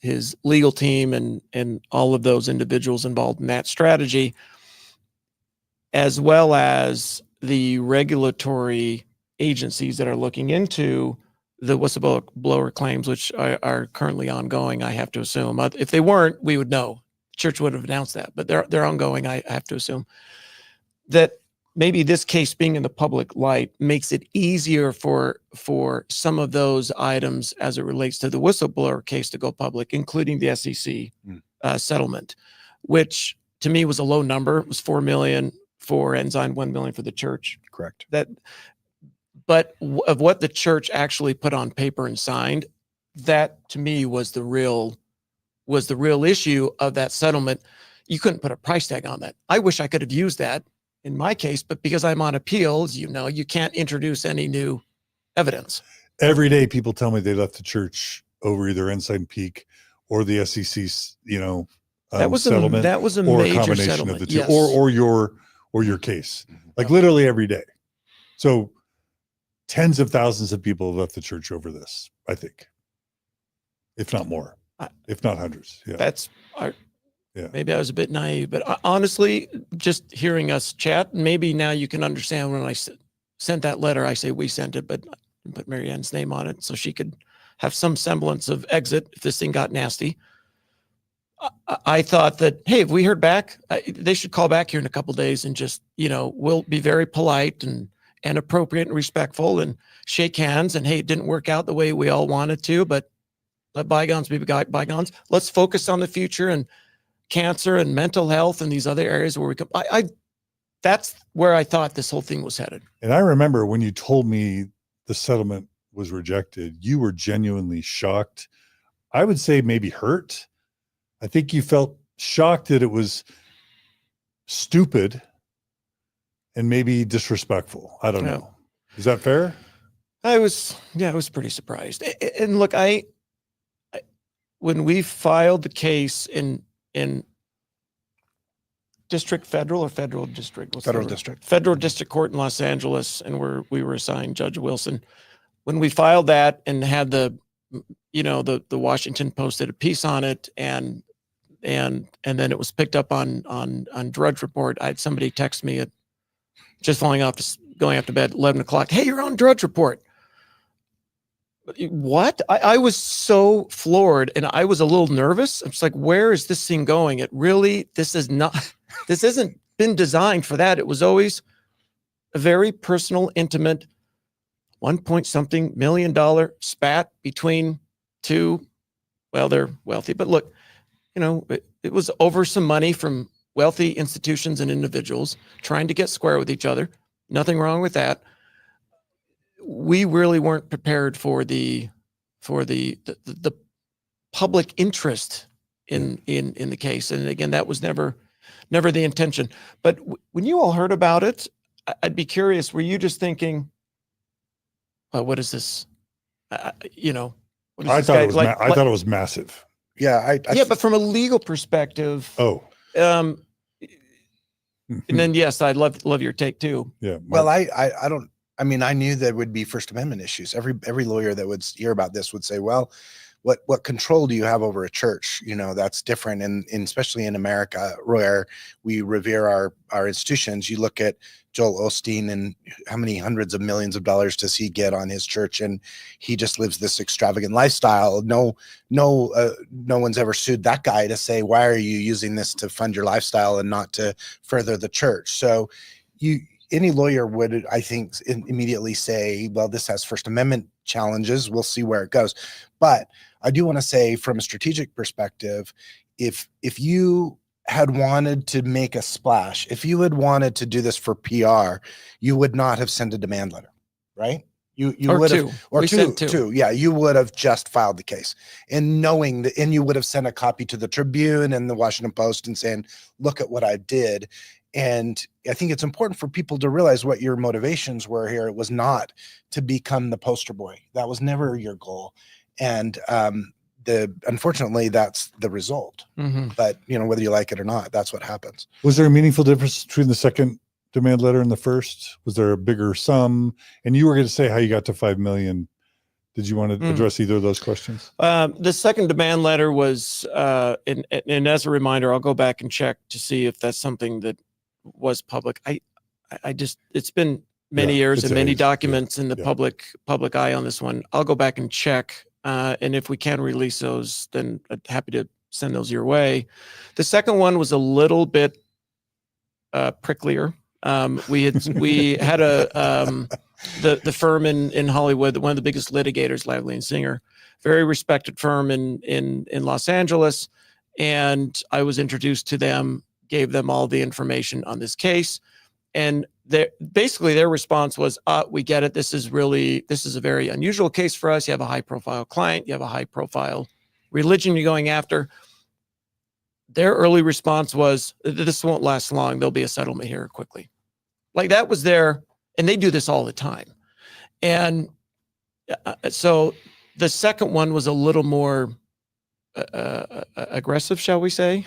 legal team and all of those individuals involved in that strategy, as well as the regulatory agencies that are looking into the whistleblower claims, which are currently ongoing. I have to assume, if they weren't, we would know. Church would have announced that, but they're ongoing. I have to assume that maybe this case being in the public light makes it easier for some of those items as it relates to the whistleblower case to go public, including the SEC settlement, which to me was a low number. It was $4 million for Ensign, $1 million for the church. Correct. But of what the church actually put on paper and signed, that to me was the real issue of that settlement. You couldn't put a price tag on that. I wish I could have used that in my case, but because I'm on appeals, you can't introduce any new evidence. Every day people tell me they left the church over either Ensign Peak or the SEC's, settlement. That was a or major a combination settlement. of the two, Yes. or your case, like literally every day. So tens of thousands of people have left the church over this, I think, if not more, if not hundreds. Yeah. Maybe I was a bit naive, but honestly, just hearing us chat, maybe now you can understand when I sent that letter, I say we sent it, but I put Mary Ann's name on it so she could have some semblance of exit if this thing got nasty. I thought that, hey, if we heard back, they should call back here in a couple of days and just, we'll be very polite and appropriate and respectful and shake hands. And hey, it didn't work out the way we all wanted to, but let bygones be bygones. Let's focus on the future and cancer and mental health and these other areas where we come. That's where I thought this whole thing was headed. And I remember when you told me the settlement was rejected, you were genuinely shocked. I would say maybe hurt. I think you felt shocked that it was stupid and maybe disrespectful. I don't know. Is that fair? I was pretty surprised. And look, when we filed the case in federal district court in Los Angeles, and we were assigned Judge Wilson. When we filed that and had the Washington Post did a piece on it, and then it was picked up on Drudge Report. I had somebody text me at just going off to bed at 11 o'clock. Hey, you're on Drudge Report. What? I was so floored, and I was a little nervous. I'm just like, where is this thing going? This isn't been designed for that. It was always a very personal, intimate, $1 million spat between two. Well, they're wealthy, but look, it was over some money from wealthy institutions and individuals trying to get square with each other. Nothing wrong with that. We really weren't prepared for the public interest in the case. And again, that was never the intention. But when you all heard about it, I'd be curious, were you just thinking, what is this? I thought it was massive. Yeah. But from a legal perspective, And then, yes, I'd love your take too. Yeah. Well, I don't, I mean, I knew there would be First Amendment issues. Every lawyer that would hear about this would say, well, what control do you have over a church? You know, that's different. And especially in America, where we revere our institutions. You look at Joel Osteen and how many hundreds of millions of dollars does he get on his church? And he just lives this extravagant lifestyle. No one's ever sued that guy to say, why are you using this to fund your lifestyle and not to further the church? So any lawyer would, I think, immediately say, well, this has First Amendment challenges. We'll see where it goes. But I do want to say, from a strategic perspective, if you had wanted to make a splash, if you had wanted to do this for PR, you would not have sent a demand letter, right? You would have, or two. Yeah, you would have just filed the case, and knowing that, and you would have sent a copy to the Tribune and the Washington Post and saying, look at what I did. And I think it's important for people to realize what your motivations were here. It was not to become the poster boy. That was never your goal. And unfortunately, that's the result. Mm-hmm. But, you know, whether you like it or not, that's what happens. Was there a meaningful difference between the second demand letter and the first? Was there a bigger sum? And you were going to say how you got to 5 million. Did you want to address either of those questions? The second demand letter was, and as a reminder, I'll go back and check to see if that's something that was public. I just, it's been many years and many documents in the public eye on this one. I'll go back and check. And if we can release those, then I'm happy to send those your way. The second one was a little bit pricklier. We had the firm in Hollywood, one of the biggest litigators, Lively and Singer, very respected firm in Los Angeles. And I was introduced to them, gave them all the information on this case. And basically their response was, we get it. This is a very unusual case for us. You have a high profile client, you have a high profile religion you're going after. Their early response was, this won't last long. There'll be a settlement here quickly. Like, that was and they do this all the time. And so the second one was a little more aggressive, shall we say?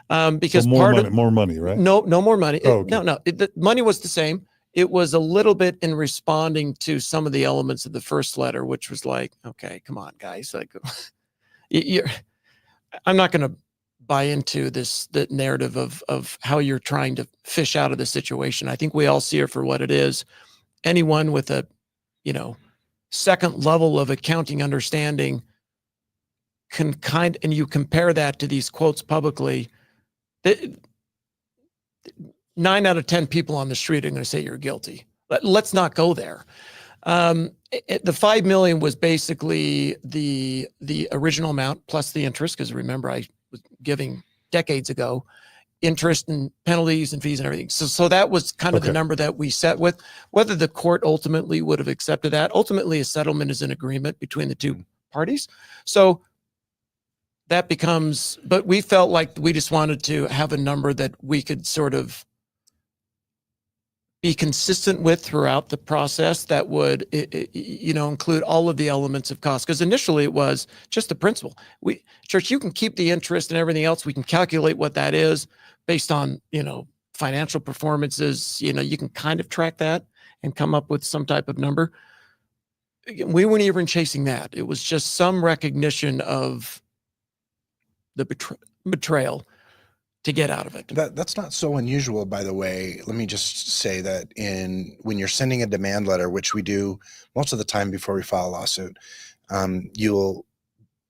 Because so more money, right? No more money. Oh, okay. No. The money was the same. It was a little bit in responding to some of the elements of the first letter, which was like, okay, come on, guys. Like, I'm not going to buy into the narrative of how you're trying to fish out of the situation. I think we all see it for what it is. Anyone with a, second level of accounting understanding can and you compare that to these quotes publicly, 9 out of 10 people on the street are going to say you're guilty. Let's not go there. The 5 million was basically the original amount plus the interest, because remember, I was giving decades ago interest and penalties and fees and everything. So that was kind of the number that we set with. Whether the court ultimately would have accepted that, ultimately a settlement is an agreement between the two parties. So that becomes, but we felt like we just wanted to have a number that we could sort of be consistent with throughout the process that would, include all of the elements of cost. Because initially it was just the principal. Church, you can keep the interest and everything else. We can calculate what that is based on, financial performances. You can kind of track that and come up with some type of number. We weren't even chasing that. It was just some recognition of the betrayal to get out of it. That's not so unusual, by the way. Let me just say that when you're sending a demand letter, which we do most of the time before we file a lawsuit, you'll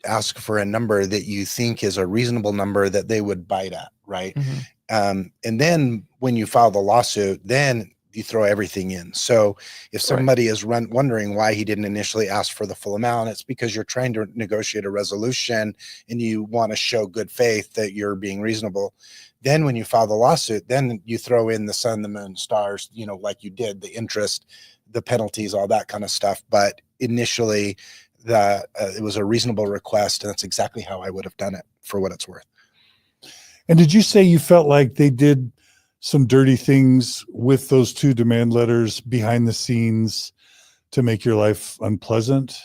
ask for a number that you think is a reasonable number that they would bite at, right? Mm-hmm. And then when you file the lawsuit, then you throw everything in. So if somebody is wondering why he didn't initially ask for the full amount, it's because you're trying to negotiate a resolution and you want to show good faith that you're being reasonable. Then when you file the lawsuit, then you throw in the sun, the moon, stars, like you did, the interest, the penalties, all that kind of stuff. But initially it was a reasonable request, and that's exactly how I would have done it, for what it's worth. And did you say you felt like they did some dirty things with those two demand letters behind the scenes to make your life unpleasant,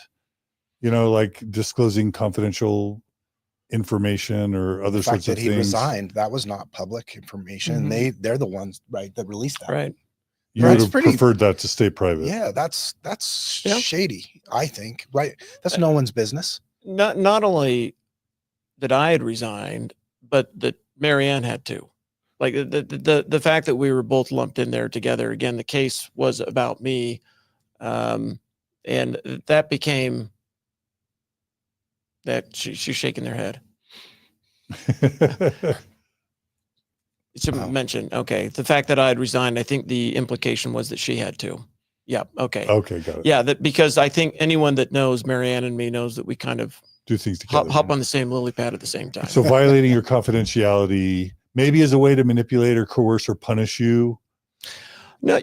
like disclosing confidential information or other The sorts fact that of he things. resigned, that was not public information. Mhm. They're the ones, right, that released that. Right. You would That's have pretty- preferred that to stay private. Yeah, that's Yeah. shady, I think. Right. That's no one's business. Not only that I had resigned, but that Marianne had too. Like the fact that we were both lumped in there together. Again, the case was about me, and that became that she's shaking their head. To Wow. mention, okay, the fact that I had resigned, I think the implication was that she had too. Yeah. Okay. Okay, got it. Yeah, that because I think anyone that knows Marianne and me knows that we kind of Do things together. hop on the same lily pad at the same time. So violating your confidentiality, maybe as a way to manipulate or coerce or punish you. No,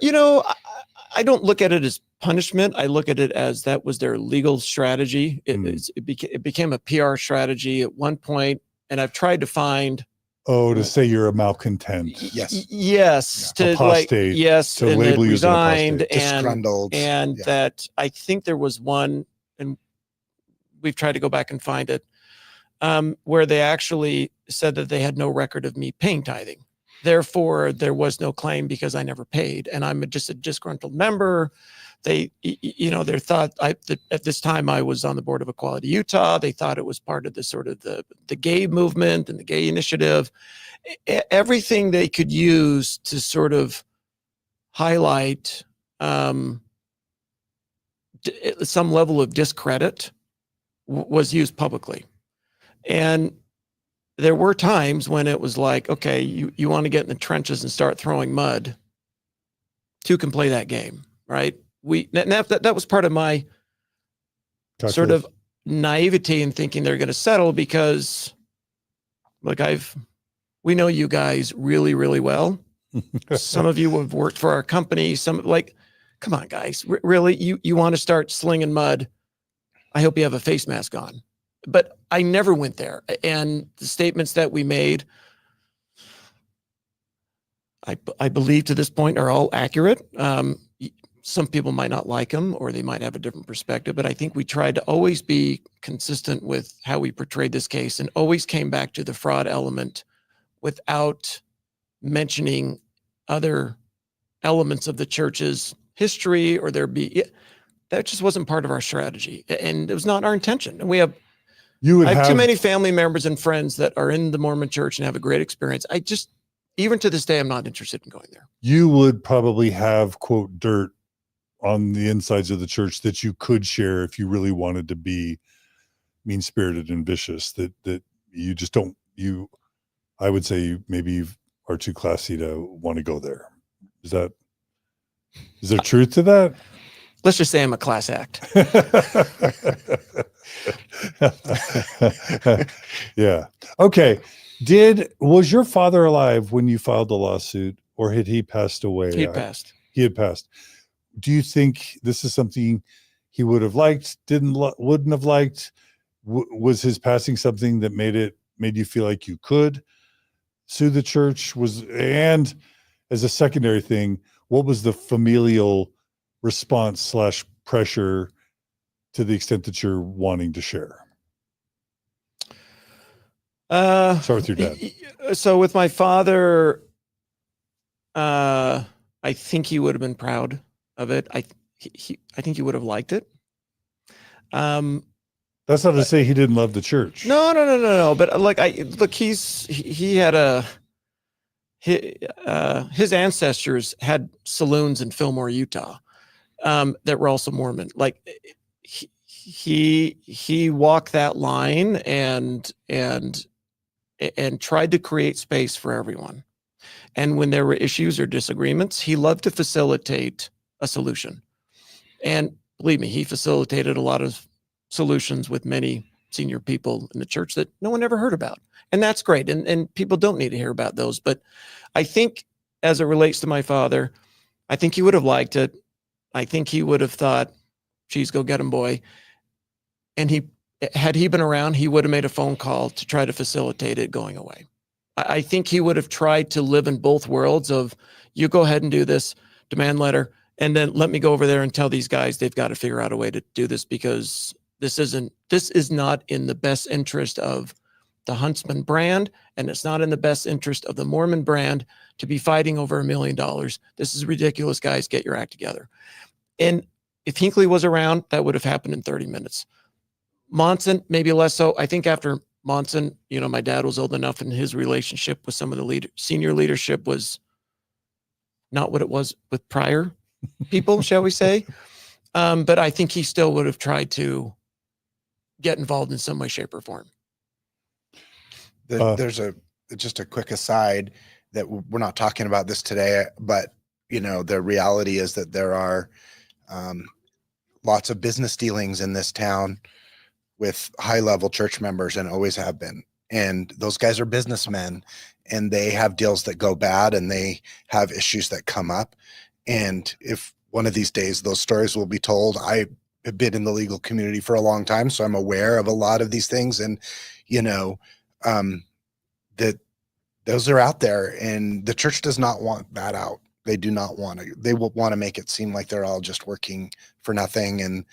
I don't look at it as punishment. I look at it as that was their legal strategy. It became a PR strategy at one point, and I've tried to find. Oh, to say you're a malcontent. Yes. Yes. Yeah. To Apostate, like, yes. to and label that you as an resigned apostate. Disgruntled. and Yeah. that I think there was one, and we've tried to go back and find it, where they actually said that they had no record of me paying tithing. Therefore, there was no claim because I never paid, and I'm just a disgruntled member. They, they thought that at this time I was on the board of Equality Utah. They thought it was part of the sort of the gay movement and the gay initiative. Everything they could use to sort of highlight some level of discredit was used publicly. And there were times when it was like, okay, you want to get in the trenches and start throwing mud. Two can play that game, right? That was part of my sort of naivety in thinking they're going to settle because, look, we know you guys really, really well. Some of you have worked for our company. Some come on, guys, really, you want to start slinging mud? I hope you have a face mask on. But I never went there, and the statements that we made, I believe to this point are all accurate. Some people might not like them, or they might have a different perspective, but I think we tried to always be consistent with how we portrayed this case and always came back to the fraud element without mentioning other elements of the church's history or that just wasn't part of our strategy, and it was not our intention. And I have too many family members and friends that are in the Mormon church and have a great experience. Even to this day, I'm not interested in going there. You would probably have, quote, dirt on the insides of the church that you could share if you really wanted to be mean-spirited and vicious, that you just don't, I would say you maybe are too classy to want to go there. Is there truth to that? Let's just say I'm a class act. Yeah. Okay. Was your father alive when you filed the lawsuit, or had he passed away? He had passed. He had passed. Do you think this is something he would have liked, wouldn't have liked? Was his passing something that made you feel like you could sue the church? And as a secondary thing, what was the familial response / pressure to the extent that you're wanting to share? Start with your dad. So with my father, I think he would have been proud of it. I think he would have liked it. That's not to say he didn't love the church. No. But he had his ancestors had saloons in Fillmore, Utah, that were also Mormon. Like he walked that line and tried to create space for everyone. And when there were issues or disagreements, he loved to facilitate a solution. And believe me, he facilitated a lot of solutions with many senior people in the church that no one ever heard about. And that's great. And people don't need to hear about those. But I think as it relates to my father, I think he would have liked it. I think he would have thought, geez, go get him, boy. And had he been around, he would have made a phone call to try to facilitate it going away. I think he would have tried to live in both worlds of, you go ahead and do this demand letter, and then let me go over there and tell these guys they've got to figure out a way to do this, because this is not in the best interest of the Huntsman brand, and it's not in the best interest of the Mormon brand to be fighting over $1 million. This is ridiculous, guys. Get your act together. And if Hinckley was around, that would have happened in 30 minutes. Monson, maybe less so. I think after Monson, my dad was old enough, and his relationship with some of the senior leadership was not what it was with prior people, shall we say. But I think he still would have tried to get involved in some way, shape, or form. There's just a quick aside that we're not talking about this today, but the reality is that there are lots of business dealings in this town with high-level church members, and always have been. And those guys are businessmen, and they have deals that go bad, and they have issues that come up. And if one of these days those stories will be told, I have been in the legal community for a long time, so I'm aware of a lot of these things. And, that those are out there, and the church does not want that out. They do not want to. They will want to make it seem like they're all just working for nothing and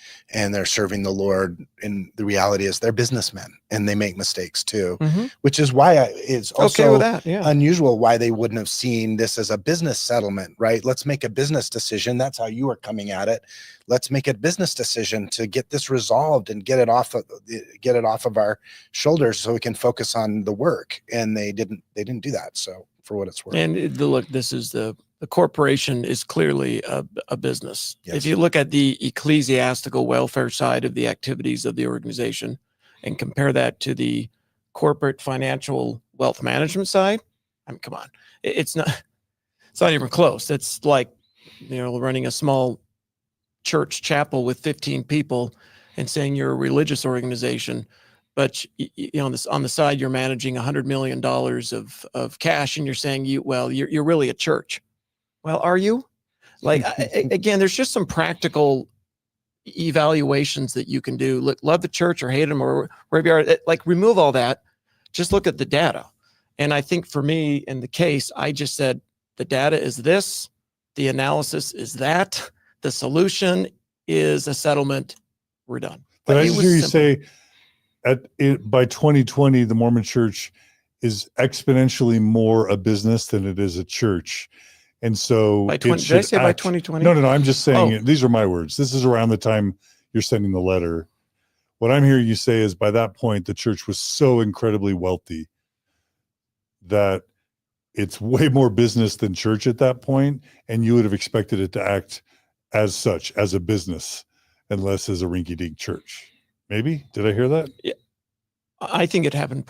they're serving the Lord. And the reality is they're businessmen, and they make mistakes too, which is why it's also okay with that, yeah. unusual why they wouldn't have seen this as a business settlement, right? Let's make a business decision. That's how you were coming at it. Let's make a business decision to get this resolved and get it off of our shoulders so we can focus on the work. And they didn't do that. So for what it's worth. And look, this is the corporation is clearly a business. Yes. If you look at the ecclesiastical welfare side of the activities of the organization and compare that to the corporate financial wealth management side, I mean, come on, it's not even close. It's like, running a small church chapel with 15 people and saying you're a religious organization, but on the side, you're managing $100 million of cash, and you're saying you're really a church. Well, are you? Again, there's just some practical evaluations that you can do. Look, love the church or hate them or wherever you are. Remove all that. Just look at the data. And I think for me in the case, I just said the data is this, the analysis is that, the solution is a settlement. We're done. But I just hear you say by 2020, the Mormon Church is exponentially more a business than it is a church. And so did I say by 2020? No. I'm just saying these are my words. This is around the time you're sending the letter. What I'm hearing you say is by that point, the church was so incredibly wealthy that it's way more business than church at that point. And you would have expected it to act as such, as a business, and less as a rinky-dink church. Maybe? Did I hear that? Yeah. I think it happened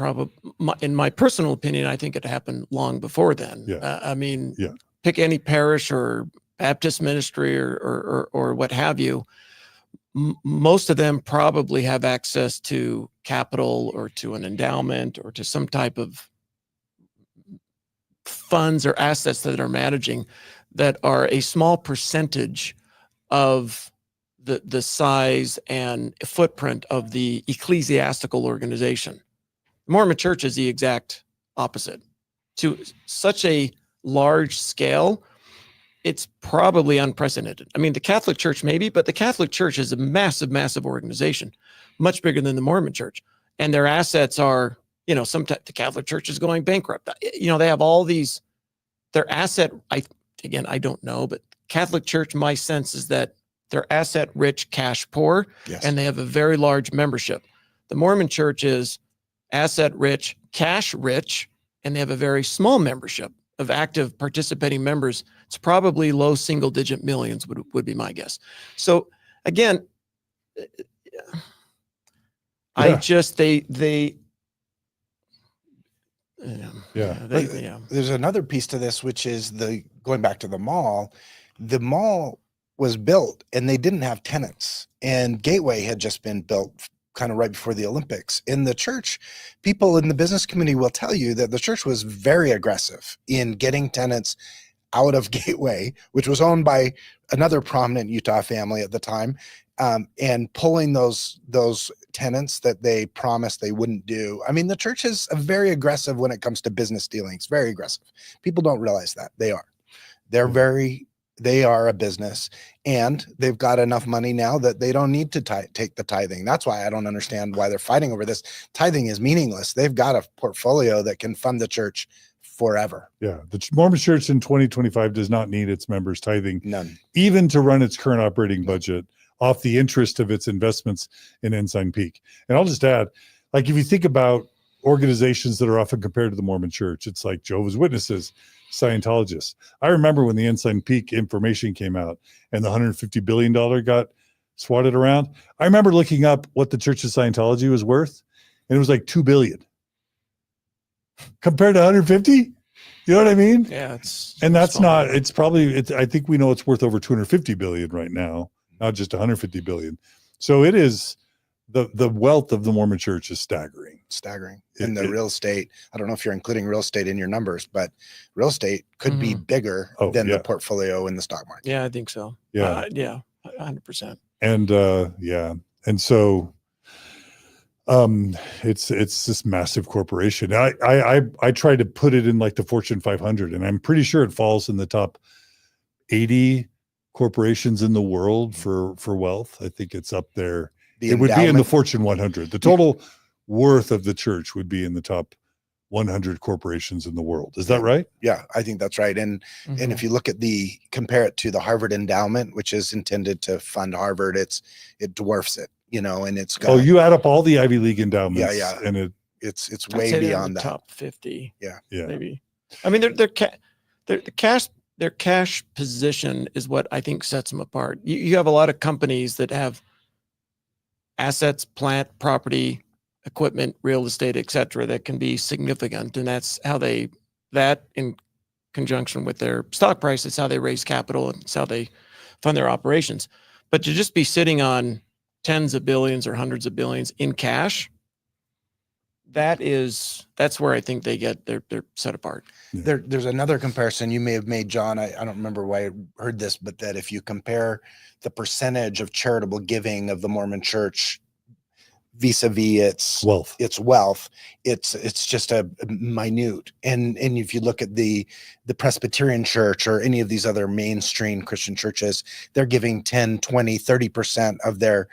in my personal opinion, I think it happened long before then. Yeah. Pick any parish or Baptist ministry or what have you. Most of them probably have access to capital or to an endowment or to some type of funds or assets that are managing that are a small percentage of the size and footprint of the ecclesiastical organization. The Mormon Church is the exact opposite. To such a large scale, it's probably unprecedented. I mean, the Catholic Church maybe, but the Catholic Church is a massive, massive organization, much bigger than the Mormon Church. And their assets are, sometimes the Catholic Church is going bankrupt. They have all these, their asset, I don't know, but Catholic Church, my sense is that they're asset rich, cash poor, yes. And they have a very large membership. The Mormon Church is asset rich, cash rich, and they have a very small membership of active participating members. It's probably low single digit millions would be my guess. So again, There's another piece to this, which is going back to the mall. The mall was built and they didn't have tenants, and Gateway had just been built kind of right before the Olympics. In the church, people in the business community will tell you that the church was very aggressive in getting tenants out of Gateway, which was owned by another prominent Utah family at the time, and pulling those tenants that they promised they wouldn't do. I mean, the church is very aggressive when it comes to business dealings, very aggressive. People don't realize that. They are. They're very They are a business, and they've got enough money now that they don't need to take the tithing. That's why I don't understand why they're fighting over this. Tithing is meaningless. They've got a portfolio that can fund the church forever. Yeah. The Mormon Church in 2025 does not need its members tithing, None. even to run its current operating budget off the interest of its investments in Ensign Peak. And I'll just add, like, if you think about organizations that are often compared to the Mormon Church, it's like Jehovah's Witnesses, Scientologists. I remember when the Ensign Peak information came out and the $150 billion got swatted around. I remember looking up what the Church of Scientology was worth, and it was like $2 billion compared to 150. You know what I mean? Yeah, and that's not. It's probably. I think we know it's worth over 250 billion right now, not just 150 billion. So it is. The wealth of the Mormon Church is staggering. And the real estate, I don't know if you're including real estate in your numbers, but real estate could be bigger than the portfolio in the stock market. Yeah, I think so. Yeah. 100%. And and so it's this massive corporation. I tried to put it in like the Fortune 500, and I'm pretty sure it falls in the top 80 corporations in the world for wealth. I think it's up there. It would be in the Fortune 100. The total worth of the church would be in the top 100 corporations in the world. Is that right? Yeah, I think that's right. And if you look at compare it to the Harvard endowment, which is intended to fund Harvard, it dwarfs it, and it's got. Oh, you add up all the Ivy League endowments. Yeah. And it's way beyond that. Top 50. Yeah. Maybe. I mean, their cash position is what I think sets them apart. You have a lot of companies that have assets, plant, property, equipment, real estate, etc., that can be significant, and that's how that in conjunction with their stock price, it's how they raise capital, and it's how they fund their operations. But to just be sitting on tens of billions or hundreds of billions in cash, that's where I think they're set apart. There's another comparison you may have made, John. I don't remember why I heard this, but that if you compare the percentage of charitable giving of the Mormon Church vis-a-vis its wealth, it's just a minute. And if you look at the Presbyterian Church or any of these other mainstream Christian churches, they're giving 10, 20, 30% of their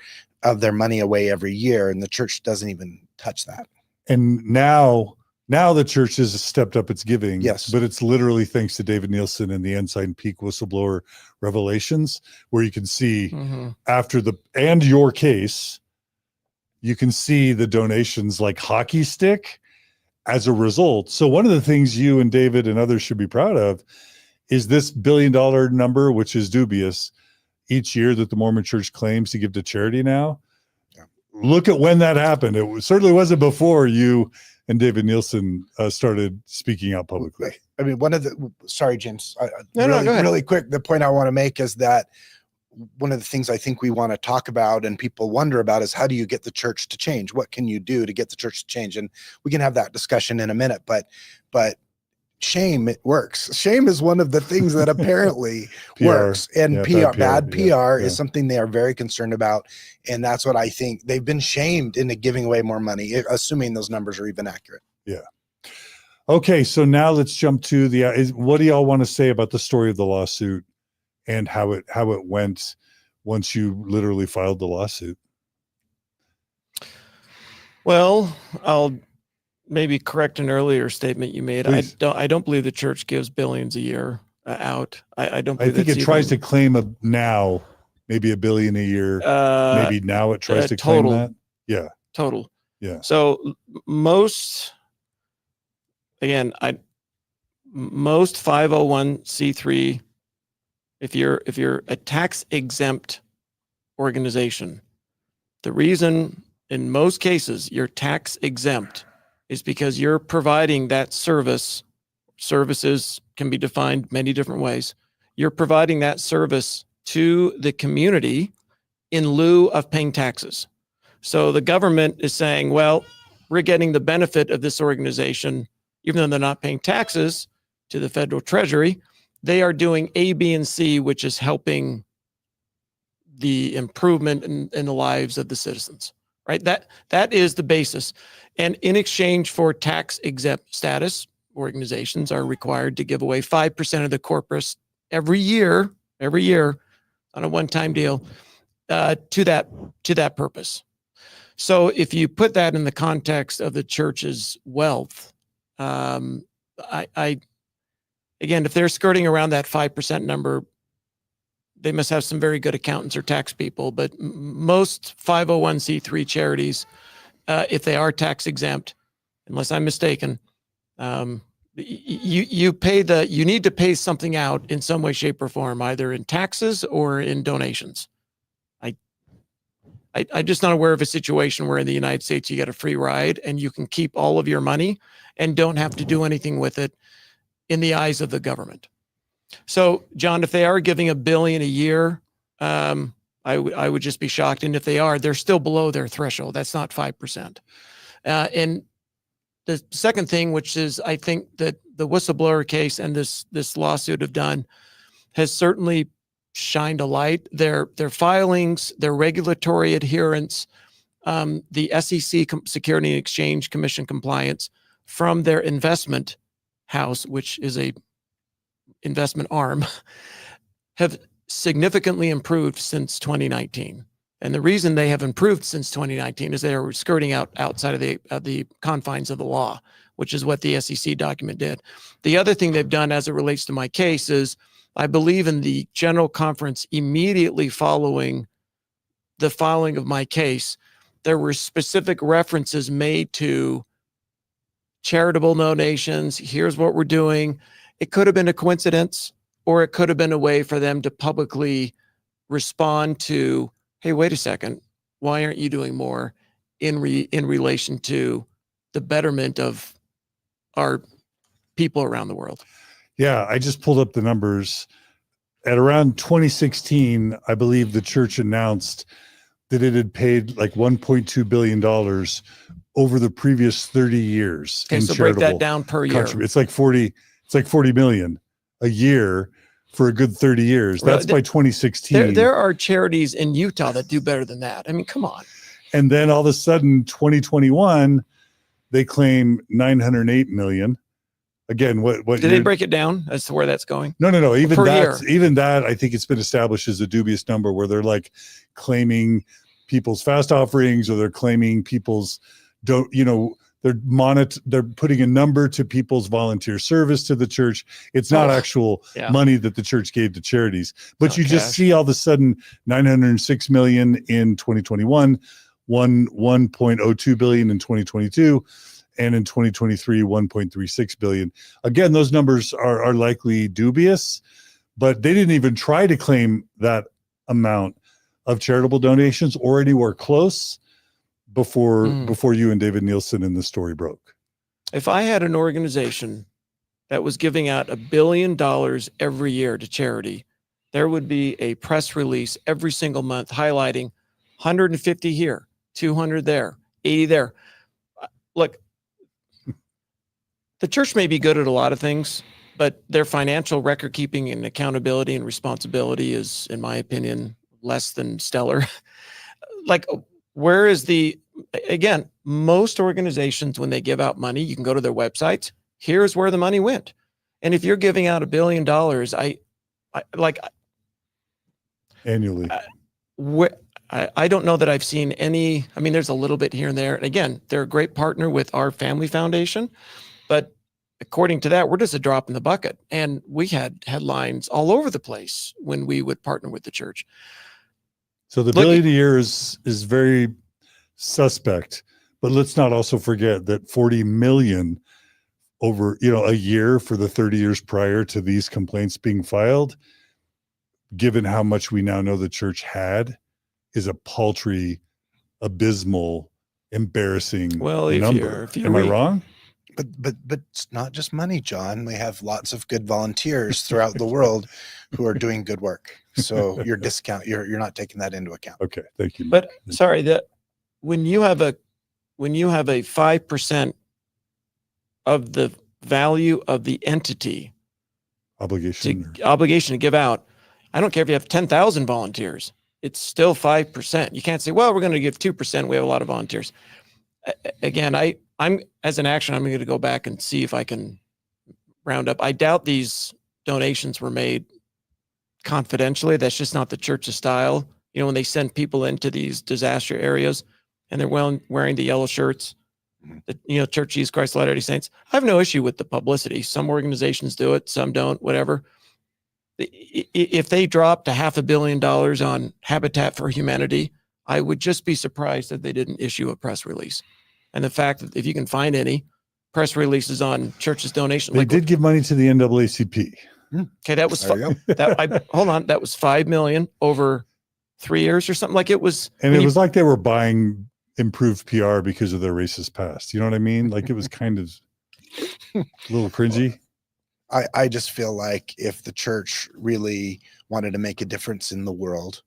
money away every year, and the church doesn't even touch that. And now the church has stepped up its giving. Yes. But it's literally thanks to David Nielsen and the Ensign Peak whistleblower revelations, where you can see after and your case, you can see the donations like hockey stick as a result. So one of the things you and David and others should be proud of is this $1 billion number, which is dubious, each year that the Mormon Church claims to give to charity now. Yeah. Look at when that happened. It certainly wasn't before you and David Nielsen started speaking out publicly. I mean, sorry, James, go ahead. Really quick. The point I want to make is that one of the things I think we want to talk about and people wonder about is, how do you get the church to change? What can you do to get the church to change? And we can have that discussion in a minute, but shame, it works. Shame is one of the things that apparently works, and bad PR is something they are very concerned about. And that's what I think. They've been shamed into giving away more money, assuming those numbers are even accurate. Yeah. Okay. So now let's jump to what do y'all want to say about the story of the lawsuit and how it went once you literally filed the lawsuit? Well, I'll maybe correct an earlier statement you made. Please. I don't believe the church gives billions a year out. I don't. I think it tries to claim now maybe $1 billion a year. Maybe now it tries to claim that. Yeah. Total. Yeah. So most 501c3, if you're a tax exempt organization, the reason in most cases you're tax exempt is because you're providing that service. Services can be defined many different ways. You're providing that service to the community in lieu of paying taxes. So the government is saying, well, we're getting the benefit of this organization, even though they're not paying taxes to the federal treasury. They are doing A, B, and C, which is helping the improvement in the lives of the citizens, right? That is the basis. And in exchange for tax exempt status, organizations are required to give away 5% of the corpus every year every year on a one-time deal to that purpose. So if you put that in the context of the church's wealth, again, if they're skirting around that 5% number, they must have some very good accountants or tax people. But most 501c3 charities, if they are tax exempt, unless I'm mistaken, you need to pay something out in some way, shape, or form, either in taxes or in donations. I'm just not aware of a situation where in the United States you get a free ride and you can keep all of your money and don't have to do anything with it in the eyes of the government. So, John, if they are giving $1 billion a year, I would just be shocked. And if they are, they're still below their threshold. That's not 5%. And the second thing, which is, I think that the whistleblower case and this lawsuit have done, has certainly shined a light. Their filings, their regulatory adherence, the SEC Security and Exchange Commission compliance from their investment house, which is a investment arm, have significantly improved since 2019. And the reason they have improved since 2019 is they are skirting outside of the confines of the law, which is what the SEC document did. The other thing they've done as it relates to my case is, I believe in the general conference immediately following the filing of my case, there were specific references made to charitable donations. Here's what we're doing. It could have been a coincidence, or it could have been a way for them to publicly respond to, hey, wait a second, why aren't you doing more in relation to the betterment of our people around the world? Yeah, I just pulled up the numbers. At around 2016, I believe the church announced that it had paid like $1.2 billion over the previous 30 years. Okay, so break that down per year. It's like 40 million a year for a good 30 years. That's by 2016. There are charities in Utah that do better than that. I mean, come on. And then all of a sudden, 2021, they claim 908 million. Again, what did they break it down as to where that's going? No. Even per that, I think it's been established as a dubious number, where they're like claiming people's fast offerings, or they're claiming people's they're putting a number to people's volunteer service to the church. It's not actual money that the church gave to charities, but you just see all of a sudden 906 million in 2021, 1.02 billion in 2022. And in 2023, 1.36 billion. Again, those numbers are likely dubious, but they didn't even try to claim that amount of charitable donations or anywhere close before you and David Nielsen and the story broke. If I had an organization that was giving out $1 billion every year to charity, there would be a press release every single month highlighting 150 here, 200 there, 80 there. Look, the church may be good at a lot of things, but their financial record keeping and accountability and responsibility is, in my opinion, less than stellar. Like, where is again, most organizations, when they give out money, you can go to their websites. Here's where the money went. And if you're giving out $1 billion, annually, I don't know that I've seen any. I mean, there's a little bit here and there. And again, they're a great partner with our family foundation, but according to that, we're just a drop in the bucket. And we had headlines all over the place when we would partner with the church. So the $1 billion a year is very suspect, but let's not also forget that 40 million over, a year for the 30 years prior to these complaints being filed, given how much we now know the church had, is a paltry, abysmal, embarrassing number. Am I wrong? But it's not just money, John. We have lots of good volunteers throughout the world who are doing good work. So you're not taking that into account. Okay, thank you. But sorry, that when you have a 5% of the value of the entity obligation to give out, I don't care if you have 10,000 volunteers, it's still 5%. You can't say, well, we're going to give 2%. We have a lot of volunteers. Again, I'm as an action, I'm going to go back and see if I can round up. I doubt these donations were made confidentially. That's just not the church's style. You know, when they send people into these disaster areas and they're wearing the yellow shirts, the, you know, Church of Jesus Christ of Latter-day Saints, I have no issue with the publicity. Some organizations do it, some don't, whatever. If they dropped $500 million on Habitat for Humanity, I would just be surprised that they didn't issue a press release. And the fact that if you can find any press releases on churches' donations, They did give money to the NAACP. Okay, that was There you go. hold on, that was $5 million over 3 years or something. Like it was, And it was like they were buying improved PR because of their racist past. You know what I mean? Like it was kind of a little cringy. I just feel like if the church really wanted to make a difference in the world,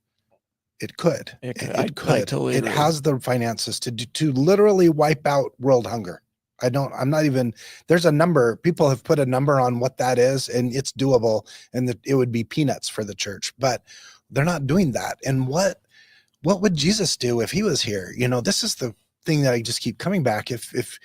it could. It could. It I could. totally It agree. has the finances to literally wipe out world hunger. I'm not even, there's a number, people have put a number on what that is, and it's doable, and it would be peanuts for the church, but they're not doing that. And what would Jesus do if he was here? You know, this is the thing that I just keep coming back. If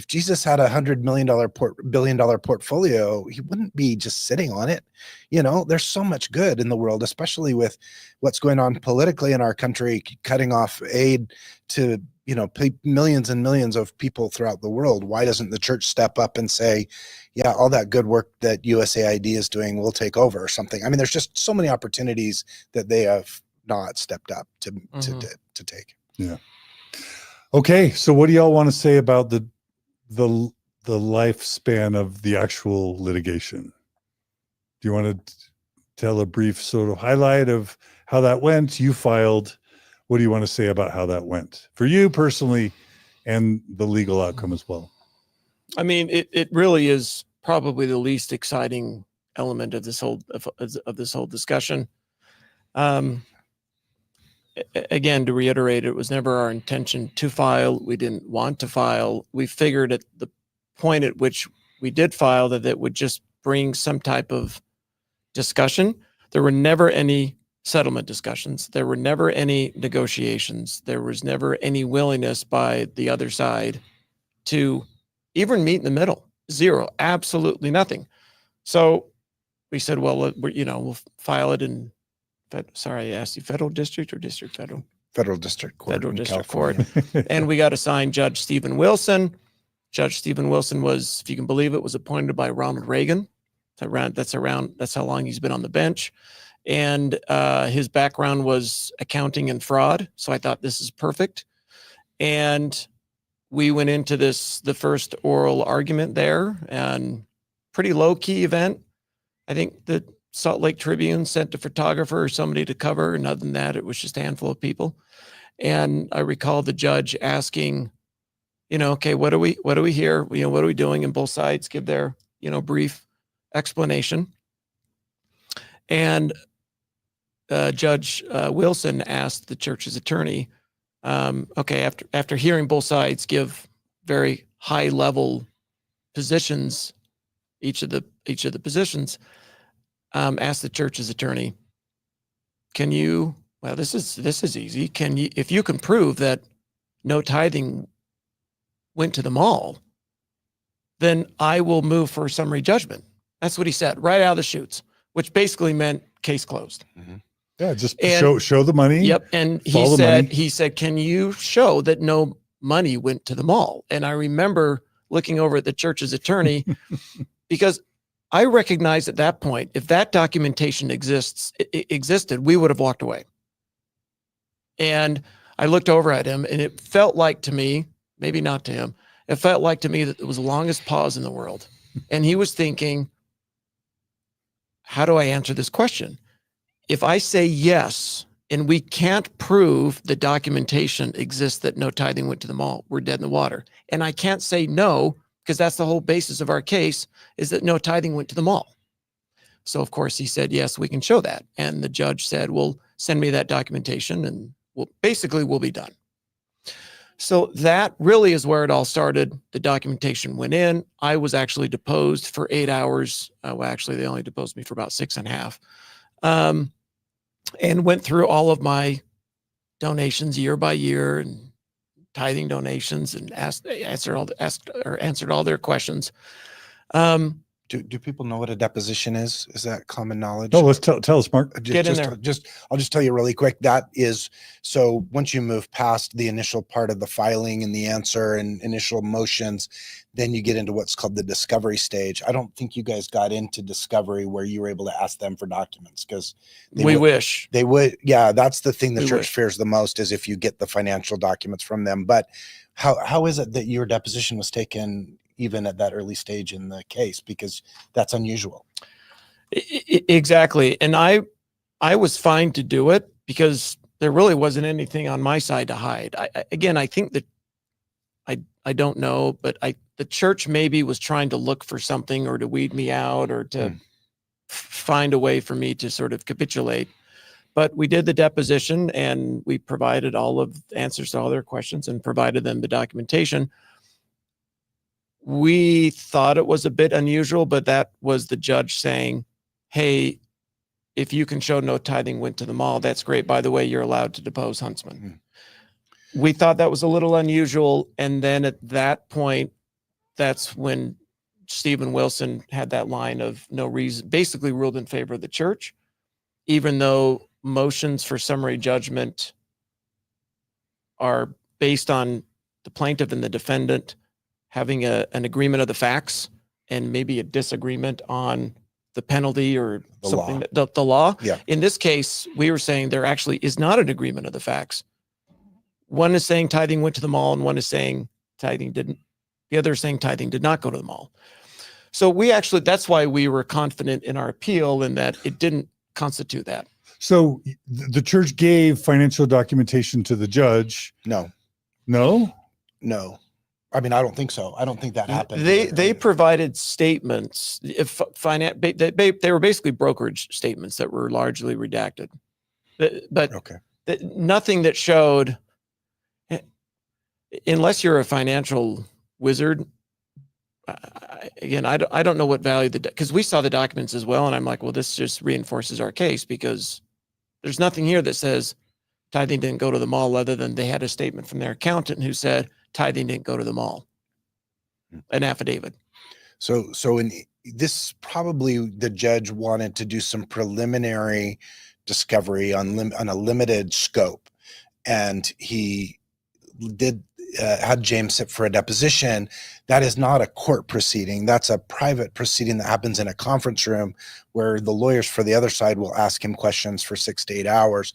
Jesus had $100 billion portfolio, he wouldn't be just sitting on it. You know, there's so much good in the world, especially with what's going on politically in our country, cutting off aid to, you know, millions and millions of people throughout the world. Why doesn't the church step up and say, yeah, all that good work that USAID is doing, we'll take over or something? I mean, there's just so many opportunities that they have not stepped up to take. Yeah. Okay. So what do y'all want to say about the lifespan of the actual litigation? Do you want to tell a brief sort of highlight of how that went? You filed. What do you want to say about how that went for you personally and the legal outcome as well? I mean, it really is probably the least exciting element of this whole discussion. Again, to reiterate, it was never our intention to file. We didn't want to file. We figured at the point at which we did file that it would just bring some type of discussion. There were never any settlement discussions. There were never any negotiations. There was never any willingness by the other side to even meet in the middle. Zero, absolutely nothing. So we said, well, we'll file it in, sorry, I asked you federal district or district federal? Federal district court. Federal in district California. court. And we got assigned Judge Stephen Wilson. Judge Stephen Wilson was, if you can believe it, was appointed by Ronald Reagan. That's how long he's been on the bench. And his background was accounting and fraud. So I thought this is perfect. And we went into the first oral argument there, and pretty low key event. I think the Salt Lake Tribune sent a photographer or somebody to cover, and other than that, it was just a handful of people. And I recall the judge asking, okay, what are we here? What are we doing? And both sides give their, brief explanation. And Judge Wilson asked the church's attorney, okay, after hearing both sides give very high level positions, each of the positions, asked the church's attorney, this is easy. If you can prove that no tithing went to the mall, then I will move for summary judgment. That's what he said right out of the chutes, which basically meant case closed. Mm-hmm. Yeah, just show the money. Yep. And he said, can you show that no money went to the mall? And I remember looking over at the church's attorney because I recognized at that point, if that documentation existed, we would have walked away. And I looked over at him, and it felt like to me, maybe not to him, it felt like to me that it was the longest pause in the world. And he was thinking, how do I answer this question? If I say yes, and we can't prove the documentation exists that no tithing went to the mall, we're dead in the water. And I can't say no, because that's the whole basis of our case, is that no tithing went to the mall. So of course he said, yes, we can show that. And the judge said, well, send me that documentation and we'll be done. So that really is where it all started. The documentation went in. I was actually deposed for 8 hours. Actually, they only deposed me for about 6.5. And went through all of my donations year by year and tithing donations and answered all their questions. Do people know what a deposition is? Is that common knowledge? No, let's tell us, Mark. Get in there. I'll just tell you really quick. That is, so once you move past the initial part of the filing and the answer and initial motions, then you get into what's called the discovery stage. I don't think you guys got into discovery where you were able to ask them for documents, because wish they would. Yeah, that's the thing the We church wish. fears the most, is if you get the financial documents from them. But how is it that your deposition was taken even at that early stage in the case? Because that's unusual. Exactly. And I was fine to do it because there really wasn't anything on my side to hide. I think that I don't know, but the church maybe was trying to look for something, or to weed me out, or to find a way for me to sort of capitulate. But we did the deposition, and we provided all of the answers to all their questions and provided them the documentation. We thought it was a bit unusual, but that was the judge saying, hey, if you can show no tithing went to the mall, that's great. By the way, you're allowed to depose Huntsman. We thought that was a little unusual. And then at that point, that's when Stephen Wilson had that line of no reason, basically ruled in favor of the church, even though motions for summary judgment are based on the plaintiff and the defendant having an agreement of the facts and maybe a disagreement on the penalty or The something, law. the law. Yeah. In this case, we were saying there actually is not an agreement of the facts. One is saying tithing went to the mall, and one is saying tithing didn't. The other is saying tithing did not go to the mall. So that's why we were confident in our appeal, in that it didn't constitute that. So the church gave financial documentation to the judge. No. I mean, I don't think so. I don't think that happened. They provided statements. They were basically brokerage statements that were largely redacted, but Okay. Nothing that showed. Unless you're a financial wizard, I don't know what value because we saw the documents as well, and I'm like, well, this just reinforces our case, because there's nothing here that says tithing didn't go to the mall, other than they had a statement from their accountant who said tithing didn't go to the mall, an affidavit. So in this, probably the judge wanted to do some preliminary discovery on a limited scope, and he had James sit for a deposition. That is not a court proceeding. That's a private proceeding that happens in a conference room, where the lawyers for the other side will ask him questions for 6 to 8 hours,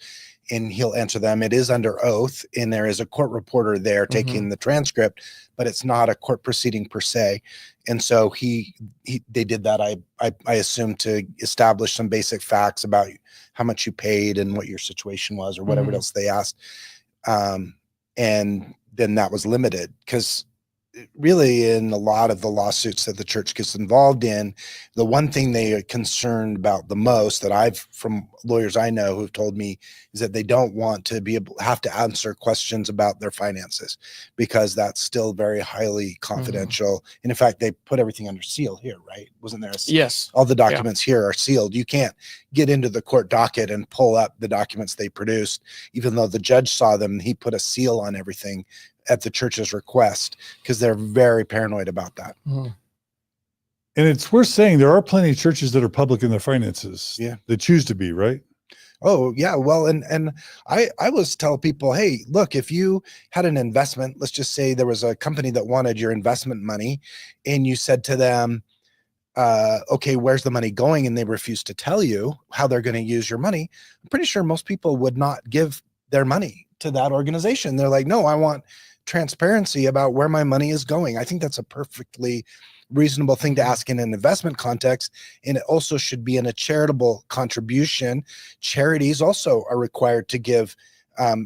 and he'll answer them. It is under oath, and there is a court reporter there taking the transcript, but it's not a court proceeding per se. And so they did that, I assume, to establish some basic facts about how much you paid and what your situation was, or whatever else they asked. And then that was limited, because really, in a lot of the lawsuits that the church gets involved in, the one thing they are concerned about the most, that from lawyers I know who've told me, is that they don't want to have to answer questions about their finances, because that's still very highly confidential. And in fact, they put everything under seal here, right? Wasn't there? Yes. All the documents here are sealed. You can't get into the court docket and pull up the documents they produced, even though the judge saw them. He put a seal on everything at the church's request, because they're very paranoid about that. And it's worth saying there are plenty of churches that are public in their finances. Yeah. They choose to be, right? Oh yeah. Well, and I always tell people, hey, look, if you had an investment, let's just say there was a company that wanted your investment money, and you said to them, okay, where's the money going? And they refuse to tell you how they're going to use your money. I'm pretty sure most people would not give their money to that organization. They're like, no, I want transparency about where my money is going. I think that's a perfectly reasonable thing to ask in an investment context. And it also should be in a charitable contribution. Charities also are required to give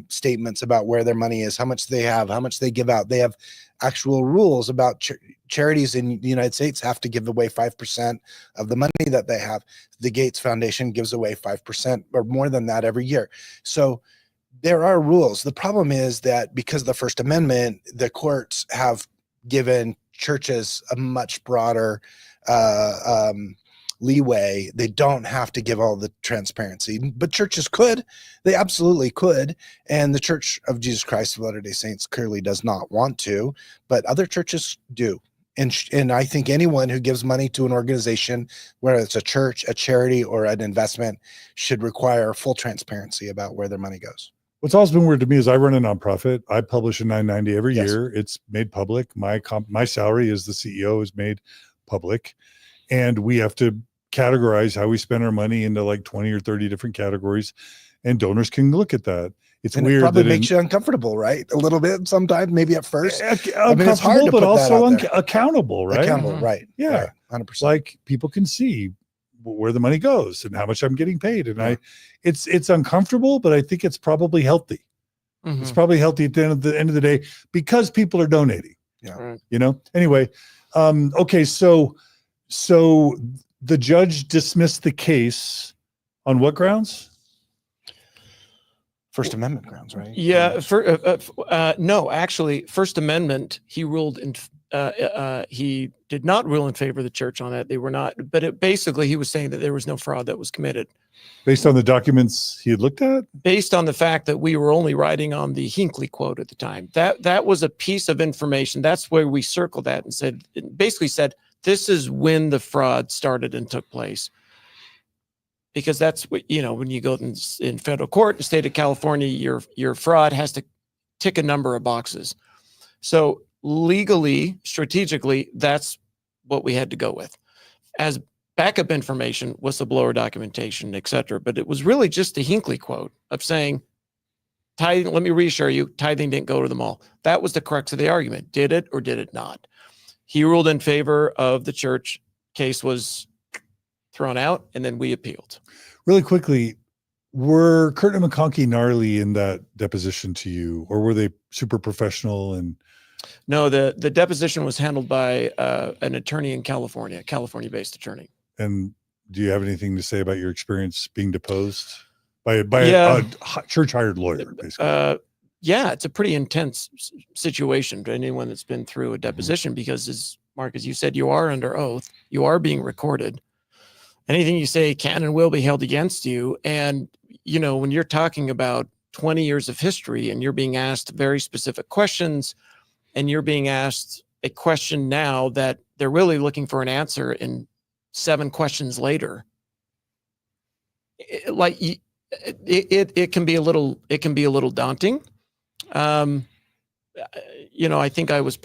statements about where their money is, how much they have, how much they give out. They have actual rules about charities in the United States have to give away 5% of the money that they have. The Gates Foundation gives away 5% or more than that every year. So there are rules. The problem is that because of the First Amendment, the courts have given churches a much broader leeway. They don't have to give all the transparency, but churches could. They absolutely could. And the Church of Jesus Christ of Latter-day Saints clearly does not want to, but other churches do. And I think anyone who gives money to an organization, whether it's a church, a charity, or an investment, should require full transparency about where their money goes. What's always been weird to me is I run a nonprofit. I publish a 990 every Yes. year. It's made public. My salary as the CEO is made public, and we have to categorize how we spend our money into like 20 or 30 different categories, and donors can look at that. It's And weird. it probably that makes you uncomfortable, right? A little bit sometimes, maybe at first. uncomfortable, it's hard to but put that also out there. accountable, right? Accountable, Mhm. right? Yeah. right, 100%. Like people can see where the money goes and how much I'm getting paid. And it's uncomfortable, but I think it's probably healthy. Mhm. It's probably healthy at the end of the day because people are donating. Yeah. Right. You know. Anyway, okay. So the judge dismissed the case on what grounds? First Amendment grounds, right? Yeah. No, actually, First Amendment, he ruled in, he did not rule in favor of the church on that. They were not, but basically he was saying that there was no fraud that was committed. Based on the documents he had looked at? Based on the fact that we were only writing on the Hinckley quote at the time. That was a piece of information. That's where we circled that and said, basically said, this is when the fraud started and took place. Because that's what, when you go in federal court, the state of California, your fraud has to tick a number of boxes. So legally, strategically, that's what we had to go with. As backup information, whistleblower documentation, et cetera. But it was really just the Hinckley quote of saying, tithing, let me reassure you, tithing didn't go to the mall. That was the crux of the argument. Did it or did it not? He ruled in favor of the church. Case was thrown out, and then we appealed. Really quickly, were Kurt and McConkie gnarly in that deposition to you, or were they super professional? And no, the deposition was handled by an attorney in California, California-based attorney. And do you have anything to say about your experience being deposed by Yeah. a church hired lawyer, basically? Yeah, it's a pretty intense situation to anyone that's been through a deposition because, as Mark, as you said, you are under oath, you are being recorded. Anything you say can and will be held against you. And, when you're talking about 20 years of history and you're being asked very specific questions and you're being asked a question now that they're really looking for an answer in 7 questions later, it can be a little daunting. I think I was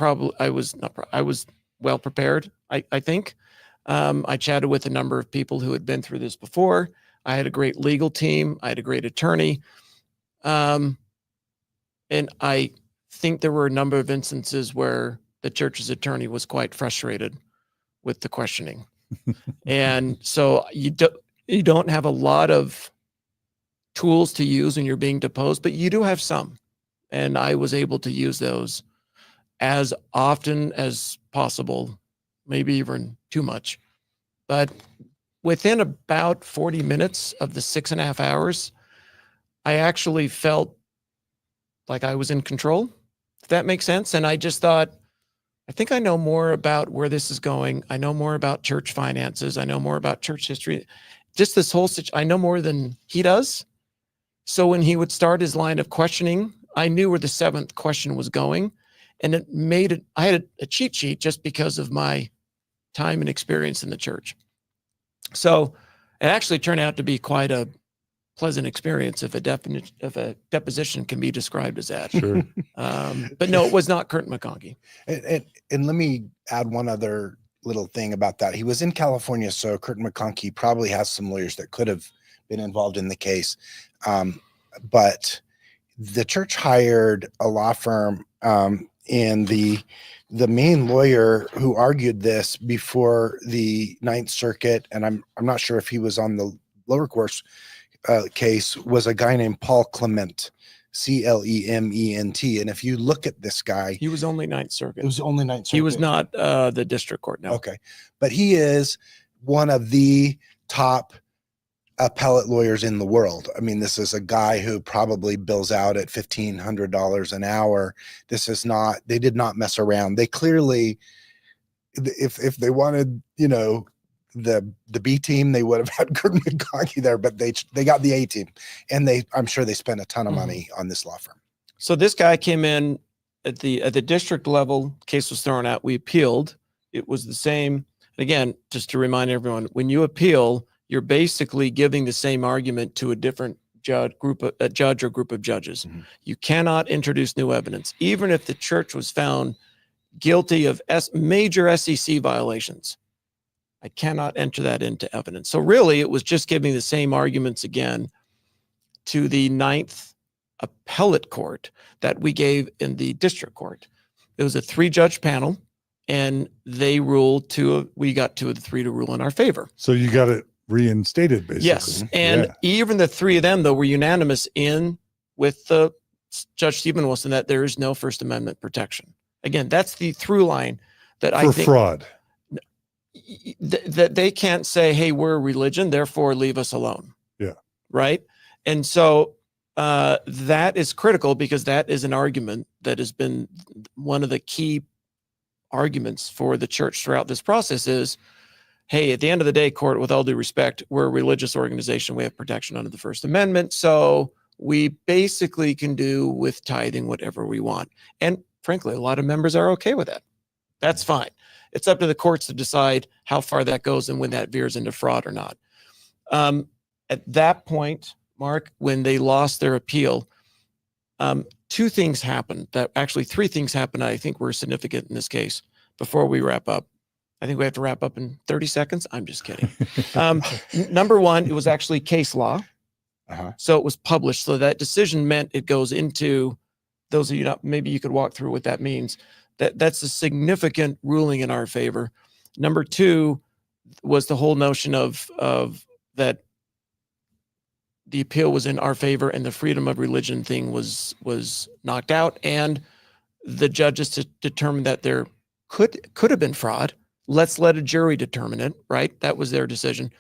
well prepared. I think. I chatted with a number of people who had been through this before. I had a great legal team. I had a great attorney. And I think there were a number of instances where the church's attorney was quite frustrated with the questioning. And so you don't have a lot of tools to use when you're being deposed, but you do have some. And I was able to use those as often as possible, maybe even too much. But within about 40 minutes of the 6.5 hours, I actually felt like I was in control, if that makes sense. And I just thought, I think I know more about where this is going. I know more about church finances. I know more about church history. Just this whole situation, I know more than he does. So when he would start his line of questioning, I knew where the 7th question was going. And it made it, I had a cheat sheet just because of my time and experience in the church. So it actually turned out to be quite a pleasant experience if a deposition can be described as that. Sure. But no, it was not Kurt McConkie. And let me add one other little thing about that. He was in California, so Kurt McConkie probably has some lawyers that could have been involved in the case. But the church hired a law firm, and the main lawyer who argued this before the Ninth Circuit, and I'm not sure if he was on the lower course case, was a guy named Paul Clement, Clement. And if you look at this guy, He was only Ninth Circuit. it was only Ninth Circuit. He was not the district court. No. Okay. But he is one of the top appellate lawyers in the world. I mean, this is a guy who probably bills out at $1,500 an hour. This is not, they did not mess around. They clearly, if they wanted, the B team, they would have had Kurt McConkie there, but they got the A team, and I'm sure they spent a ton of money on this law firm. So this guy came in at the district level, case was thrown out. We appealed. it was the same. Again, just to remind everyone, when you appeal, you're basically giving the same argument to a different judge or group of judges. Mhm. You cannot introduce new evidence, even if the church was found guilty of major SEC violations. I cannot enter that into evidence. So really, it was just giving the same arguments again to the Ninth Appellate Court that we gave in the district court. It was a 3-judge panel, and they ruled we got 2 of the 3 to rule in our favor. So you got it reinstated, basically. Yes, and even the 3 of them, though, were unanimous with the Judge Stephen Wilson that there is no First Amendment protection. Again, that's the through line that I think for fraud. That they can't say, "Hey, we're a religion, therefore leave us alone." Yeah. Right. And so that is critical, because that is an argument that has been one of the key arguments for the church throughout this process is, hey, at the end of the day, court, with all due respect, we're a religious organization. We have protection under the First Amendment. So we basically can do with tithing whatever we want. And frankly, a lot of members are okay with that. That's fine. It's up to the courts to decide how far that goes and when that veers into fraud or not. At that point, Mark, when they lost their appeal, 2 things happened. Actually 3 things happened I think were significant in this case before we wrap up. I think we have to wrap up in 30 seconds. I'm just kidding. Number 1, it was actually case law. Uh-huh. So it was published. So that decision meant it goes into, those of you not, maybe you could walk through what that means. That's a significant ruling in our favor. Number 2 was the whole notion of that the appeal was in our favor and the freedom of religion thing was knocked out, and the judges to determine that there could have been fraud. Let's let a jury determine it, right? That was their decision.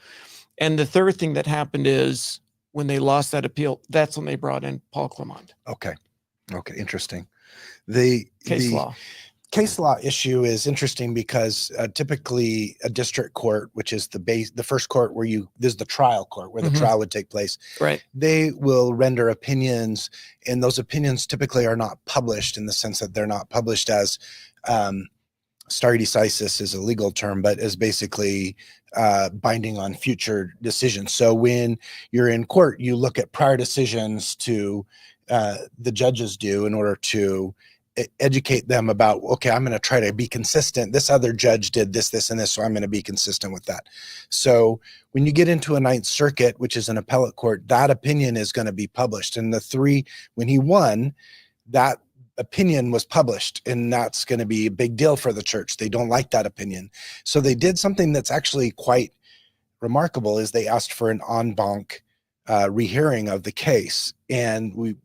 And the third thing that happened is when they lost that appeal, that's when they brought in Paul Clement. Okay. Interesting. The case law issue is interesting because typically a district court, which is the first court where this is the trial court where the trial would take place. Right. They will render opinions, and those opinions typically are not published in the sense that they're not published as stare decisis is a legal term, but is basically binding on future decisions. So when you're in court, you look at prior decisions to the judges do in order to educate them about, okay, I'm going to try to be consistent. This other judge did this, and this, so I'm going to be consistent with that. So when you get into a Ninth Circuit, which is an appellate court, that opinion is going to be published. And when he won, that opinion was published, and that's going to be a big deal for the church. They don't like that opinion. So they did something that's actually quite remarkable, is they asked for an en banc rehearing of the case. And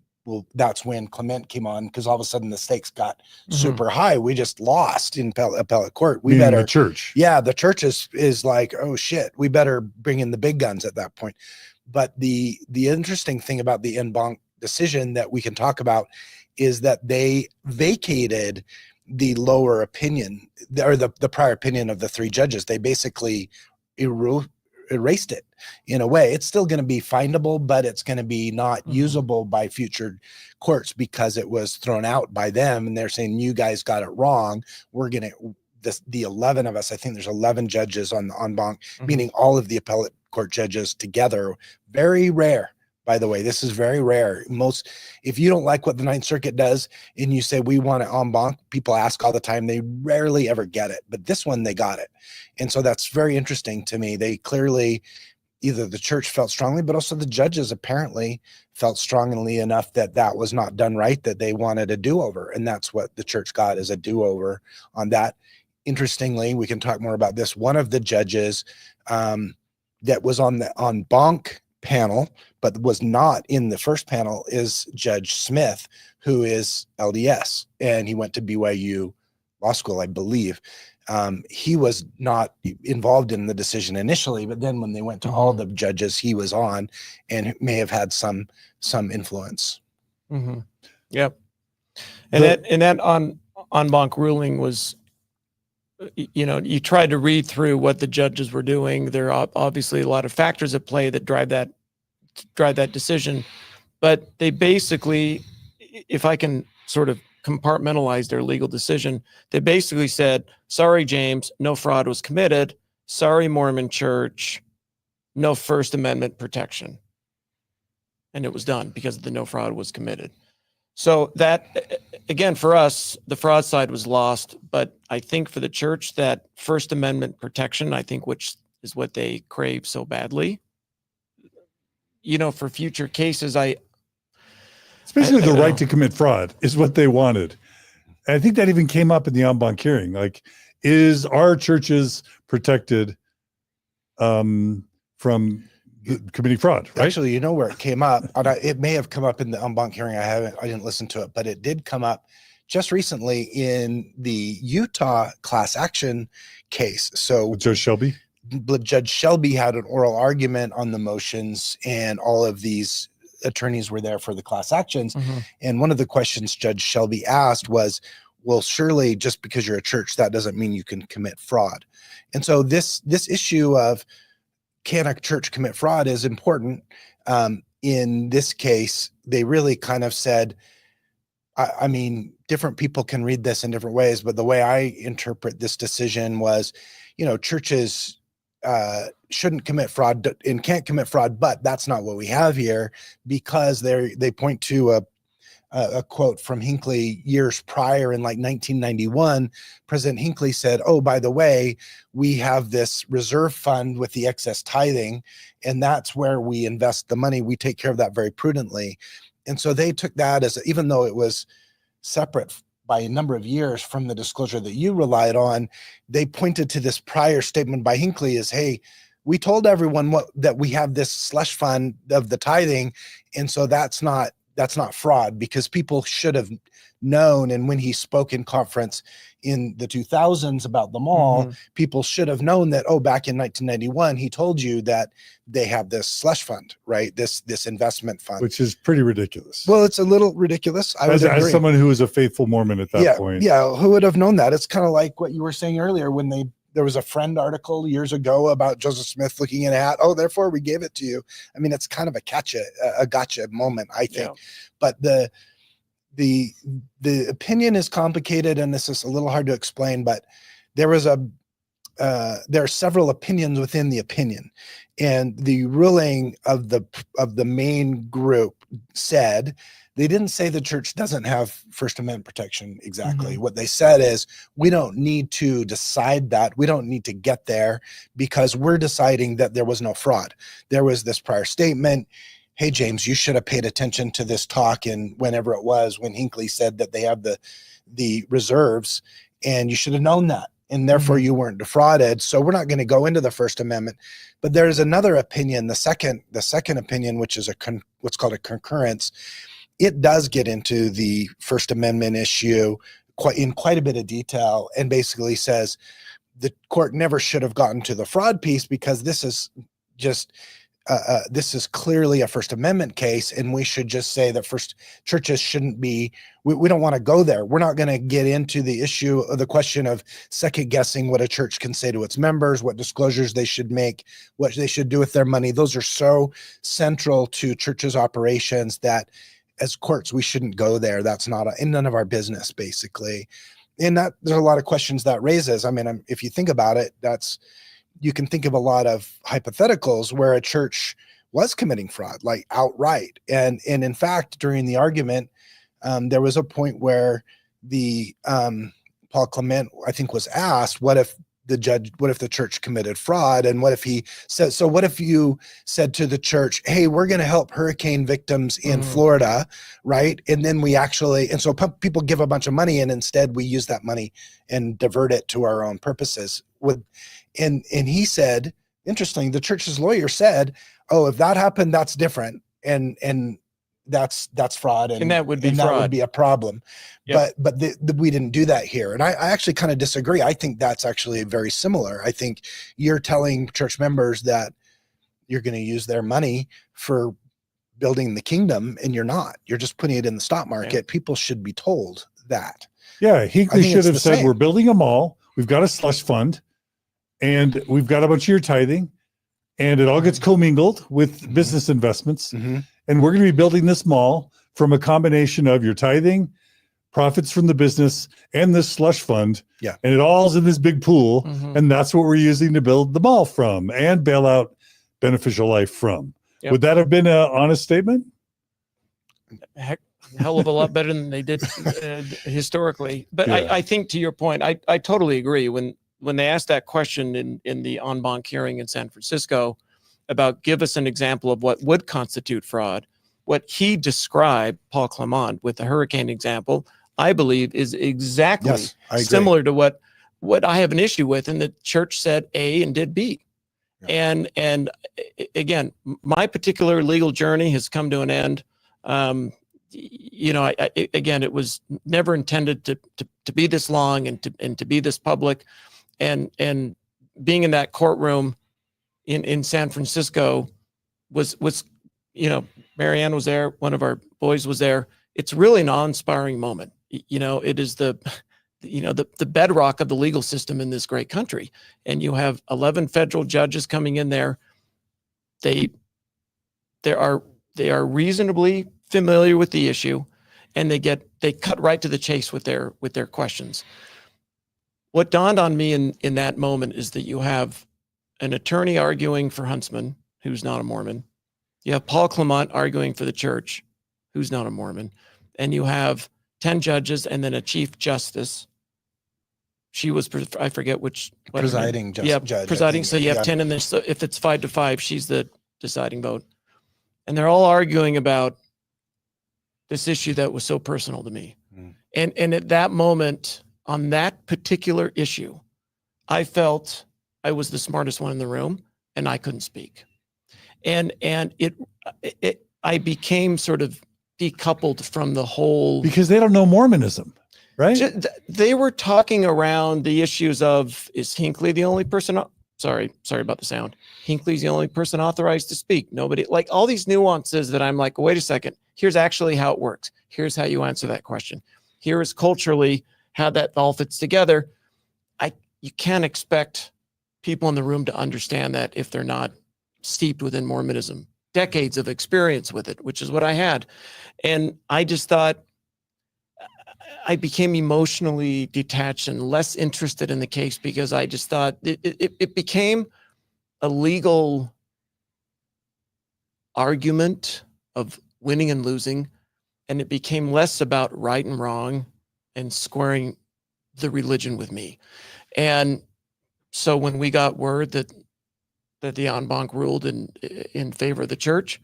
that's when Clement came on, because all of a sudden the stakes got super high. We just lost in appellate court. We Meaning better, the church. Yeah, the church is like, oh shit, we better bring in the big guns at that point. But the interesting thing about the en banc decision that we can talk about is that they vacated the lower opinion, or the prior opinion of the 3 judges. They basically erased it in a way. It's still going to be findable, but it's going to be not usable by future courts because it was thrown out by them, and they're saying, you guys got it wrong. We're going to, the 11 of us, I think there's 11 judges on the en banc, meaning all of the appellate court judges together. Very rare, by the way. This is very rare. If you don't like what the Ninth Circuit does and you say, we want it en banc, people ask all the time. They rarely ever get it, but this one, they got it. And so that's very interesting to me. They clearly, either the church felt strongly, but also the judges apparently felt strongly enough that was not done right, that they wanted a do-over. And that's what the church got, is a do-over on that. Interestingly, we can talk more about this. One of the judges that was on the en banc panel, but was not in the first panel, is Judge Smith, who is LDS, and he went to BYU Law School, I believe. He was not involved in the decision initially, but then when they went to all the judges, he was on, and may have had some influence. Yep. And that en banc ruling was, you tried to read through what the judges were doing. There are obviously a lot of factors at play that drive that decision, but they basically, if I can sort of compartmentalized their legal decision. They basically said, sorry, James, no fraud was committed. Sorry, Mormon Church, no First Amendment protection. And it was done because the no fraud was committed. So that, again, for us, the fraud side was lost. But I think for the church, that First Amendment protection, I think, which is what they crave so badly, for future cases, it's basically the right to commit fraud is what they wanted. And I think that even came up in the en banc hearing. Like, is our churches protected from committing fraud? Right? Actually, you know where it came up? It may have come up in the en banc hearing. I didn't listen to it, but it did come up just recently in the Utah class action case. So With Judge Shelby? Judge Shelby had an oral argument on the motions, and all of these attorneys were there for the class actions. Mm-hmm. And one of the questions Judge Shelby asked was, well, surely just because you're a church, that doesn't mean you can commit fraud. And so this issue of can a church commit fraud is important. In this case, they really kind of said, I mean, different people can read this in different ways, but the way I interpret this decision was, churches shouldn't commit fraud and can't commit fraud, but that's not what we have here, because they point to a quote from Hinckley years prior in like 1991. President Hinckley said, oh, by the way, we have this reserve fund with the excess tithing, and that's where we invest the money. We take care of that very prudently. And so they took that as, even though it was separate by a number of years from the disclosure that you relied on, they pointed to this prior statement by Hinckley as, hey, we told everyone that we have this slush fund of the tithing. And so that's not fraud, because people should have known. And when he spoke in conference in the 2000s about the mall, Mm-hmm. people should have known that, oh, back in 1991, he told you that they have this slush fund, right? This investment fund. Which is pretty ridiculous. Well, it's a little ridiculous. I would agree. As someone who was a faithful Mormon at that point. Yeah, who would have known that? It's kind of like what you were saying earlier when there was a Friend article years ago about Joseph Smith looking at a hat. Oh, therefore we gave it to you. I mean, it's kind of a gotcha moment, I think. Yeah. But the opinion is complicated, and this is a little hard to explain, but there are several opinions within the opinion, and the ruling of the main group said, they didn't say the church doesn't have First Amendment protection exactly. Mm-hmm. What they said is, we don't need to decide that. We don't need to get there, because we're deciding that there was no fraud. There was this prior statement. Hey, James, you should have paid attention to this talk, and whenever it was, when Hinckley said that they have the reserves, and you should have known that, and therefore you weren't defrauded. So we're not going to go into the First Amendment. But there's another opinion, the second opinion, which is what's called a concurrence. It does get into the First Amendment issue in quite a bit of detail, and basically says the court never should have gotten to the fraud piece, because this is just this is clearly a First Amendment case, and we should just say that churches shouldn't be. We don't want to go there. We're not going to get into the issue of the question of second guessing what a church can say to its members, what disclosures they should make, what they should do with their money. Those are so central to churches' operations that, as courts, we shouldn't go there. That's not none of our business, basically. And that there's a lot of questions that raises. I mean, if you think about it, you can think of a lot of hypotheticals where a church was committing fraud, like outright. And in fact, during the argument, there was a point where the Paul Clement, I think, was asked, what if the church committed fraud? And what if he said, so what if you said to the church, hey, we're going to help hurricane victims in Florida, right? And then and so people give a bunch of money, and instead we use that money and divert it to our own purposes. And he said, interesting, the church's lawyer said, oh, if that happened, that's different. And that's fraud. And that would be fraud. That would be a problem. Yep. But we didn't do that here. And I actually kind of disagree. I think that's actually very similar. I think you're telling church members that you're going to use their money for building the kingdom, and you're not. You're just putting it in the stock market. Yeah. People should be told that. Yeah, Hinckley should have said, we're building a mall. We've got a slush fund, and we've got a bunch of your tithing, and it all gets commingled with business investments. Mm-hmm. And we're going to be building this mall from a combination of your tithing, profits from the business and this slush fund. Yeah. And it all's in this big pool. Mhm. And that's what we're using to build the mall from and bail out Beneficial Life from. Yep. Would that have been an honest statement? Hell of a lot better than they did historically. But Yeah. I think, to your point, I totally agree. When they asked that question in the en banc hearing in San Francisco about give us an example of what would constitute fraud, what he described, Paul Clement, with the hurricane example, I believe is exactly Yes, I agree. similar to what I have an issue with. And the church said A and did B. Yeah. And again, my particular legal journey has come to an end. You know, again, it was never intended to be this long and to be this public, and being in that courtroom in San Francisco was, you know, Marianne was there, one of our boys was there. It's really an awe-inspiring moment. You know, it is the bedrock of the legal system in this great country. And you have 11 federal judges coming in there. They are reasonably familiar with the issue, and they cut right to the chase with their questions. What dawned on me in that moment is that you have an attorney arguing for Huntsman, who's not a Mormon. You have Paul Clement arguing for the church, who's not a Mormon. And you have 10 judges and then a chief justice. She was, I forget what Presiding judge. Yeah, I presiding. think. So you have 10 in this. So if it's 5-5, she's the deciding vote. And they're all arguing about this issue that was so personal to me. Mm. And at that moment, on that particular issue, I felt I was the smartest one in the room and I couldn't speak. And I became sort of decoupled from the whole. Because they don't know Mormonism, right? They were talking around the issues of, is Hinckley the only person? Sorry about the sound. Hinckley's the only person authorized to speak. Nobody, like all these nuances that I'm like, wait a second, here's actually how it works. Here's how you answer that question. Here is culturally how that all fits together. You can't expect people in the room to understand that if they're not steeped within Mormonism, decades of experience with it, which is what I had. And I just thought, I became emotionally detached and less interested in the case because I just thought it became a legal argument of winning and losing. And it became less about right and wrong and squaring the religion with me. And so when we got word that the en banc ruled in favor of the church,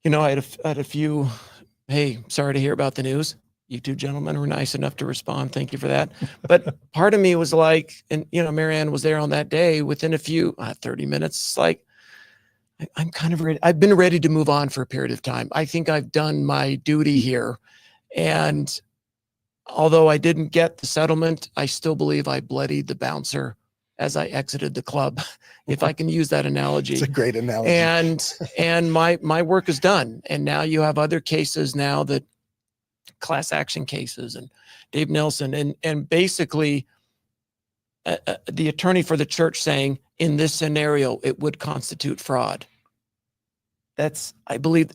you know, I had a few, hey, sorry to hear about the news. You two gentlemen were nice enough to respond. Thank you for that. But part of me was like, and you know, Marianne was there on that day. Within a few 30 minutes, it's like, I'm kind of ready. I've been ready to move on for a period of time. I think I've done my duty here. And although I didn't get the settlement, I still believe I bloodied the bouncer as I exited the club, if I can use that analogy. It's a great analogy. And my work is done. And now you have other cases now, that class action cases, and Dave Nelson, and basically the attorney for the church saying, in this scenario, it would constitute fraud. That's, I believe,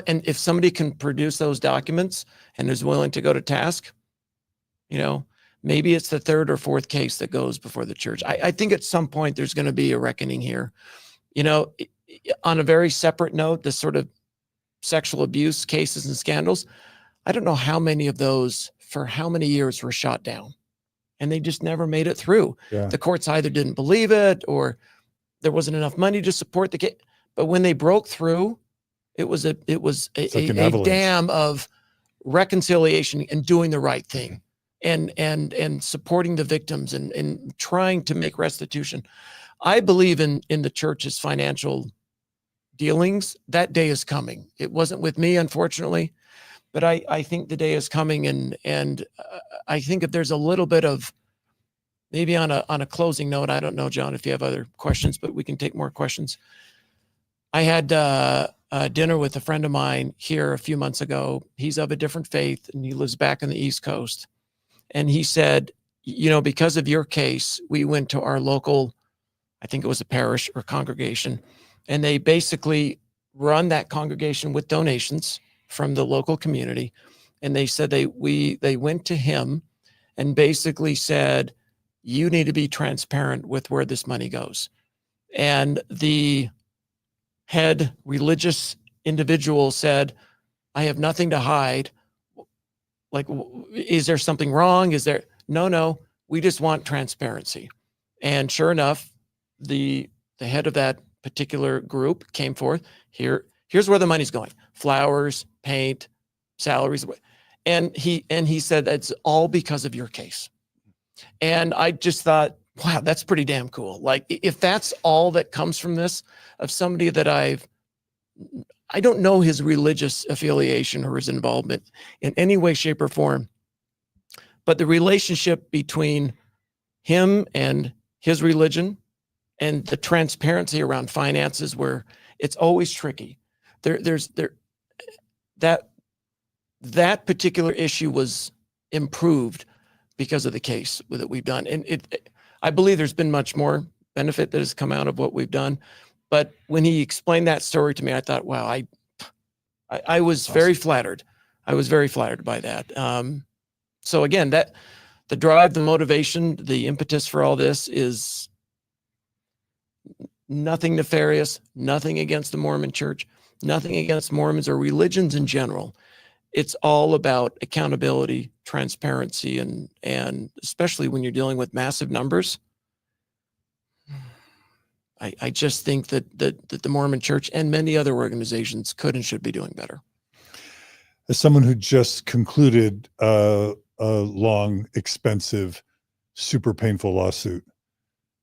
and if somebody can produce those documents and is willing to go to task, you know, maybe it's the third or fourth case that goes before the church. I think at some point there's going to be a reckoning here. You know, on a very separate note, the sort of sexual abuse cases and scandals, I don't know how many of those for how many years were shot down, and they just never made it through. Yeah. The courts either didn't believe it or there wasn't enough money to support the case. But when they broke through, it was a dam of reconciliation and doing the right thing, and supporting the victims and trying to make restitution. I believe in the church's financial dealings. That day is coming. It wasn't with me, unfortunately, but I think the day is coming. And I think if there's a little bit of, maybe on a closing note, I don't know, John, if you have other questions, but we can take more questions. I had dinner with a friend of mine here a few months ago. He's of a different faith and he lives back on the East Coast. And he said, you know, because of your case, we went to our local, I think it was a parish or congregation, and they basically run that congregation with donations from the local community. and they said they went to him and basically said, you need to be transparent with where this money goes. And the head religious individual said, I have nothing to hide. Like, is there something wrong? Is there? No, we just want transparency. And sure enough, the head of that particular group came forth. Here's where the money's going: flowers, paint, salaries. And he said, that's all because of your case. And I just thought, wow, that's pretty damn cool. Like, if that's all that comes from this, of somebody that I don't know his religious affiliation or his involvement in any way, shape, or form, but the relationship between him and his religion and the transparency around finances, where it's always tricky. That particular issue was improved because of the case that we've done. And I believe there's been much more benefit that has come out of what we've done. But when he explained that story to me, I thought, wow, I was Awesome. very flattered. I was very flattered by that. So again, that the drive, the motivation, the impetus for all this is nothing nefarious, nothing against the Mormon Church, nothing against Mormons or religions in general. It's all about accountability, transparency, and especially when you're dealing with massive numbers. I just think that the Mormon Church and many other organizations could and should be doing better. As someone who just concluded a long, expensive, super painful lawsuit,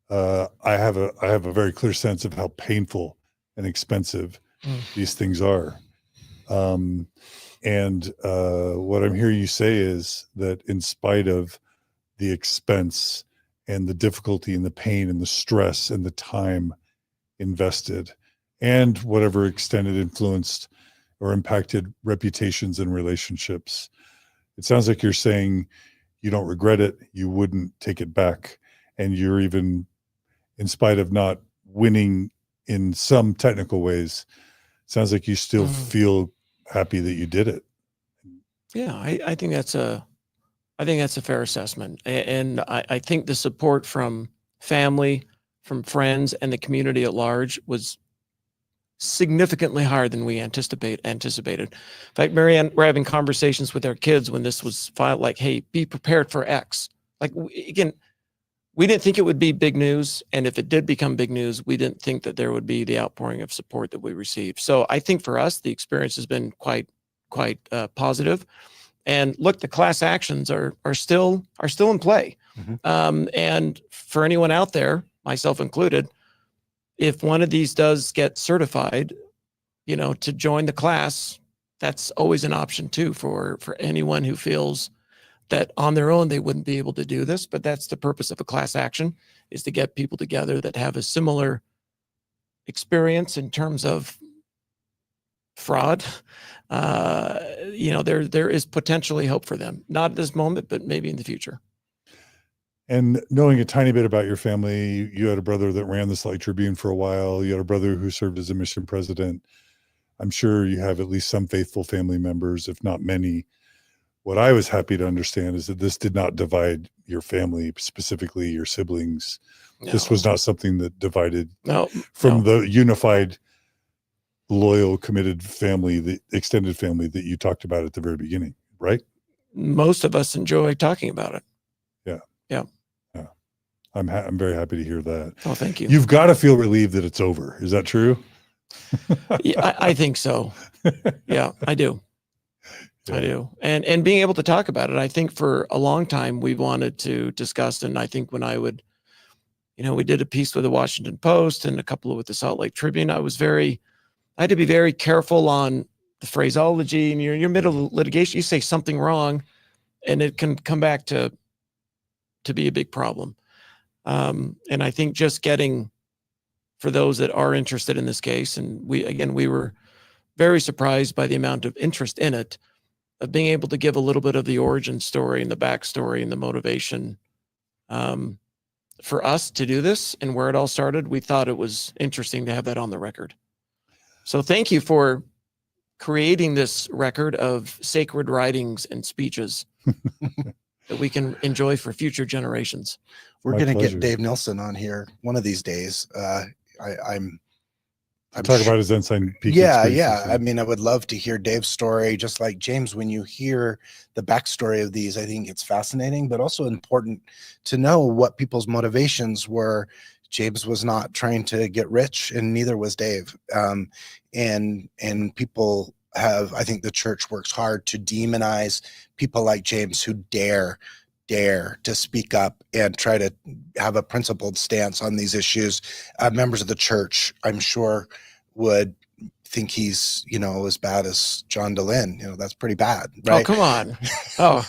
I have a very clear sense of how painful and expensive these things are. And what I'm hearing you say is that in spite of the expense and the difficulty and the pain and the stress and the time invested and whatever extent it influenced or impacted reputations and relationships, it sounds like you're saying you don't regret it, you wouldn't take it back, and you're even, in spite of not winning in some technical ways, sounds like you still feel happy that you did it. Yeah, I think that's a fair assessment. And I think the support from family, from friends, and the community at large was significantly higher than we anticipated. In fact, Marianne, we're having conversations with our kids when this was filed, like, hey, be prepared for X. Like, again, we didn't think it would be big news. And if it did become big news, we didn't think that there would be the outpouring of support that we received. So I think for us, the experience has been quite positive. And look, the class actions are still in play. And for anyone out there, myself included, if one of these does get certified, to join the class, that's always an option too for anyone who feels that on their own they wouldn't be able to do this. But that's the purpose of a class action, is to get people together that have a similar experience in terms of fraud. There is potentially hope for them, not at this moment, but maybe in the future. And knowing a tiny bit about your family, you had a brother that ran the Salt Lake Tribune for a while. You had a brother who served as a mission president. I'm sure you have at least some faithful family members, if not many. What I was happy to understand is that this did not divide your family, specifically your siblings. No. This was not something that divided the unified, loyal, committed family, the extended family that you talked about at the very beginning, right? Most of us enjoy talking about it. Yeah. I'm very happy to hear that. Oh, thank you. You've got to feel relieved that it's over. Is that true? Yeah, I think so. Yeah, I do. Yeah. I do. And being able to talk about it, I think for a long time we wanted to discuss. And I think when I would, we did a piece with the Washington Post and a couple with the Salt Lake Tribune, I had to be very careful on the phraseology. And you're middle of litigation, you say something wrong and it can come back to be a big problem. And I think just getting, for those that are interested in this case, and we were very surprised by the amount of interest in it, of being able to give a little bit of the origin story and the backstory and the motivation for us to do this and where it all started. We thought it was interesting to have that on the record. So thank you for creating this record of sacred writings and speeches that we can enjoy for future generations. We're My going to pleasure. get Dave Nilsson on here one of these days. I'm Talk about his Ensign Peak yeah. experiences, I mean, I would love to hear Dave's story, just like James. When you hear the backstory of these, I think it's fascinating, but also important to know what people's motivations were. James was not trying to get rich, and neither was Dave. And people have, I think the church works hard to demonize people like James who dare to speak up and try to have a principled stance on these issues. Members of the church, I'm sure, would think he's, as bad as John Dehlin. That's pretty bad, right? Oh, come on. Oh,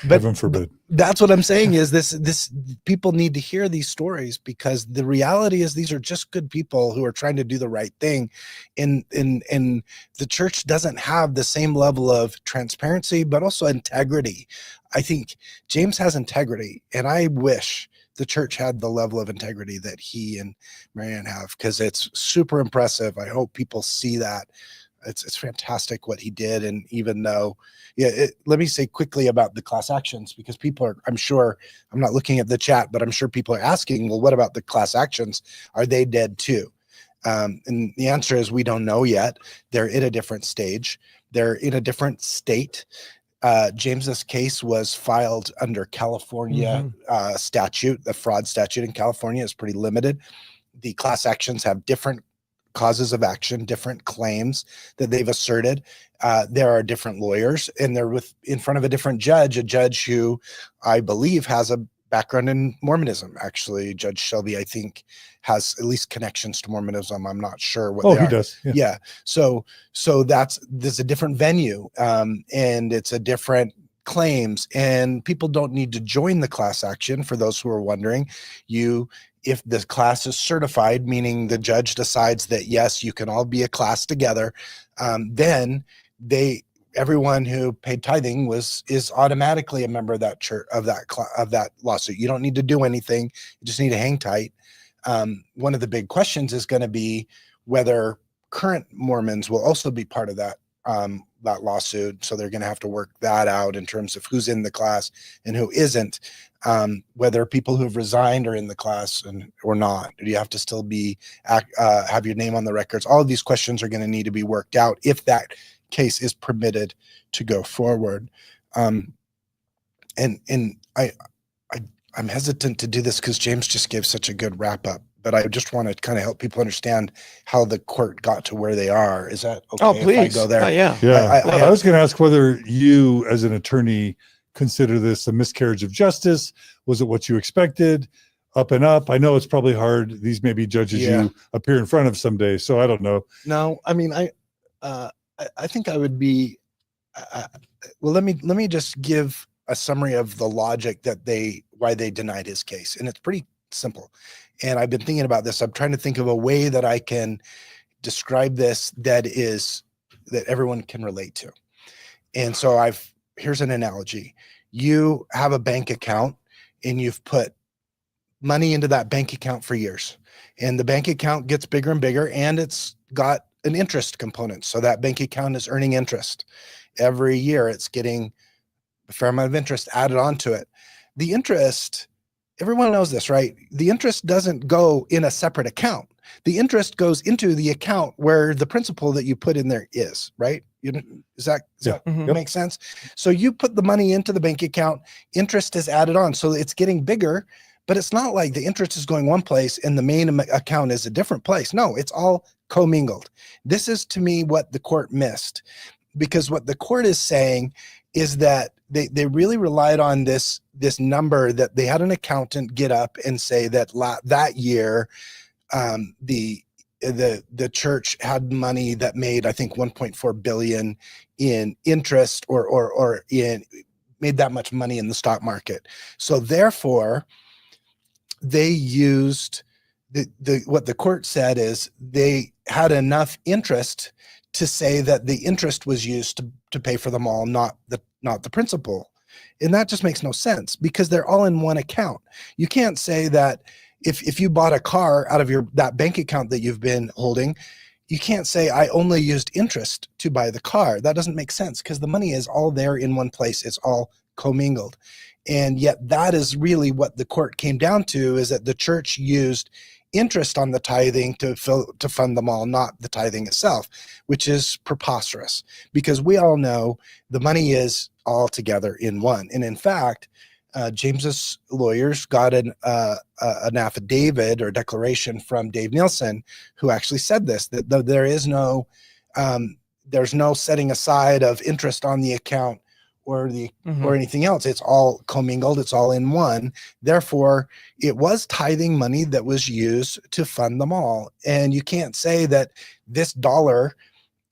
But Heaven forbid. that's what I'm saying is this people need to hear these stories, because the reality is these are just good people who are trying to do the right thing. And the church doesn't have the same level of transparency, but also integrity. I think James has integrity, and I wish the church had the level of integrity that he and Marianne have, because it's super impressive. I hope people see that. It's fantastic what he did. And even though, let me say quickly about the class actions, because people are, I'm sure, I'm not looking at the chat, but I'm sure people are asking, well, what about the class actions? Are they dead too? And the answer is we don't know yet. They're in a different stage. They're in a different state. James's case was filed under California statute. The fraud statute in California is pretty limited. The class actions have different causes of action, different claims that they've asserted. There are different lawyers, and they're in front of a different judge, a judge who I believe has a background in Mormonism. Actually, Judge Shelby, I think, has at least connections to Mormonism. I'm not sure what they he are. does. Yeah. So there's a different venue, and it's a different claims, and people don't need to join the class action. For those who are wondering, if the class is certified, meaning the judge decides that yes, you can all be a class together, then everyone who paid tithing is automatically a member of that church, of that lawsuit. You don't need to do anything. You just need to hang tight. One of the big questions is going to be whether current Mormons will also be part of that lawsuit. So they're going to have to work that out in terms of who's in the class and who isn't, whether people who've resigned are in the class or not. Do you have to still have your name on the records? All of these questions are going to need to be worked out if that case is permitted to go forward. And I'm hesitant to do this because James just gave such a good wrap up, but I just want to kind of help people understand how the court got to where they are. Is that okay? oh, please. If I go there? Yeah. I was going to ask whether you, as an attorney, consider this a miscarriage of justice. Was it what you expected? Up and up. I know it's probably hard. These may be judges you appear in front of someday, so I don't know. No, I mean, I think I would be. Well, let me just give a summary of the logic why they denied his case, and it's pretty simple. And I've been thinking about this. I'm trying to think of a way that I can describe this that everyone can relate to. And so here's an analogy. You have a bank account, and you've put money into that bank account for years, and the bank account gets bigger and bigger, and it's got an interest component. So that bank account is earning interest every year. It's getting a fair amount of interest added onto it. The interest, everyone knows this, right? The interest doesn't go in a separate account. The interest goes into the account where the principal that you put in there is, right? Does that make sense? So you put the money into the bank account, interest is added on. So it's getting bigger, but it's not like the interest is going one place and the main account is a different place. No, it's all commingled. This is, to me, what the court missed, because what the court is saying is that they really relied on this number that they had an accountant get up and say that that year the church had money that made, I think, 1.4 billion in interest or made that much money in the stock market. So therefore, they used what the court said is they had enough interest to say that the interest was used to pay for them all, not the principal. And that just makes no sense, because they're all in one account. You can't say that if you bought a car out of that bank account that you've been holding, you can't say I only used interest to buy the car. That doesn't make sense because the money is all there in one place. It's all commingled. And yet that is really what the court came down to, is that the church used interest on the tithing to fund them all, not the tithing itself, which is preposterous because we all know the money is all together in one. And in fact, James's lawyers got an affidavit or declaration from Dave Nielsen, who actually said this, that there is no, there's no setting aside of interest on the account or or anything else. It's all commingled. It's all in one. Therefore, it was tithing money that was used to fund them all. And you can't say that this dollar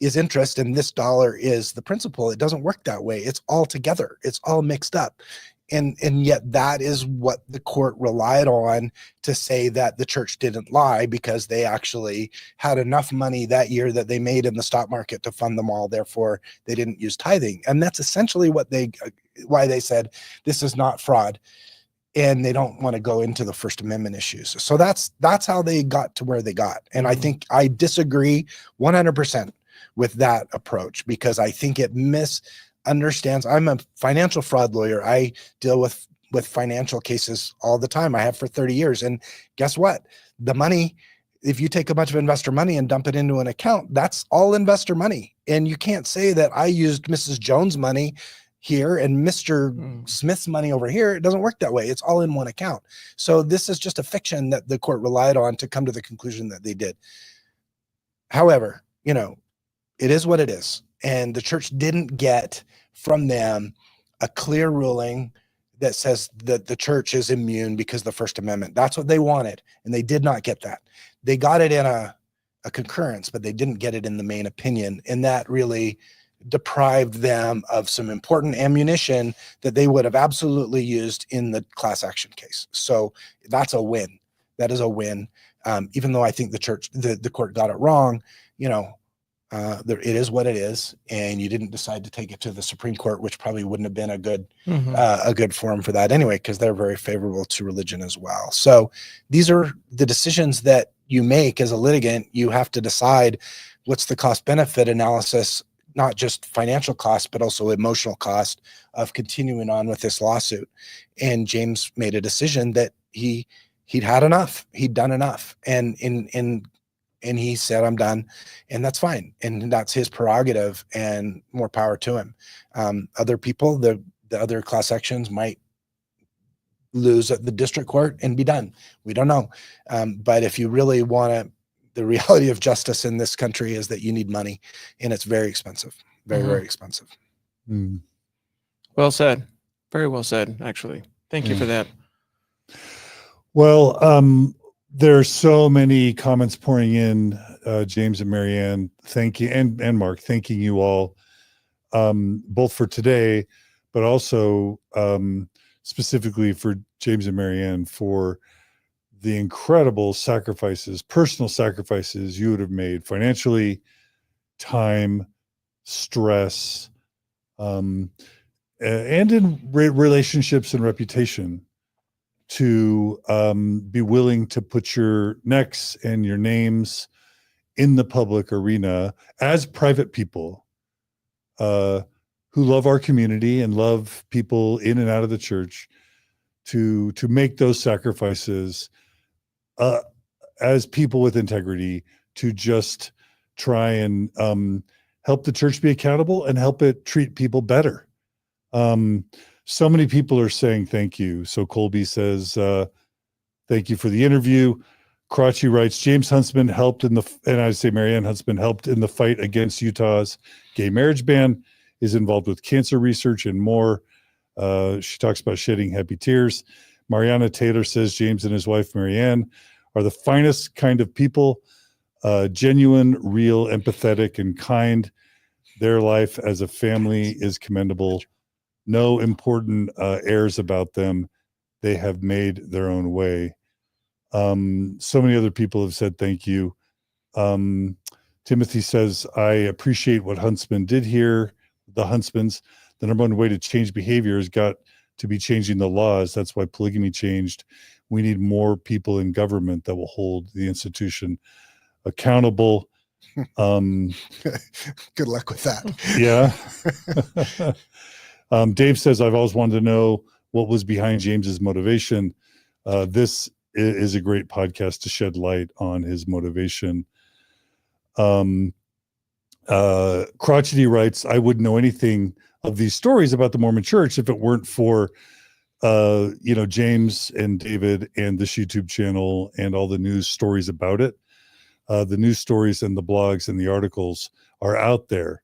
is interest and this dollar is the principal. It doesn't work that way. It's all together. It's all mixed up. And yet that is what the court relied on to say that the church didn't lie, because they actually had enough money that year that they made in the stock market to fund them all. Therefore, they didn't use tithing. And that's essentially why they said this is not fraud. And they don't want to go into the First Amendment issues. So that's how they got to where they got. And I think I disagree 100% with that approach, because I think it misunderstands. I'm a financial fraud lawyer. I deal with financial cases all the time. I have for 30 years. And guess what? The money, if you take a bunch of investor money and dump it into an account, that's all investor money. And you can't say that I used Mrs. Jones' money here and Mr. Smith's money over here. It doesn't work that way. It's all in one account. So this is just a fiction that the court relied on to come to the conclusion that they did. However, it is what it is. And the church didn't get from them a clear ruling that says that the church is immune because of the First Amendment. That's what they wanted. And they did not get that. They got it in a concurrence, but they didn't get it in the main opinion. And that really deprived them of some important ammunition that they would have absolutely used in the class action case. So that's a win. That is a win. Even though I think the court got it wrong, it is what it is, and you didn't decide to take it to the Supreme Court, which probably wouldn't have been a good forum for that anyway, because they're very favorable to religion as well. So these are the decisions that you make as a litigant. You have to decide what's the cost benefit analysis, not just financial cost, but also emotional cost of continuing on with this lawsuit. And James made a decision that he'd had enough. He'd done enough, and he said, I'm done. And that's fine. And that's his prerogative, and more power to him. Other people, the other class actions might lose at the district court and be done. We don't know. But if you really want to, the reality of justice in this country is that you need money, and it's very expensive, very, very expensive. Well said. Very well said, actually. Thank you for that. Well, there are so many comments pouring in, James and Marianne, thank you, and Mark, thanking you all, both for today, but also specifically for James and Marianne for the incredible sacrifices, personal sacrifices you would have made financially, time, stress, and in relationships and reputation, to be willing to put your necks and your names in the public arena as private people who love our community and love people in and out of the church, to make those sacrifices as people with integrity, to just try and help the church be accountable and help it treat people better. So many people are saying thank you. So Colby says, thank you for the interview. Crotchy writes, James Huntsman helped and I say Marianne Huntsman helped in the fight against Utah's gay marriage ban, is involved with cancer research and more. She talks about shedding happy tears. Mariana Taylor says James and his wife Marianne are the finest kind of people, genuine, real, empathetic, and kind. Their life as a family is commendable. No important airs about them. They have made their own way. So many other people have said thank you. Timothy says, I appreciate what Huntsman did here. The Huntsmans, the number one way to change behavior has got to be changing the laws. That's why polygamy changed. We need more people in government that will hold the institution accountable. Good luck with that. Yeah. Dave says, I've always wanted to know what was behind James's motivation. This is a great podcast to shed light on his motivation. Crotchety writes, I wouldn't know anything of these stories about the Mormon Church if it weren't for James and David and this YouTube channel and all the news stories about it. The news stories and the blogs and the articles are out there,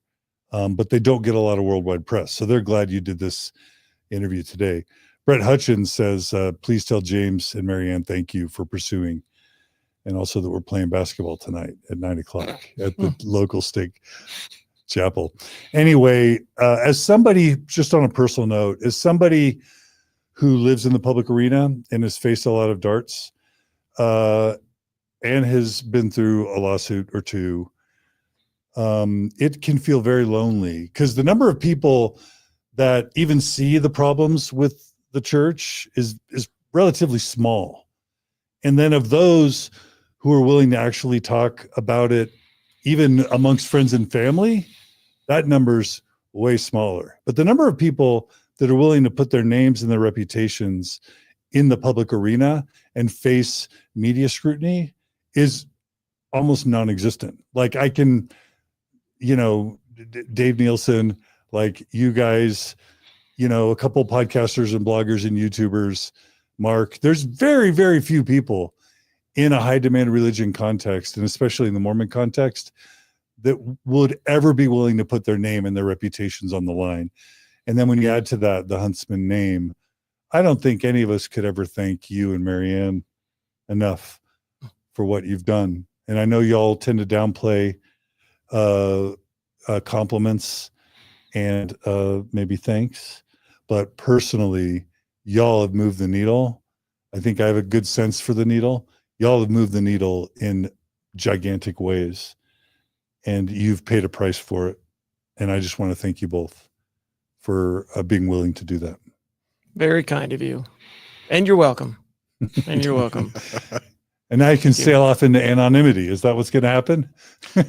but they don't get a lot of worldwide press. So they're glad you did this interview today. Brett Hutchins says, please tell James and Marianne thank you for pursuing, and also that we're playing basketball tonight at 9:00 at the local stake chapel. Anyway, as somebody, just on a personal note, as somebody who lives in the public arena and has faced a lot of darts, and has been through a lawsuit or two, it can feel very lonely because the number of people that even see the problems with the church is relatively small. And then of those who are willing to actually talk about it, even amongst friends and family, that number's way smaller. But the number of people that are willing to put their names and their reputations in the public arena and face media scrutiny is almost non-existent. Like I can, Dave Nielsen, like you guys, a couple of podcasters and bloggers and YouTubers, Mark, there's very, very few people in a high demand religion context, and especially in the Mormon context, that would ever be willing to put their name and their reputations on the line. And then when you add to that the Huntsman name, I don't think any of us could ever thank you and Marianne enough for what you've done. And I know y'all tend to downplay compliments and maybe thanks, but personally, y'all have moved the needle. I think I have a good sense for the needle. Y'all have moved the needle in gigantic ways, and you've paid a price for it. And I just want to thank you both for being willing to do that. Very kind of you. And you're welcome. And you're welcome. And now you can sail off into anonymity. Is that what's going to happen?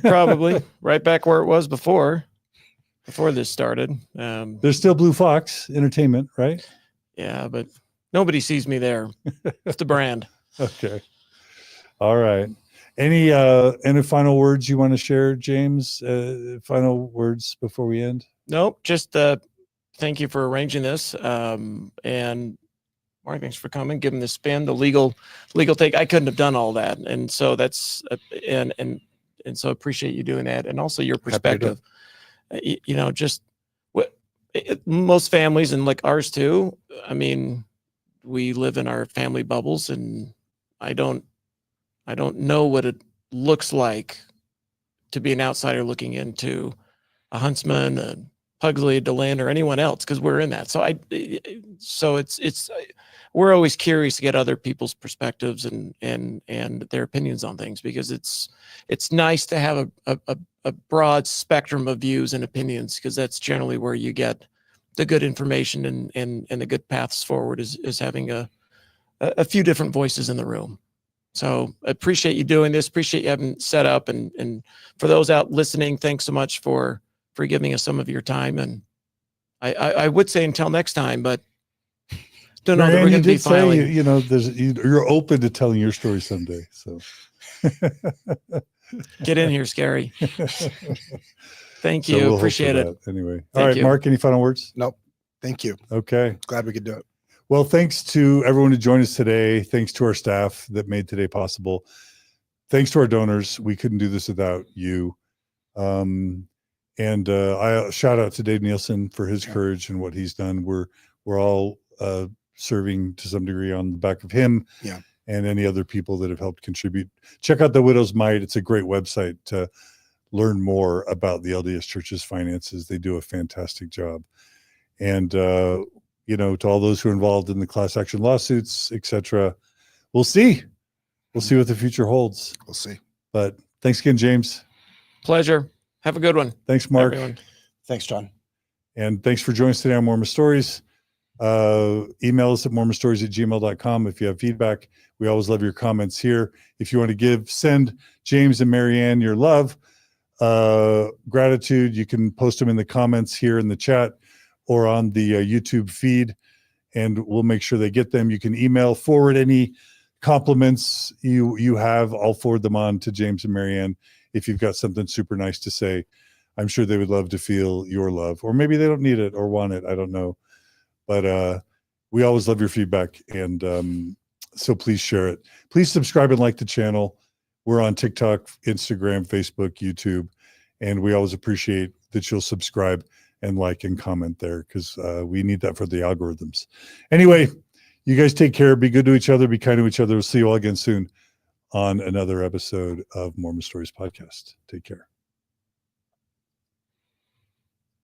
Probably. Right back where it was before this started. There's still Blue Fox Entertainment, right? Yeah, but nobody sees me there. It's the brand. Okay. All right. Any final words you want to share, James? Final words before we end? Nope. Just thank you for arranging this. And Mark, thanks for coming, giving the spin, the legal take. I couldn't have done all that, and so that's and so appreciate you doing that, and also your perspective. Just what most families and like ours too. I mean, we live in our family bubbles, and I don't know what it looks like to be an outsider looking into a Huntsman, a Pugsley, Dehlin, or anyone else, because we're in that. So it's we're always curious to get other people's perspectives and their opinions on things, because it's nice to have a broad spectrum of views and opinions, because that's generally where you get the good information and the good paths forward is having a few different voices in the room. So I appreciate you doing this. Appreciate you having set up, and for those out listening, thanks so much for giving us some of your time. And I would say until next time, but don't know that we're going to be filing. You're open to telling your story someday. So get in here, Scary. Thank So you. we'll Appreciate it. Anyway. Thank All right, you. Mark, any final words? Nope. Thank you. Okay. Glad we could do it. Well, thanks to everyone who joined us today. Thanks to our staff that made today possible. Thanks to our donors. We couldn't do this without you. And I shout out to Dave Nielsen for his courage and what he's done. We're all serving to some degree on the back of him. Yeah. And any other people that have helped contribute. Check out the Widow's Mite. It's a great website to learn more about the LDS Church's finances. They do a fantastic job. And to all those who are involved in the class action lawsuits, etc., we'll see. We'll see what the future holds. We'll see. But thanks again, James. Pleasure. Have a good one. Thanks, Mark. Everyone. Thanks, John. And thanks for joining us today on Mormon Stories. Email us at mormonstories@gmail.com if you have feedback. We always love your comments here. If you want to send James and Marianne your love, gratitude, you can post them in the comments here in the chat or on the YouTube feed, and we'll make sure they get them. You can forward any compliments you have. I'll forward them on to James and Marianne. If you've got something super nice to say, I'm sure they would love to feel your love, or maybe they don't need it or want it. I don't know. But we always love your feedback. And so please share it. Please subscribe and like the channel. We're on TikTok, Instagram, Facebook, YouTube. And we always appreciate that you'll subscribe and like and comment there, because we need that for the algorithms. Anyway, you guys take care. Be good to each other. Be kind to each other. We'll see you all again soon on another episode of Mormon Stories Podcast. Take care.